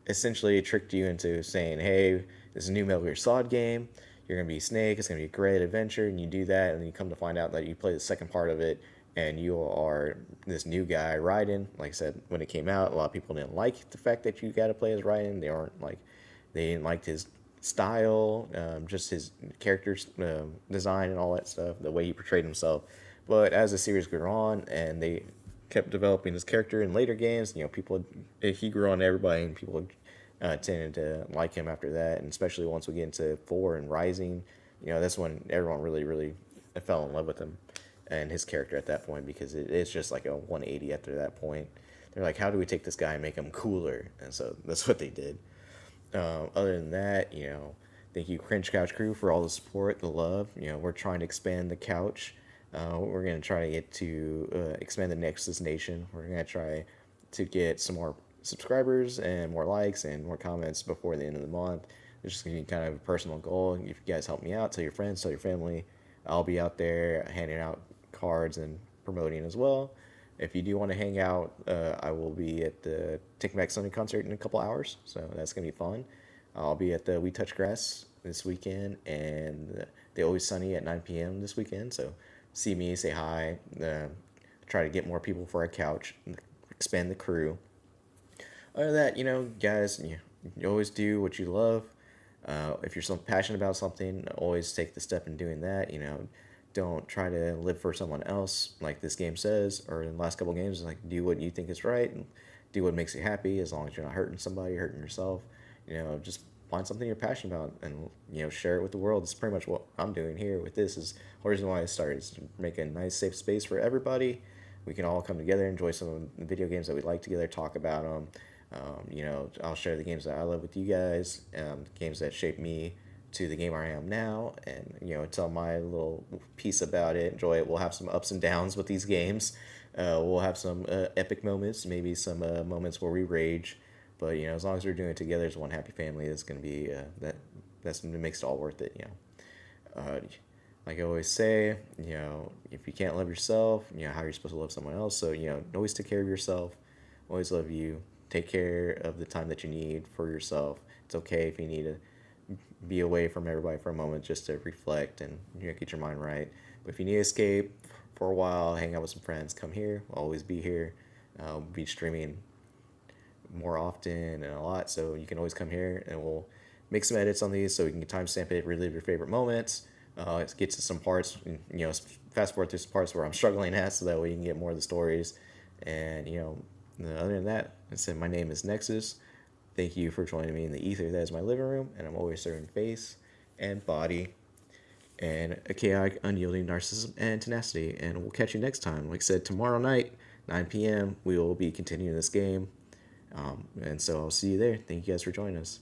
A: essentially tricked you into saying, hey, this is a new Metal Gear Solid game. You're going to be Snake. It's going to be a great adventure. And you do that, and then you come to find out that you play the second part of it, and you are this new guy, Raiden. Like I said, when it came out, a lot of people didn't like the fact that you got to play as Raiden. They didn't like his style, just his character design and all that stuff, the way he portrayed himself. But as the series grew on, and they kept developing his character in later games, he grew on everybody, and people tended to like him after that. And especially once we get into 4 and Rising, that's when everyone really, really fell in love with him and his character at that point, because it's just like a 180 after that point. They're like, how do we take this guy and make him cooler? And so that's what they did. Other than that, thank you, Cringe Couch Crew, for all the support, the love. We're trying to expand the couch. We're going to try to get to expand the Nexus Nation. We're going to try to get some more subscribers and more likes and more comments before the end of the month. It's just going to be kind of a personal goal. If you guys help me out, tell your friends, tell your family. I'll be out there handing out cards and promoting as well. If you do want to hang out, I will be at the Take Back Sunday concert in a couple hours, so that's going to be fun. I'll be at the We Touch Grass this weekend, and the Always Sunny at 9 p.m. this weekend, so see me, say hi, try to get more people for our couch, expand the crew. Other than that, guys, you always do what you love. If you're so passionate about something, always take the step in doing that. Don't try to live for someone else, like this game says, or in the last couple games, like, do what you think is right and do what makes you happy, as long as you're not hurting somebody, hurting yourself. Just find something you're passionate about and share it with the world. It's pretty much what I'm doing here with this. Is the reason why I started, is to make a nice, safe space for everybody. We can all come together, enjoy some of the video games that we like together, talk about them. I'll share the games that I love with you guys, games that shape me to the game I am now, and tell my little piece about it, enjoy it. We'll have some ups and downs with these games. We'll have some epic moments, maybe some moments where we rage, but as long as we're doing it together as one happy family, it's going to be that's what makes it all worth it. Like I always say, if you can't love yourself, how are you supposed to love someone else? So always take care of yourself, always love you, take care of the time that you need for yourself. It's okay if you need to be away from everybody for a moment just to reflect and get your mind right. But if you need to escape for a while, hang out with some friends, come here. I'll always be here. I'll be streaming more often and a lot, so you can always come here, and we'll make some edits on these so we can timestamp it, relive your favorite moments, get to some parts, fast forward through some parts where I'm struggling at, so that way you can get more of the stories, And, other than that, I said my name is Nexus. Thank you for joining me in the ether that is my living room, and I'm always serving face and body and a chaotic, unyielding narcissism and tenacity. And we'll catch you next time. Like I said, tomorrow night, 9 p.m., we will be continuing this game. And so I'll see you there. Thank you guys for joining us.